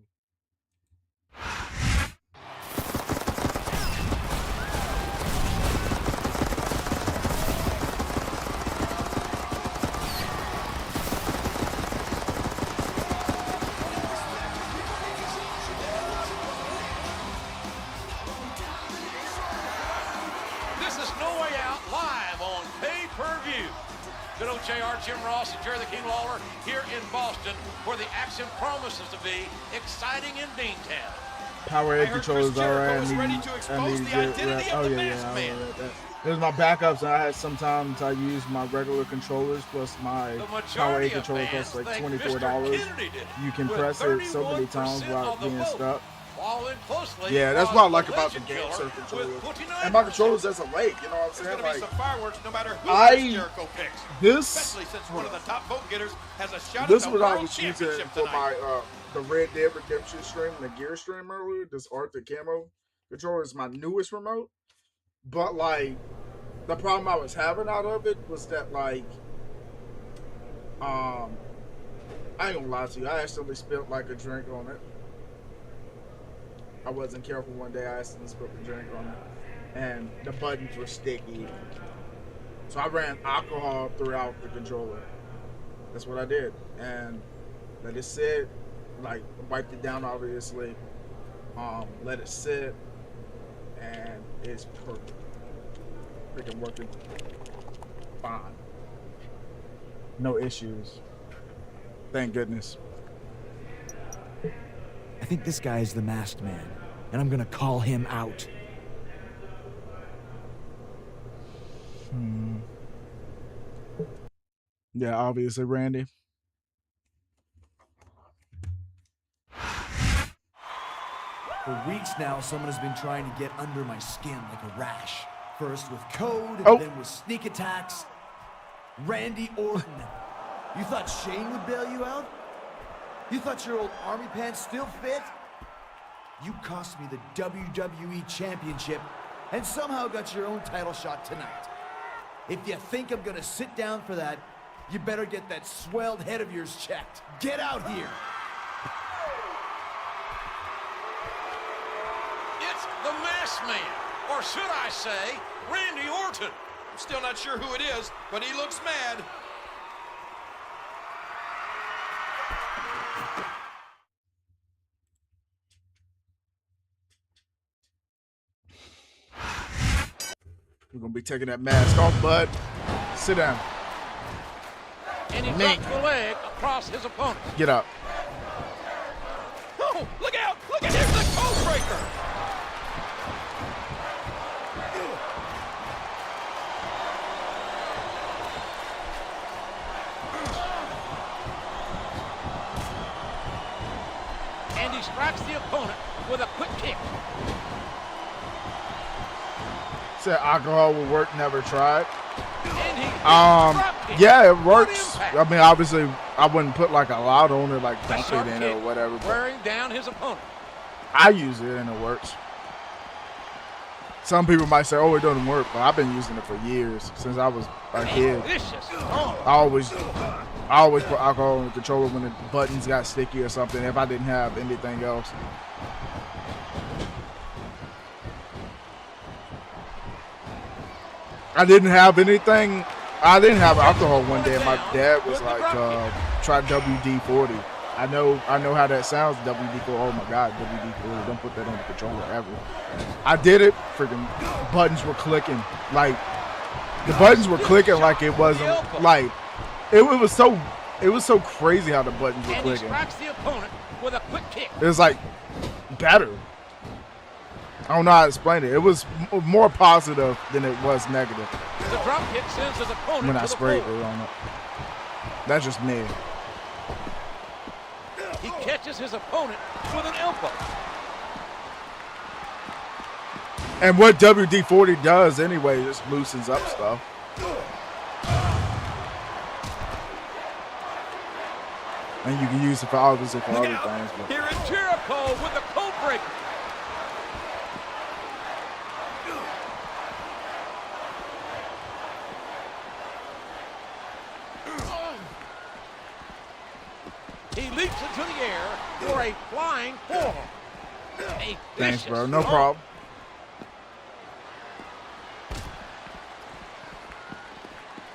This is No Way Out live on pay-per-view. Good old JR, Jim Ross, and Jerry the King Lawler here in Boston, where the action promises to be exciting in Beantown. Power A controllers alright. was ready to expose the identity of the masked man. There's my backups, and I had sometimes I use my regular controllers plus my Power A controller costs like $24. You can press it so many times without being stuck. Yeah, that's what I like about the game controllers. And my controllers doesn't wait, you know what I'm saying? Like, some fireworks no matter who Jericho picks. This especially since one of the top vote getters has a shot this at was the I World was using Championship for tonight. my the Red Dead Redemption stream and the Gear stream earlier. This Arthur Camo controller is my newest remote. But like the problem I was having out of it was that like I ain't gonna lie to you, I accidentally spilled like a drink on it. I wasn't careful one day, I accidentally spilled a drink on it. And the buttons were sticky. So I ran alcohol throughout the controller. That's what I did. And let it sit, like wiped it down obviously. Let it sit, and it's perfect. Freaking working fine. No issues. Thank goodness. I think this guy is the masked man, and I'm gonna call him out. Yeah, obviously, Randy. For weeks now, someone has been trying to get under my skin like a rash. First with code, then with sneak attacks. Randy Orton. You thought Shane would bail you out? You thought your old army pants still fit? You cost me the WWE Championship and somehow got your own title shot tonight. If you think I'm gonna sit down for that, you better get that swelled head of yours checked. Get out here! It's the Masked Man, or should I say, Randy Orton. I'm still not sure who it is, but he looks mad. We're gonna be taking that mask off, bud. Sit down. And he drops the leg across his opponent. Get up. Oh, look out! Look at him, the code breaker! And he strikes the opponent with a quick kick. Said alcohol will work, never tried. And he yeah, it works. I mean, obviously, I wouldn't put like a lot on it, like dunk it in it or whatever. Wearing down his opponent. I use it and it works. Some people might say, "Oh, it doesn't work," but I've been using it for years since I was a kid. I always put alcohol in the controller when the buttons got sticky or something. If I didn't have anything else. I didn't have anything. I didn't have alcohol one day, and my dad was like, "Try WD-40." I know how that sounds. WD-40. Oh my God, WD-40. Don't put that on the controller ever. I did it. Freaking buttons were clicking. Like the buttons were clicking like it wasn't like it was so crazy how the buttons were And he clicking. strikes the opponent with a quick kick. It was like better. I don't know how to explain it. It was more positive than it was negative. The drop kick sends his opponent When I to the sprayed it, floor. I don't know. That's just me. He catches his opponent with an elbow. And what WD-40 does anyway, just loosens up stuff. And you can use it for obviously for other things. But. Here is Jericho with the code breaker. He leaps into the air for a flying forearm. Thanks, bro. No problem.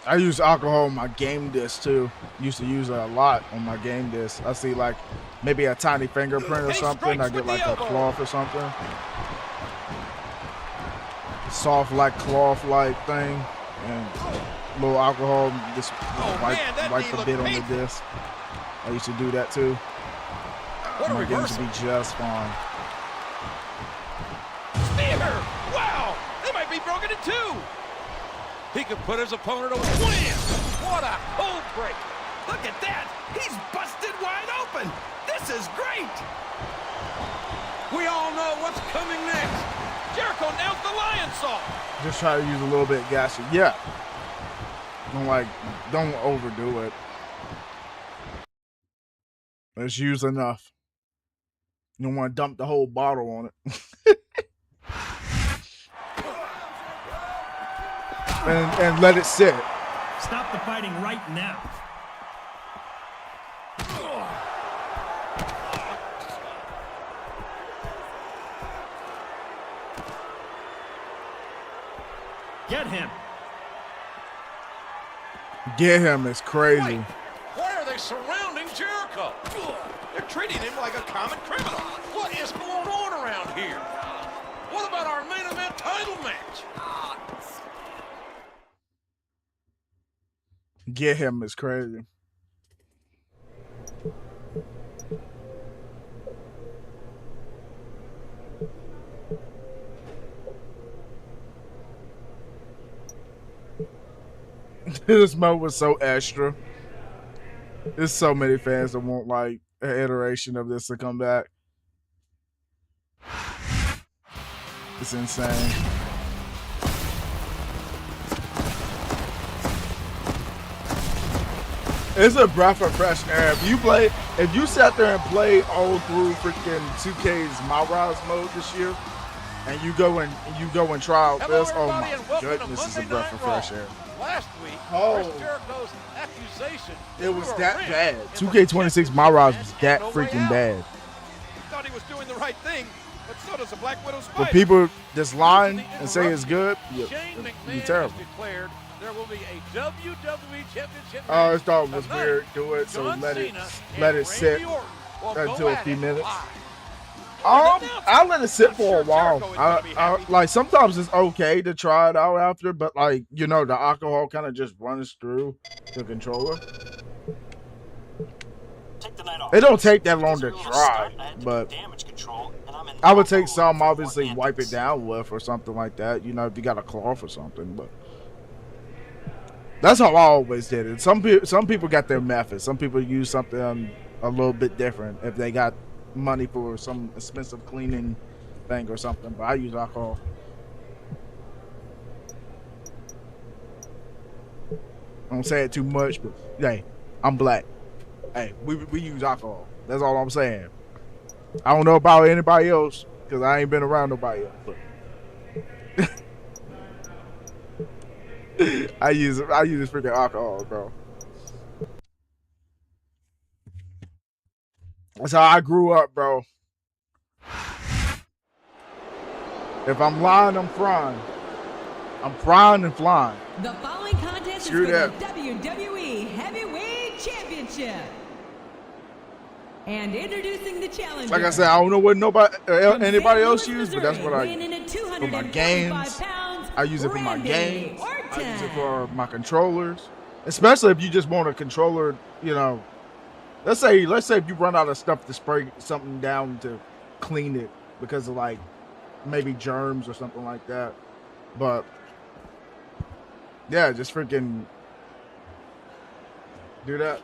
I use alcohol on my game disc too. Used to use it a lot on my game disc. I see like maybe a tiny fingerprint or something. I get like a cloth or something. Soft like cloth like thing. And a little alcohol. Just wipe the bit on the disc. I used to do that too. My games would be just fine. Spear! Wow! They might be broken in two! He could put his opponent away. Wham! What a cold break! Look at that! He's busted wide open! This is great! We all know what's coming next. Jericho nails the lion saw! Just try to use a little bit of gas. Yeah. Don't overdo it. Let's use enough. You don't want to dump the whole bottle on it. and let it sit. Stop the fighting right now. Get him. Get him is crazy. Wait, why are they surrounding Jericho? They're treating him like a common criminal. What is going on around here? What about our main event title match? Get him is crazy. This mode was so extra. There's so many fans that want like an iteration of this to come back. It's insane. It's a breath of fresh air. If you sat there and played all through freaking 2K's My Rise mode this year, and you go and try out this, oh my goodness, it's a breath of fresh air. Last week, Jericho's accusation. It was that bad. 2K26 My Rise was that freaking bad. He thought he was doing the right thing, but so does a Black Widow spider. For people just lying and say it's good, it'd be terrible. There will be a WWE Championship. I always thought it was weird. Do it, so let it sit until a few minutes. I'll let it sit for a while. I like sometimes it's okay to try it out after, but like the alcohol kind of just runs through the controller. It don't take that long to dry, but I would take some, obviously wipe it down with or something like that. If you got a cloth or something, but. That's how I always did it. Some people got their methods. Some people use something a little bit different if they got money for some expensive cleaning thing or something. But I use alcohol. I don't say it too much, but hey, I'm black. Hey, we use alcohol. That's all I'm saying. I don't know about anybody else because I ain't been around nobody else. But I use freaking alcohol, bro. That's how I grew up, bro. If I'm lying, I'm frying. I'm frying and flying. The following contest is for the WWE Heavyweight Championship. And introducing the challenger. Like I said, I don't know what anybody else uses, but that's what I use. For my games, I use it for my games. I use it for my controllers. Especially if you just want a controller, let's say if you run out of stuff to spray something down to clean it because of like maybe germs or something like that. But yeah, just freaking do that.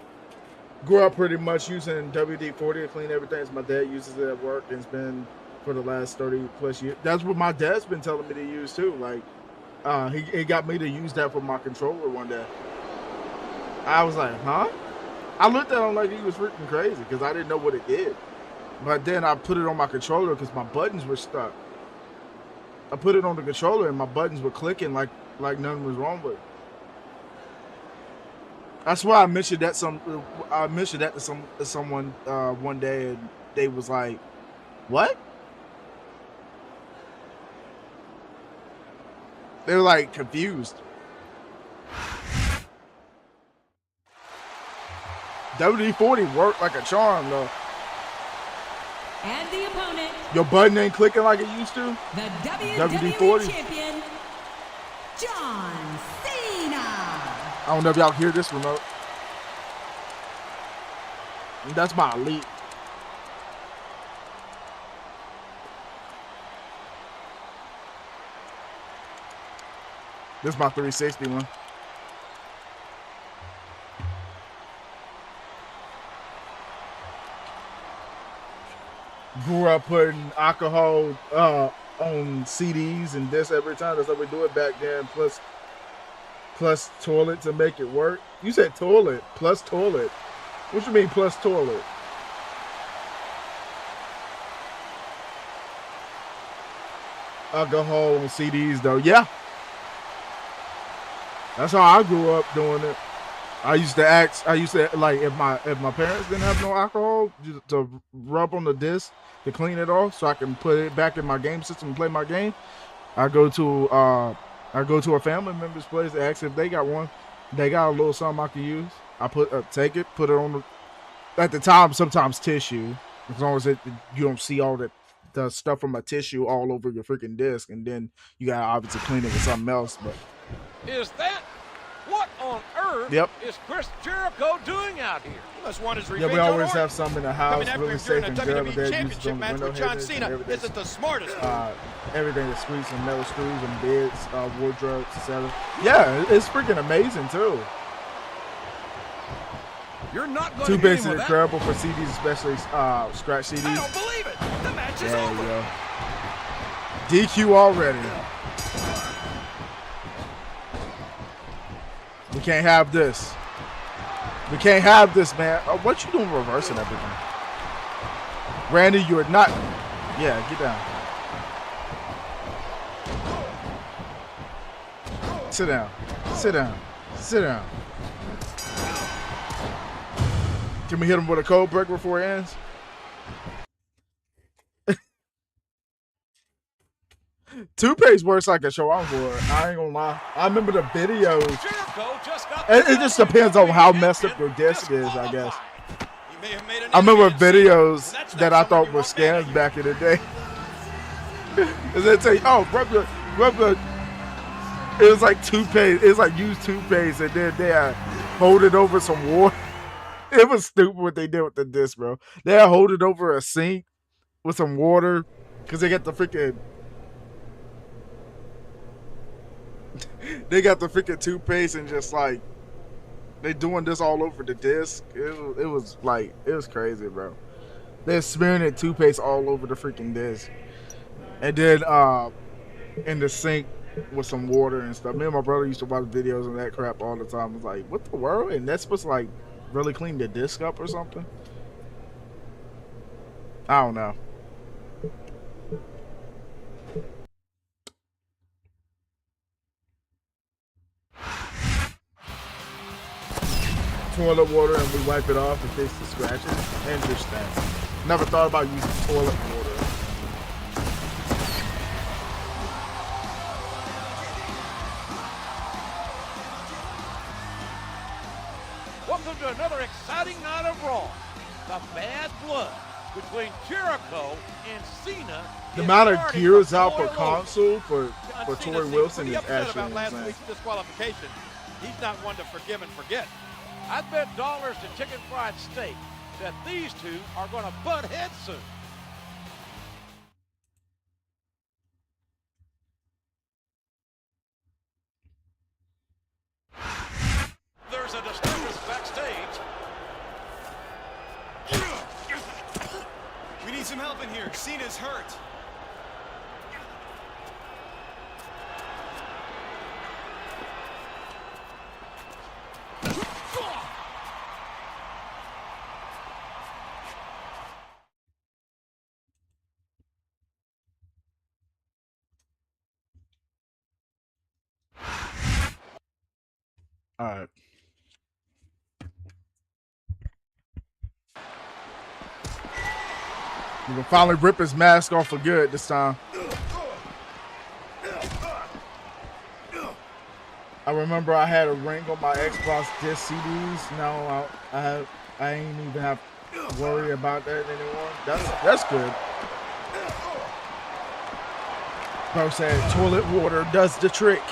Grew up pretty much using WD-40 to clean everything. As my dad uses it at work, and it's been for the last 30 plus years. That's what my dad's been telling me to use too. Like, he got me to use that for my controller one day. I was like, huh? I looked at him like he was freaking crazy because I didn't know what it did. But then I put it on my controller because my buttons were stuck. I put it on the controller and my buttons were clicking like nothing was wrong with it. That's why I mentioned that to someone one day, and they was like, "What?" They were like confused. WD-40 worked like a charm, though. And the opponent, Your button ain't clicking like it used to. the WD-40 champion, John Cena. I don't know if y'all hear this remote. That's my elite. This is my 360 one. Grew up putting alcohol on CDs and this every time. That's how we do it back then. Plus toilet to make it work. You said toilet plus toilet. What you mean plus toilet? Alcohol on CDs though. Yeah. That's how I grew up doing it. I used to like if my parents didn't have no alcohol just to rub on the disc to clean it off so I can put it back in my game system and play my game. I go to a family member's place, ask if they got one. They got a little something I can use. I take it, put it on at the time sometimes tissue, as long as you don't see all the stuff from a tissue all over your freaking disc, and then you gotta obviously clean it with something else. But Is that what on earth is Chris Jericho doing out here? He must want his revenge. Yeah, we always have some in the house, coming after really him safe during and a good. WWE Championship match with John Cena isn't the smartest. Everything is screws and metal screws and beds, wardrobes, etc. Yeah, it's freaking amazing too. You're not going Two to bases are incredible for CDs, especially scratch CDs. I don't believe it. The match is There over. you go. DQ already. We can't have this. We can't have this, man. What you doing reversing everything? Randy, you're not. Yeah, get down. Sit down. Sit down. Sit down. Can we hit him with a code break before it ends? Toothpaste works like a show I'm for. I ain't gonna lie. I remember the videos. It just depends on how messed up your disc is, I guess. I remember videos that I thought were scams back in the day. Cause they say, "Oh, rub the." It was like toothpaste. It was like used toothpaste, and then they hold it over some water. It was stupid what they did with the disc, bro. They hold it over a sink with some water, cause they got the freaking. They got the freaking toothpaste and just like they doing this all over the disc. It was crazy, bro. They're smearing it toothpaste all over the freaking disc, and then in the sink with some water and stuff. Me and my brother used to watch videos of that crap all the time. I was like, what the world? And that's supposed to like really clean the disc up or something? I don't know. Toilet water and we wipe it off and fix the scratches. Interesting. Never thought about using toilet water. Welcome to another exciting night of Raw. The bad blood between Jericho and Cena. The amount of gears out per console for Tori Wilson is actually about last insane. week's disqualification. He's not one to forgive and forget. I'd bet dollars to chicken fried steak that these two are going to butt heads soon. There's a disturbance backstage. We need some help in here. Cena's hurt. All right. He will finally rip his mask off for good this time. I remember I had a ring on my Xbox disc CDs. Now I ain't even have to worry about that anymore. That's good. Bro said toilet water does the trick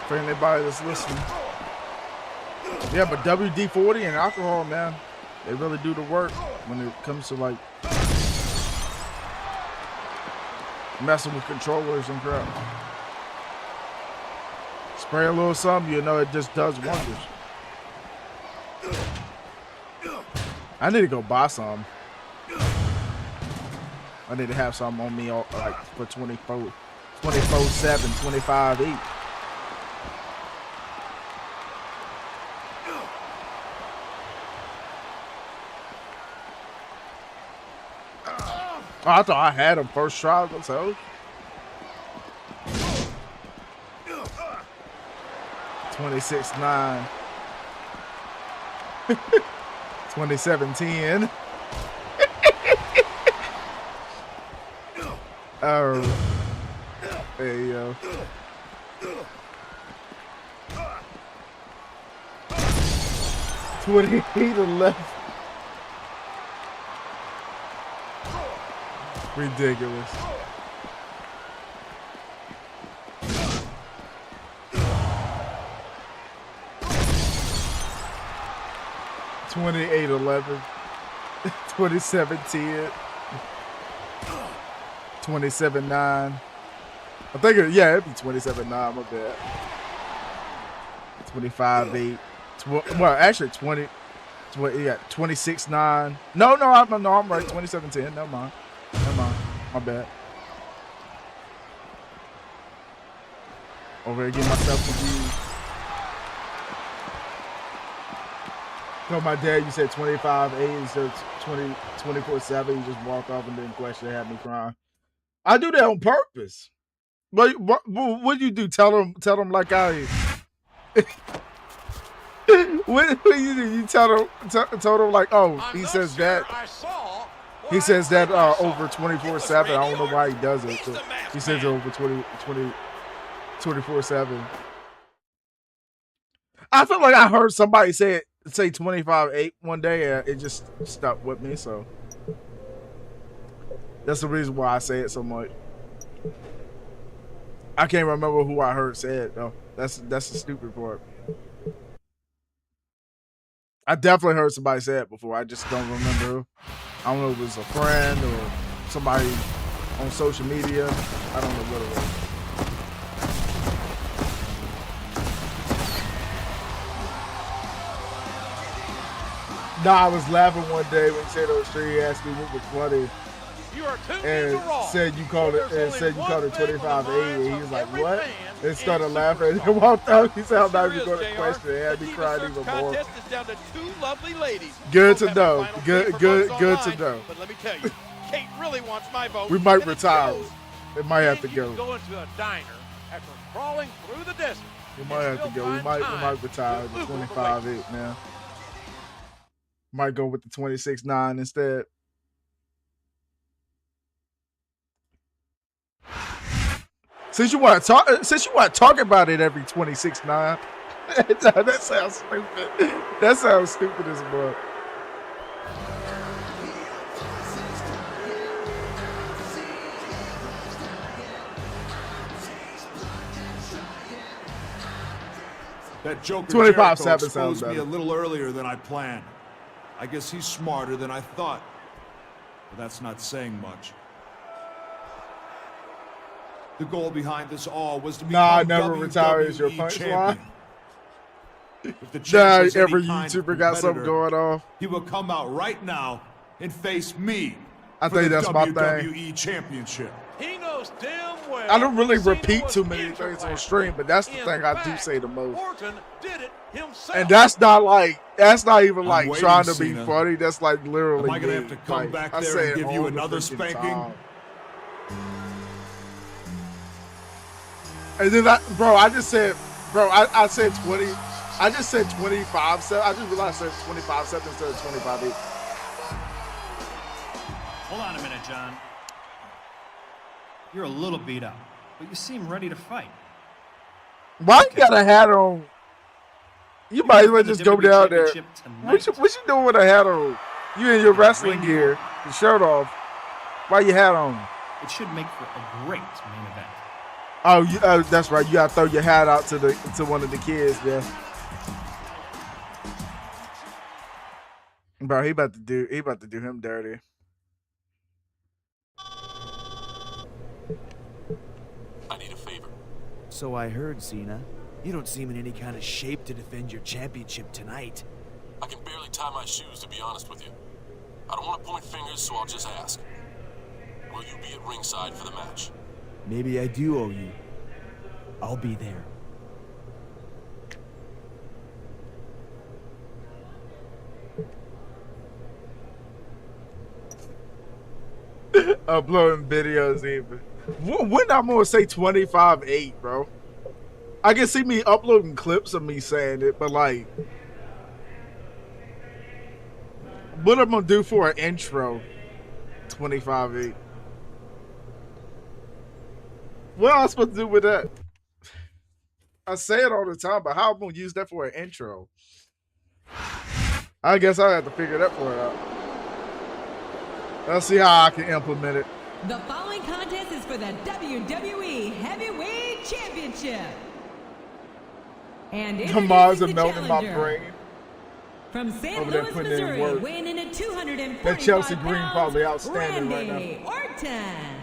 for anybody that's listening. Yeah, but WD-40 and alcohol, man, they really do the work when it comes to like messing with controllers and crap. Spray a little something, you know, it just does wonders. I need to go buy some. I need to have some on me all, like for 24/7, 25/8. Oh, I thought I had him first try. So 26-9. 27-10. Oh, there you go. 28-11. Ridiculous. $28-11, 27-10, 27-9. I think yeah, it'd be 27-9. My bad. 25-8. Well, actually 20. Yeah, 26-9. No, I'm right. 27-10. Never mind. My bad. Over here, getting myself confused. Told my dad you said 25-8 instead of 24/7. You just walk off and didn't question it, had me crying. I do that on purpose. But what do you do? Tell them like I. What do you do? You told him like, oh, he says that. He says that over 24/7. I don't know why he does it. So he says over 24/7. I feel like I heard somebody say 25-8 one day, and it just stuck with me. So that's the reason why I say it so much. I can't remember who I heard say it though. That's the stupid part. I definitely heard somebody say it before. I just don't remember. I don't know if it was a friend or somebody on social media. I don't know what it was. Nah, I was laughing one day when Shadow Street asked me what was funny. And said you called it 25-8, and he was like, what? And started laughing and walked out. He said, I'm not even going to question it. Had me crying even more. Good to know. Good to know. But let me tell you, Kate really wants my vote. We might retire. It might have to go. Go into a diner after crawling through the desert. We might have to go. We might retire the 25-8, man. Might go with the 26-9 instead. Since you want to talk about it every 26-9, that sounds stupid. That sounds stupid as fuck. That Joker 25-7 Jericho sounds exposed me better. a little earlier than I planned. I guess he's smarter than I thought. But that's not saying much. The goal behind this all was to become never retire is your WWE punchline. champion. If the champ was Every any kind of YouTuber got something competitor, going on. he will come out right now and face me. I for think the that's my thing. WWE Championship. He knows damn well. I don't really repeat too many things on stream, but that's the thing I do say the most. Orton did it himself. And that's not even like waiting, trying to be Cena. funny. That's like literally. Am I gonna me. have to come Like, back I there say and it give you all the another freaking spanking? time. And then I just said 20. I just said 25-7. I just realized I said 25-7 instead of 25-8. Hold on a minute, John. You're a little beat up, but you seem ready to fight. Why you got a hat on? You might as well just go down there. What you doing with a hat on? You in your wrestling gear, your shirt off. Why you hat on? It should make for a great main event. Oh, that's right. You gotta throw your hat out to one of the kids, man. Bro, he about to do him dirty. I need a favor. So I heard, Cena. You don't seem in any kind of shape to defend your championship tonight. I can barely tie my shoes, to be honest with you. I don't want to point fingers, so I'll just ask. Will you be at ringside for the match? Maybe I do owe you. I'll be there. Uploading videos even. When I'm gonna say 25-8, bro? I can see me uploading clips of me saying it, but like, what I'm gonna do for an intro? 25-8. What am I supposed to do with that? I say it all the time, but how am I gonna use that for an intro? I guess I have to figure that part out. Let's see how I can implement it. The following contest is for the WWE Heavyweight Championship. And Come on, it's melting my brain. From St. Louis, Missouri, weighing in at 245 that Chelsea Green pounds, probably outstanding Randy right now. Orton.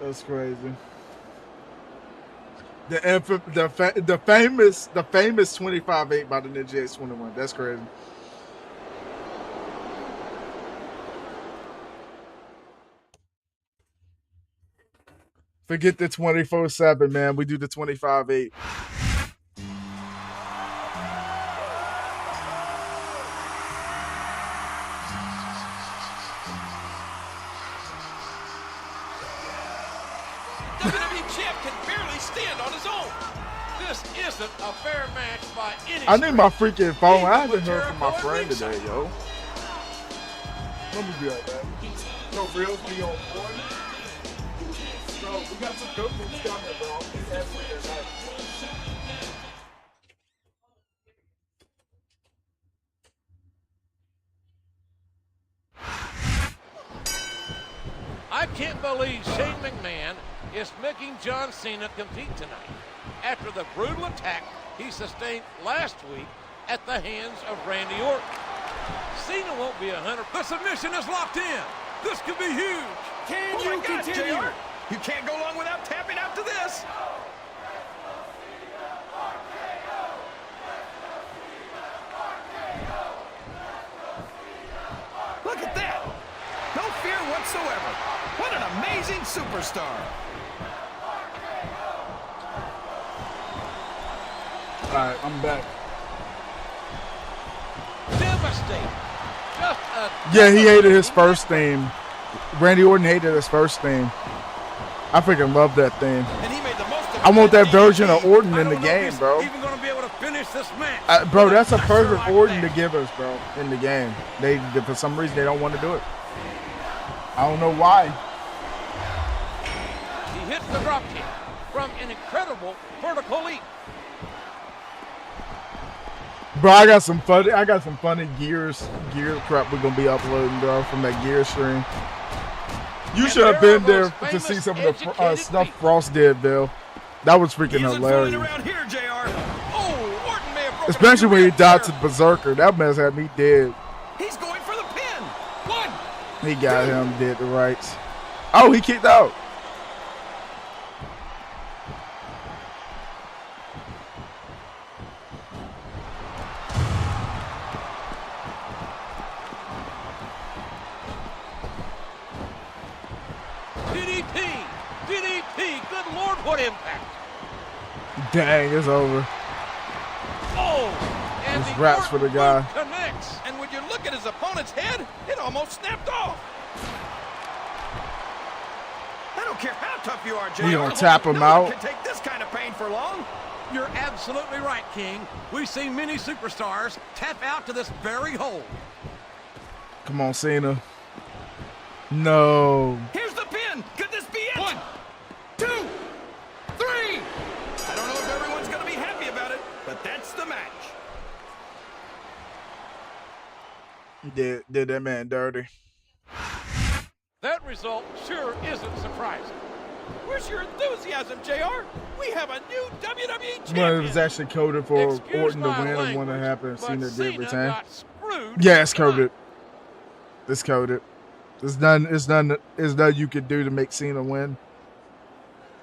That's crazy. The famous 25-8 by the Ninja X21. That's crazy. Forget the 24/7, man. We do the 25-8. A fair match by any I need my freaking phone. I haven't heard from my friend today, yo. Let me be right back. No, real be on point. Bro, we got some good ones coming, bro. I can't believe Shane McMahon is making John Cena compete tonight after the brutal attack he sustained last week at the hands of Randy Orton. Cena won't be 100. The submission is locked in. This could be huge. Can you continue? JR? You can't go long without tapping out to this. Look at that. No fear whatsoever. What an amazing superstar. All right, I'm back. Devastating. Yeah, he hated his first theme. Randy Orton hated his first theme. I freaking love that theme. I want that version of Orton in the game, bro. Even gonna be able to finish this match. Bro, that's a perfect Orton to give us, bro, in the game. They for some reason they don't want to do it. I don't know why. He hits the drop kick from an incredible vertical leap. Bro, I got some funny gear crap we're gonna be uploading, bro, from that gear stream. You should have been there to see some of the stuff Frost did, Bill. That was freaking hilarious. Here, JR. Oh, Orton may have especially when he died to Berserker. That mess had me dead. He's going for the pin. One. He got him dead to rights. Oh, he kicked out. DDT, good Lord, what impact. Dang, it's over. Oh, And Just the raps for the Orton guy. boot connects. And when you look at his opponent's head, it almost snapped off. I don't care how tough you are, JR. We gonna tap him no out. one can take this kind of pain for long. You're absolutely right, King. We've seen many superstars tap out to this very hold. Come on, Cena. No. Here's the pin. Could this be it? 1, 2, 3. I don't know if everyone's going to be happy about it, but that's the match. Did that man dirty. That result sure isn't surprising. Where's your enthusiasm, JR? We have a new WWE champion. Well, it was actually coded for Excuse Orton to my win and language, when it happened, but Cena did retain. got screwed. Yeah, it's coded. It's coded. There's nothing you could do to make Cena win.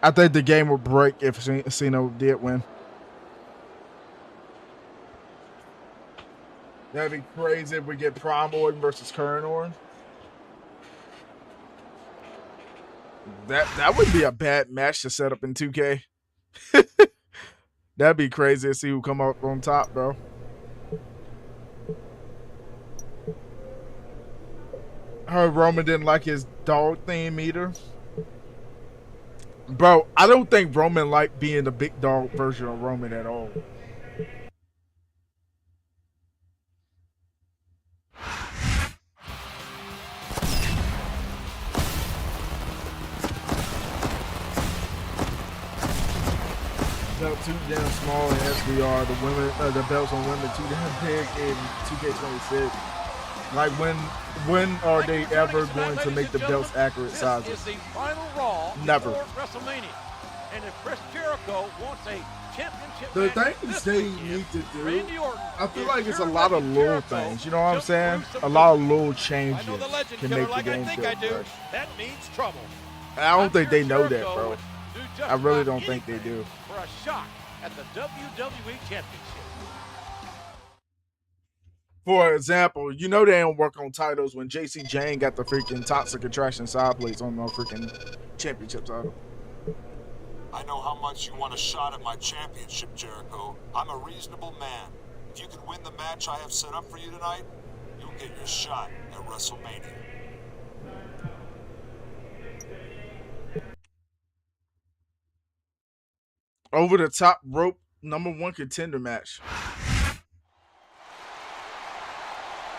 I think the game would break if Cena did win. That'd be crazy if we get Prime Orton versus current Orton. That would be a bad match to set up in 2K. That'd be crazy to see who come up on top, bro. I heard Roman didn't like his dog theme either. Bro, I don't think Roman liked being the big dog version of Roman at all. Belt too damn small in SBR. The women, the belts on women too damn big in 2K26. Like when are they ever going to make the belts accurate sizes? This is the final Raw Never. before WrestleMania. And if Chris Jericho wants a championship The match things this they weekend, need to do, Randy Orton I feel is like it's a sure lot of letting little Jericho things. You know what I'm jump saying? through A some lot of hoops. little I changes know the legend can killer make the like I game think feel I do. fresh. That means trouble. I don't think they know that, Jericho bro. would do just I really about don't think they anything do. For a shot at the WWE Championship. For example, you know they don't work on titles when JC Jane got the freaking Toxic Attraction side plates on the freaking championship title. I know how much you want a shot at my championship, Jericho. I'm a reasonable man. If you can win the match I have set up for you tonight, you'll get your shot at WrestleMania. Over the top rope #1 contender match.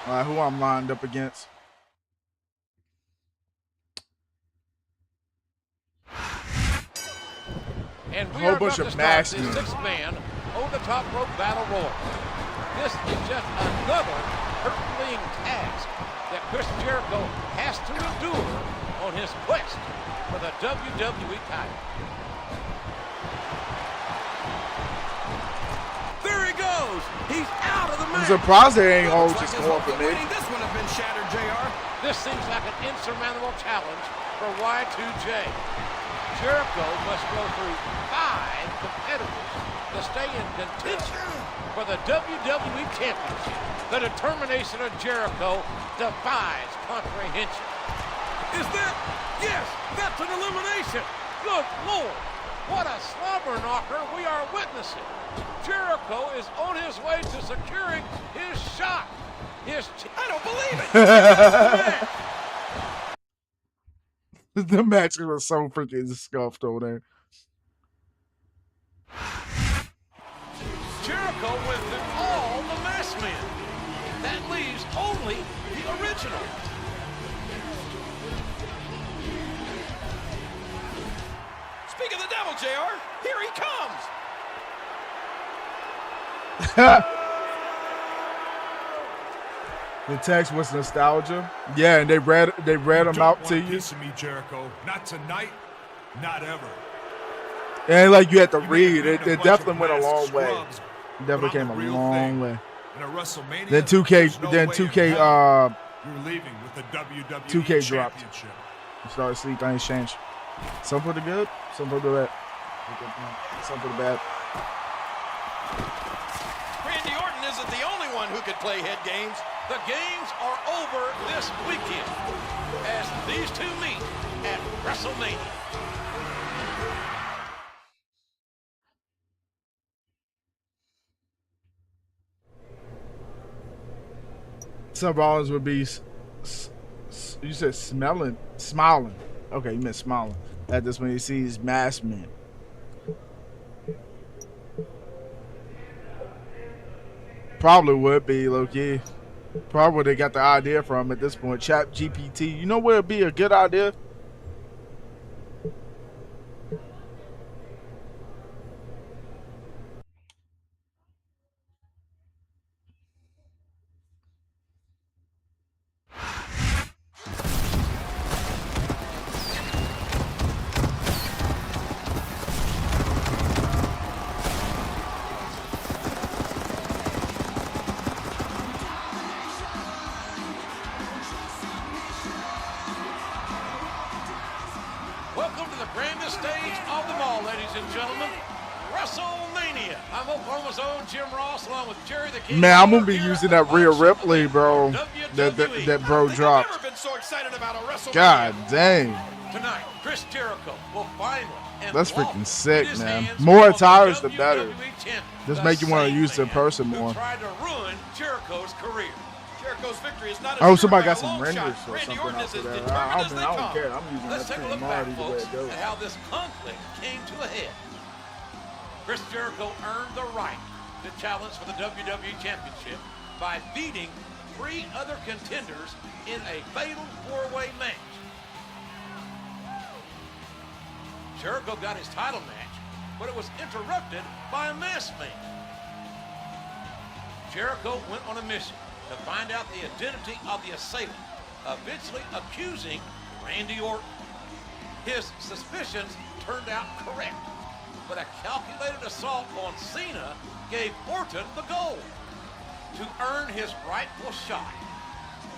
All right, who I'm lined up against? And we A whole are bunch about of to start the masking. 6-man over-the-top rope battle royal. This is just another herculean task that Chris Jericho has to endure on his quest for the WWE title. There he goes. He's out of the match. I'm surprised they ain't all Looks just like his going hope for of me. winning this one have been shattered, JR. This seems like an insurmountable challenge for Y2J. Jericho must go through 5 competitors to stay in contention for the WWE Championship. The determination of Jericho defies comprehension. Is that? Yes, that's an elimination. Good Lord, what a slobber knocker we are witnessing. Jericho is on his way to securing his shot. I don't believe it. The match was so freaking scuffed over there. Jericho went through all the masked men. That leaves only the original. Speak of the devil, JR, here he comes. The text was nostalgia. Yeah, and they read them out to you. Piece of me, Jericho. Not tonight, not ever. It ain't like you had to read. beat a It bunch definitely of went a masked long way. scrubs, It definitely but came I'm a the real long thing. way. In a WrestleMania, Then 2K, there's no then way 2K, in hell you're leaving with the WWE 2K dropped. Championship. You started to see things change. Some for the good, some for the bad. Some for the bad. Randy Orton isn't the only one who could play head games. The games are over this weekend as these two meet at WrestleMania. Seth Rollins would be, you said smiling. Okay, you meant smiling. At this when he sees masked men. Probably would be, low-key. Probably where they got the idea from at this point. Chat GPT. You know where it'd be a good idea? Welcome to the grandest stage of them all, ladies and gentlemen. WrestleMania. I'm Oklahoma's own Jim Ross, along with Jerry the King. Man, I'm gonna be using that Rhea Ripley, bro. That bro dropped. Never been so excited about a WrestleMania. God dang. Tonight, Chris Jericho will finally. That's freaking sick, man. More attires, the better. Just make you want to use it in person more. Tried to ruin Jericho's career. Jericho's victory is not Oh, somebody got some renders or something out there. I don't care. I'm using Let's that take a pretty look back, mighty the way folks, it goes. at how this conflict came to a head. Chris Jericho earned the right to challenge for the WWE Championship by beating 3 other contenders in a fatal 4-way match. Jericho got his title match, but it was interrupted by a masked man. Jericho went on a mission to find out the identity of the assailant, eventually accusing Randy Orton. His suspicions turned out correct, but a calculated assault on Cena gave Orton the gold. To earn his rightful shot,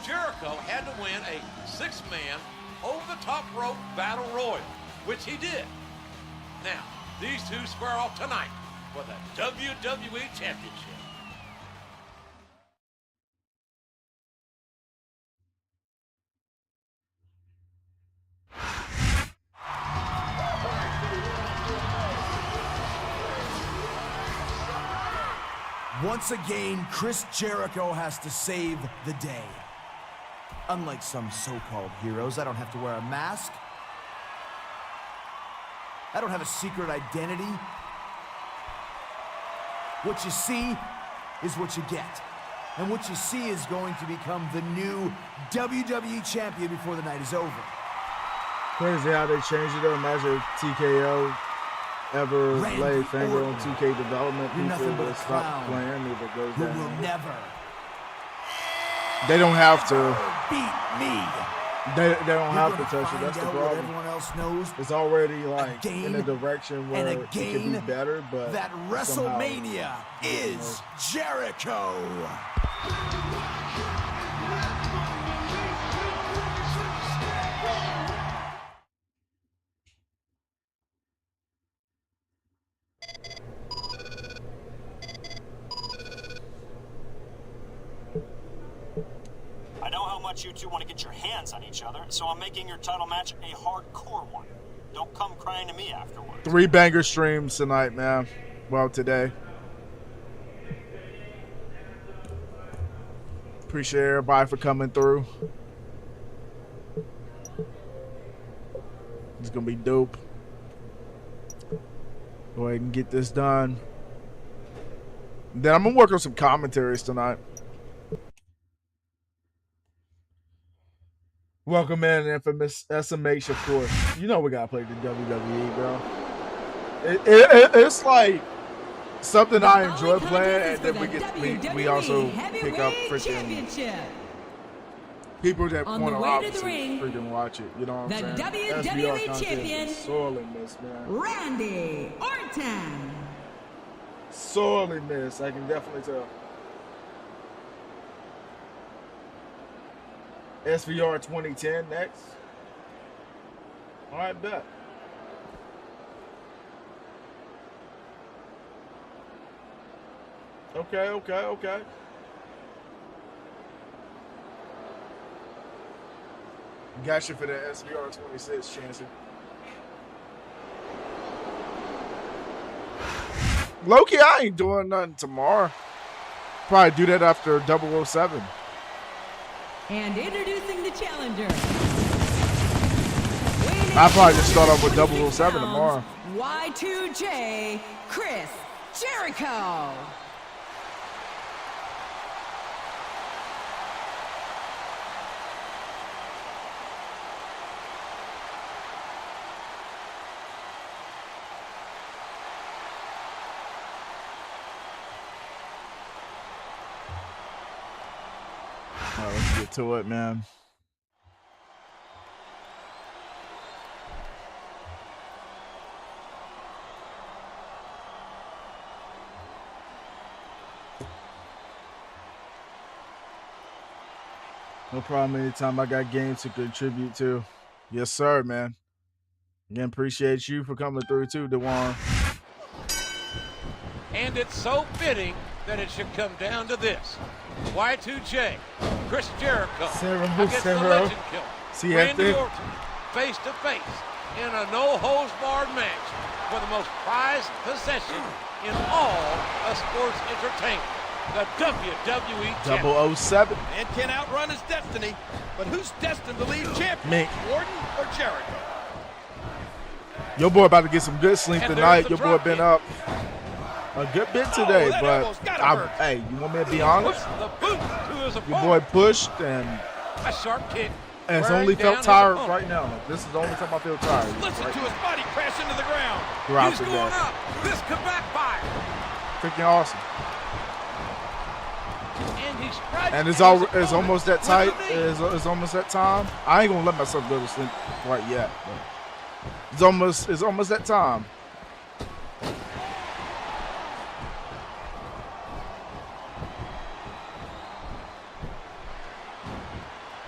Jericho had to win a 6-man over-the-top rope battle royal, which he did. Now, these two square off tonight for the WWE Championship. Once again, Chris Jericho has to save the day. Unlike some so-called heroes, I don't have to wear a mask. I don't have a secret identity. What you see is what you get. And what you see is going to become the new WWE champion before the night is over. Crazy how they changed it. Imagine TKO ever laid finger on 2K development. People will stop playing if it goes down. Who will never They don't have to. beat me. They don't have to touch it. That's the problem. Everyone else knows. It's already like Again, in a direction where it could be better, but that WrestleMania is Jericho. I know how much you two want to get your hands on each other, so I'm making your title match a hardcore one. Don't come crying to me afterwards. 3 banger streams tonight, man. Well, today. Appreciate everybody for coming through. It's gonna be dope. Go ahead and get this done. Then I'm gonna work on some commentaries tonight. Welcome in, infamous SMH, of course. You know we gotta play the WWE, bro. It's like something I enjoy playing, and then we also pick up freaking people that want to obviously freaking watch it. You know what I'm saying? The WWE champion, sorely missed, man. Randy Orton. Sorely missed. I can definitely tell. SVR 2010 next. All right, bet. Okay. Got you for the SVR 26, Chancey. Loki, I ain't doing nothing tomorrow. Probably do that after 007. And introducing the challenger. I'll probably just start off with 007 tomorrow. Y2J, Chris Jericho. All right, let's get to it, man. No problem anytime I got games to contribute to. Yes, sir, man. Again, appreciate you for coming through too, DeJuan. And it's so fitting that it should come down to this. Y2J, Chris Jericho against the legend killer, Randy Orton, face to face in a no-holds-barred match for the most prized possession in all of sports entertainment. The WWE Champion. 007. Man can't outrun his destiny, but who's destined to leave champion? Me. Orton or Jericho? Your boy about to get some good sleep And tonight. there's the Your boy drop been kick. up a good bit today, that but elbow's gotta hurt. hey, you want me to be honest? Puts the boot to his Your opponent. boy pushed and A sharp kick. it's wearing only down felt his tired opponent. right now. This is the only time I feel tired. Listen right to his body crash into the ground. throughout He's the going day. up. This could backfire. Freaking awesome. And he strikes And it's his all opponent it's almost that with tight. a knee. It's almost that time. I ain't gonna let myself go to sleep quite yet. But it's almost that time.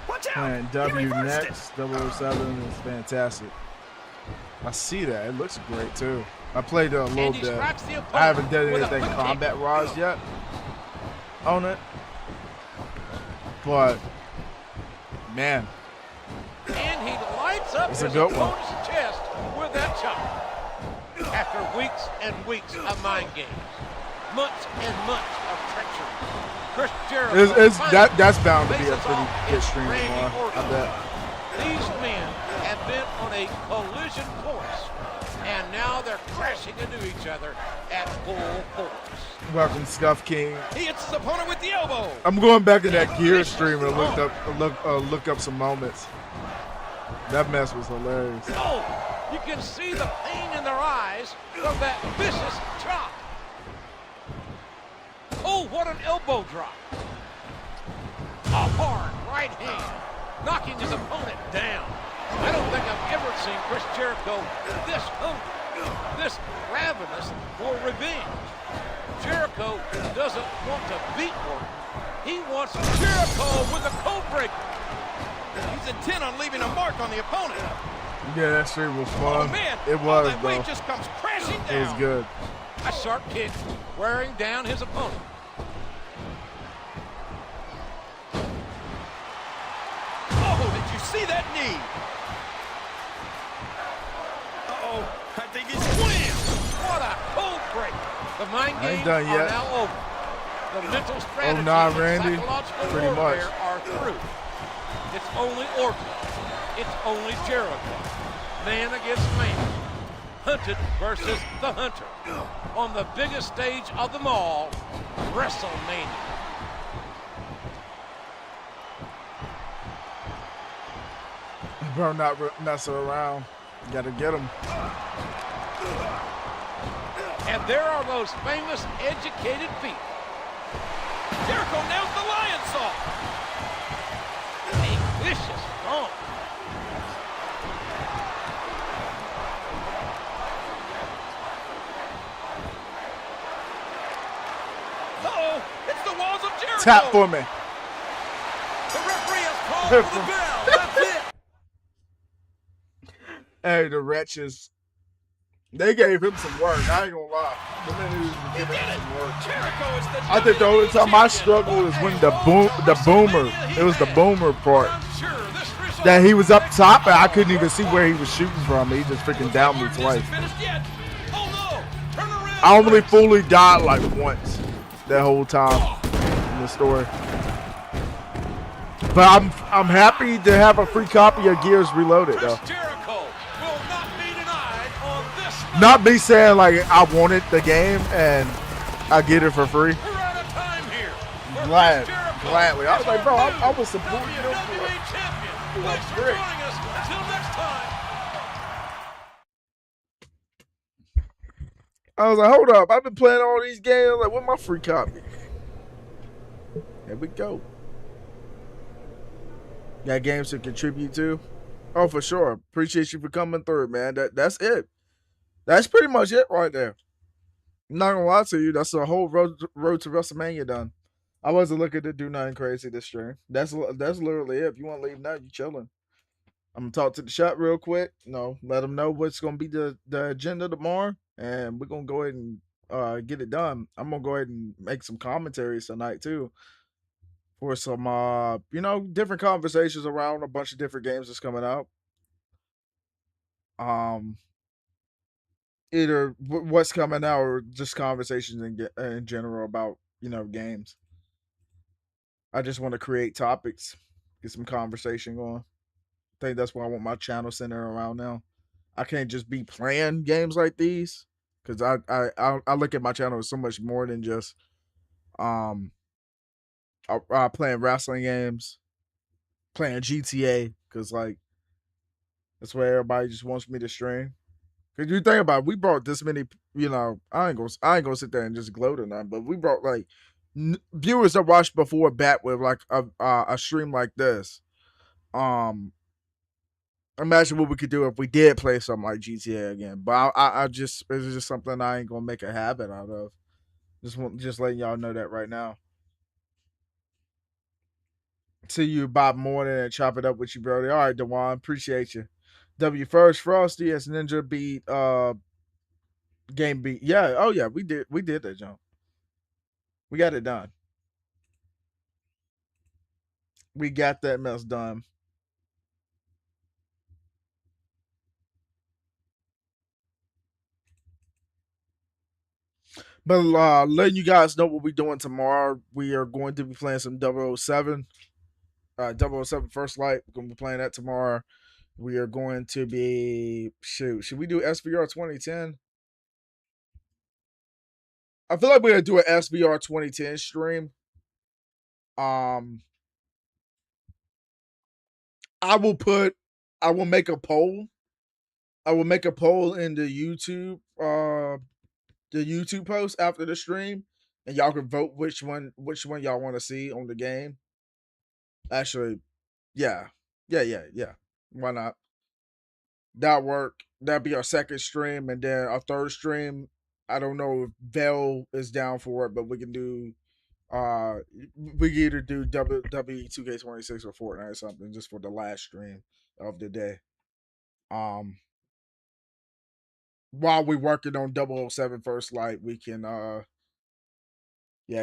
Watch out. Playing He W reversed next, 007 is fantastic. I see that. It looks great too. I played it a little And he bit. strikes the opponent I haven't done with a anything quick combat wise yet on it. But man, And he lights up It's his a good one. opponent's chest with that chop. After weeks and weeks of mind games, months and months of treachery, Chris Jericho that's bound to be a faces pretty off good against stream Randy tomorrow. Orton. I bet. These men have been on a collision course, and now they're crashing into each other at full force. Welcome, Scuff King. He hits his opponent with the elbow. I'm going back to that gear stream and look up some moments. That mess was hilarious. Oh, you can see the pain in their eyes from that vicious chop. Oh, what an elbow drop. A hard right hand, knocking his opponent down. I don't think I've ever seen Chris Jericho this hungry, this ravenous for revenge. Jericho doesn't want to beat Orton. He wants Jericho with a code breaker. He's intent on leaving a mark on the opponent. Yeah, that stream was Oh, fun. man. It All was, that though. weight just comes crashing down. It was good. A sharp kick wearing down his opponent. Oh, did you see that knee? Uh-oh, I think he's wham! What a cold break. The mind I ain't games done are yet. now over. The mental strategies nah, and Randy. psychological Pretty much. warfare are through. It's only Orton. It's only Jericho. Man against man. Hunted versus the hunter. On the biggest stage of them all, WrestleMania. Bro, not messing around. You gotta get him. And there are those famous educated feet. Jericho nails the lion saw. A vicious stomp. Uh-oh, it's the walls of Jericho. Tap for me. The referee has called for the bell. That's it. Hey, the wretches. They gave him some work. I ain't gonna lie. The man was giving him some work. Jericho is the I think the only time I struggled was when the boomer. It was the boomer part. That he was up top and I couldn't even see where he was shooting from. He just freaking downed me twice. I only fully died like once that whole time in the story. But I'm happy to have a free copy of Gears Reloaded though. Jericho will not be denied on this night. Not me saying like I wanted the game and I get it for free. We're out of time here. Gladly. I was like, bro, I was supporting you. WWE champion. Thanks for joining us. Until next time. I was like, hold up. I've been playing all these games. Like, where's my free copy? There we go. Got games to contribute to? Oh, for sure. Appreciate you for coming through, man. That's it. That's pretty much it right there. I'm not gonna lie to you. That's the whole road to WrestleMania done. I wasn't looking to do nothing crazy this stream. That's literally it. If you want to leave now, you chilling. I'm gonna talk to the shop real quick. Let them know what's gonna be the agenda tomorrow, and we're gonna go ahead and get it done. I'm gonna go ahead and make some commentaries tonight too, for some different conversations around a bunch of different games that's coming out. Either what's coming out or just conversations in general about games. I just want to create topics, get some conversation going. I think that's what I want my channel centered around now. I can't just be playing games like these, because I look at my channel as so much more than just playing wrestling games, playing GTA, because like that's where everybody just wants me to stream. Because you think about it, we brought this many, I ain't gonna sit there and just gloat on that, but we brought like viewers that watched before back with like a stream like this. Imagine what we could do if we did play something like GTA again. But I just, it's just something I ain't gonna make a habit out of. Just letting y'all know that right now. See you, Bob Morning, and chop it up with you, Brody. All right, Dewan, appreciate you. W first, Frosty as Ninja beat game beat. Yeah, oh yeah, we did that jump. We got it done. We got that mess done. But letting you guys know what we're doing tomorrow. We are going to be playing some 007. 007 First Light. We're going to be playing that tomorrow. We are going to be... Should we do SVR 2010? I feel like we're going to do an SVR 2010 stream. I will make a poll. I will make a poll in the YouTube post after the stream, and y'all can vote which one y'all want to see on the game. Actually, yeah. Why not? That'll work. That'll be our second stream, and then our third stream. I don't know if Vel is down for it, but we can do. We can either do WWE 2K26 or Fortnite or something just for the last stream of the day. While we're working on 007 First Light, we can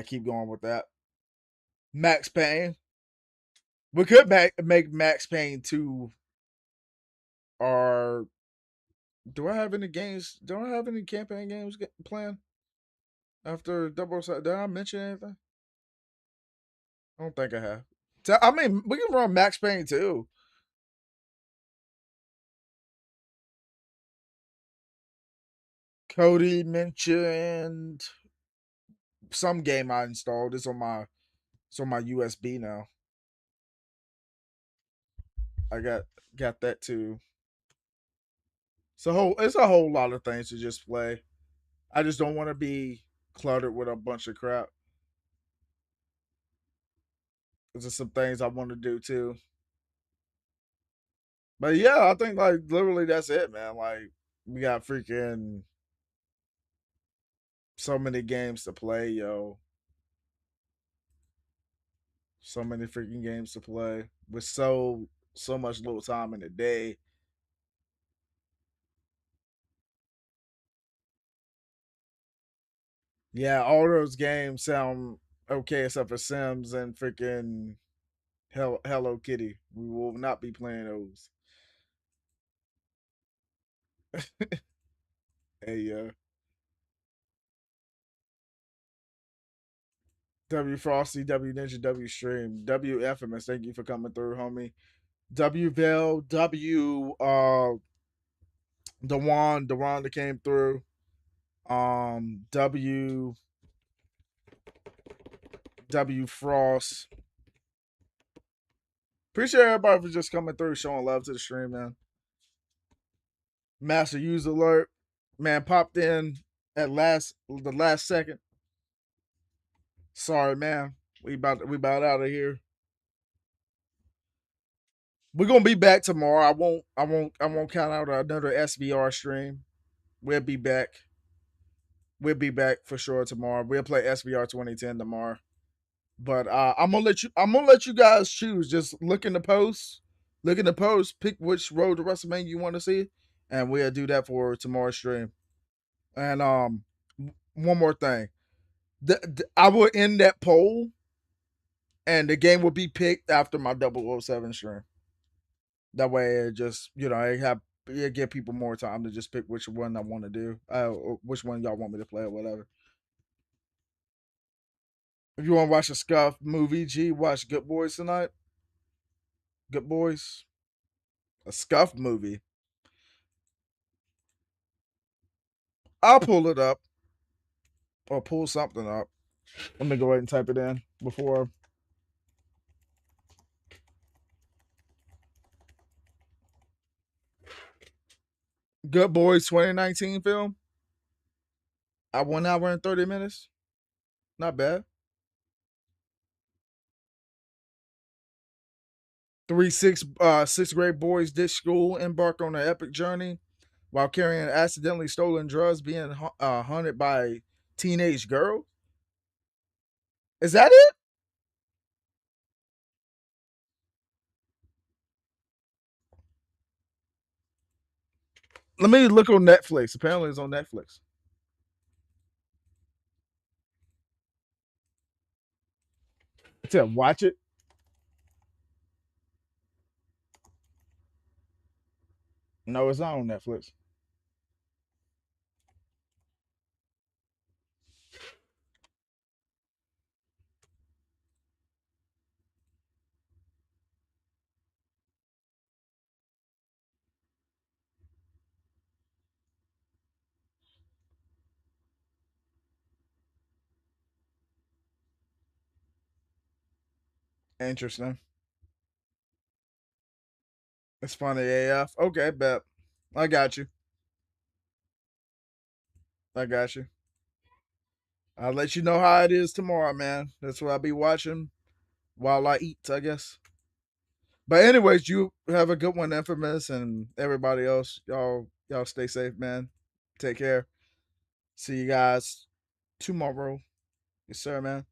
keep going with that. Max Payne. We could make Max Payne 2 our... Do I have any games? Do I have any campaign games planned after 007? Did I mention anything? I don't think I have. I mean, we can run Max Payne 2. Cody mentioned some game I installed. It's on my USB now. I got that too. It's a whole lot of things to just play. I just don't want to be cluttered with a bunch of crap. There's some things I want to do too. But yeah, I think like literally that's it, man. Like we got freaking so many games to play, yo. So many freaking games to play with so much little time in the day. Yeah, all those games sound okay except for Sims and freaking Hello Kitty. We will not be playing those. Hey, W Frosty, W Ninja, W Stream, W Infamous. Thank you for coming through, homie. W Bell, W Dewan that came through. W Frost. Appreciate everybody for just coming through, showing love to the stream, man. Master Use Alert, man, popped in at the last second. Sorry, man. We about out of here. We're gonna be back tomorrow. I won't count out another SBR stream. We'll be back. We'll be back for sure tomorrow. We'll play SBR 2010 tomorrow. But I'm gonna let you guys choose. Just look in the post. Pick which road to WrestleMania you want to see, and we'll do that for tomorrow's stream. And one more thing. I will end that poll, and the game will be picked after my 007 stream. That way, it just it give people more time to just pick which one I want to do, which one y'all want me to play or whatever. If you want to watch a scuff movie, watch Good Boys tonight. Good Boys, a scuff movie. I'll pull it up or pull something up. Let me go ahead and type it in before. Good Boys 2019 film. At 1 hour and 30 minutes. Not bad. 3 sixth grade boys ditch school, embark on an epic journey while carrying accidentally stolen drugs, being hunted by teenage girls. Is that it? Let me look on Netflix. Apparently, it's on Netflix. It said watch it. No, it's not on Netflix. Interesting. It's funny AF. Okay, bet. I got you. I'll let you know how it is tomorrow, man. That's what I'll be watching while I eat, I guess. But anyways, you have a good one, Infamous, and everybody else. Y'all stay safe, man. Take care. See you guys tomorrow. Yes, sir, man.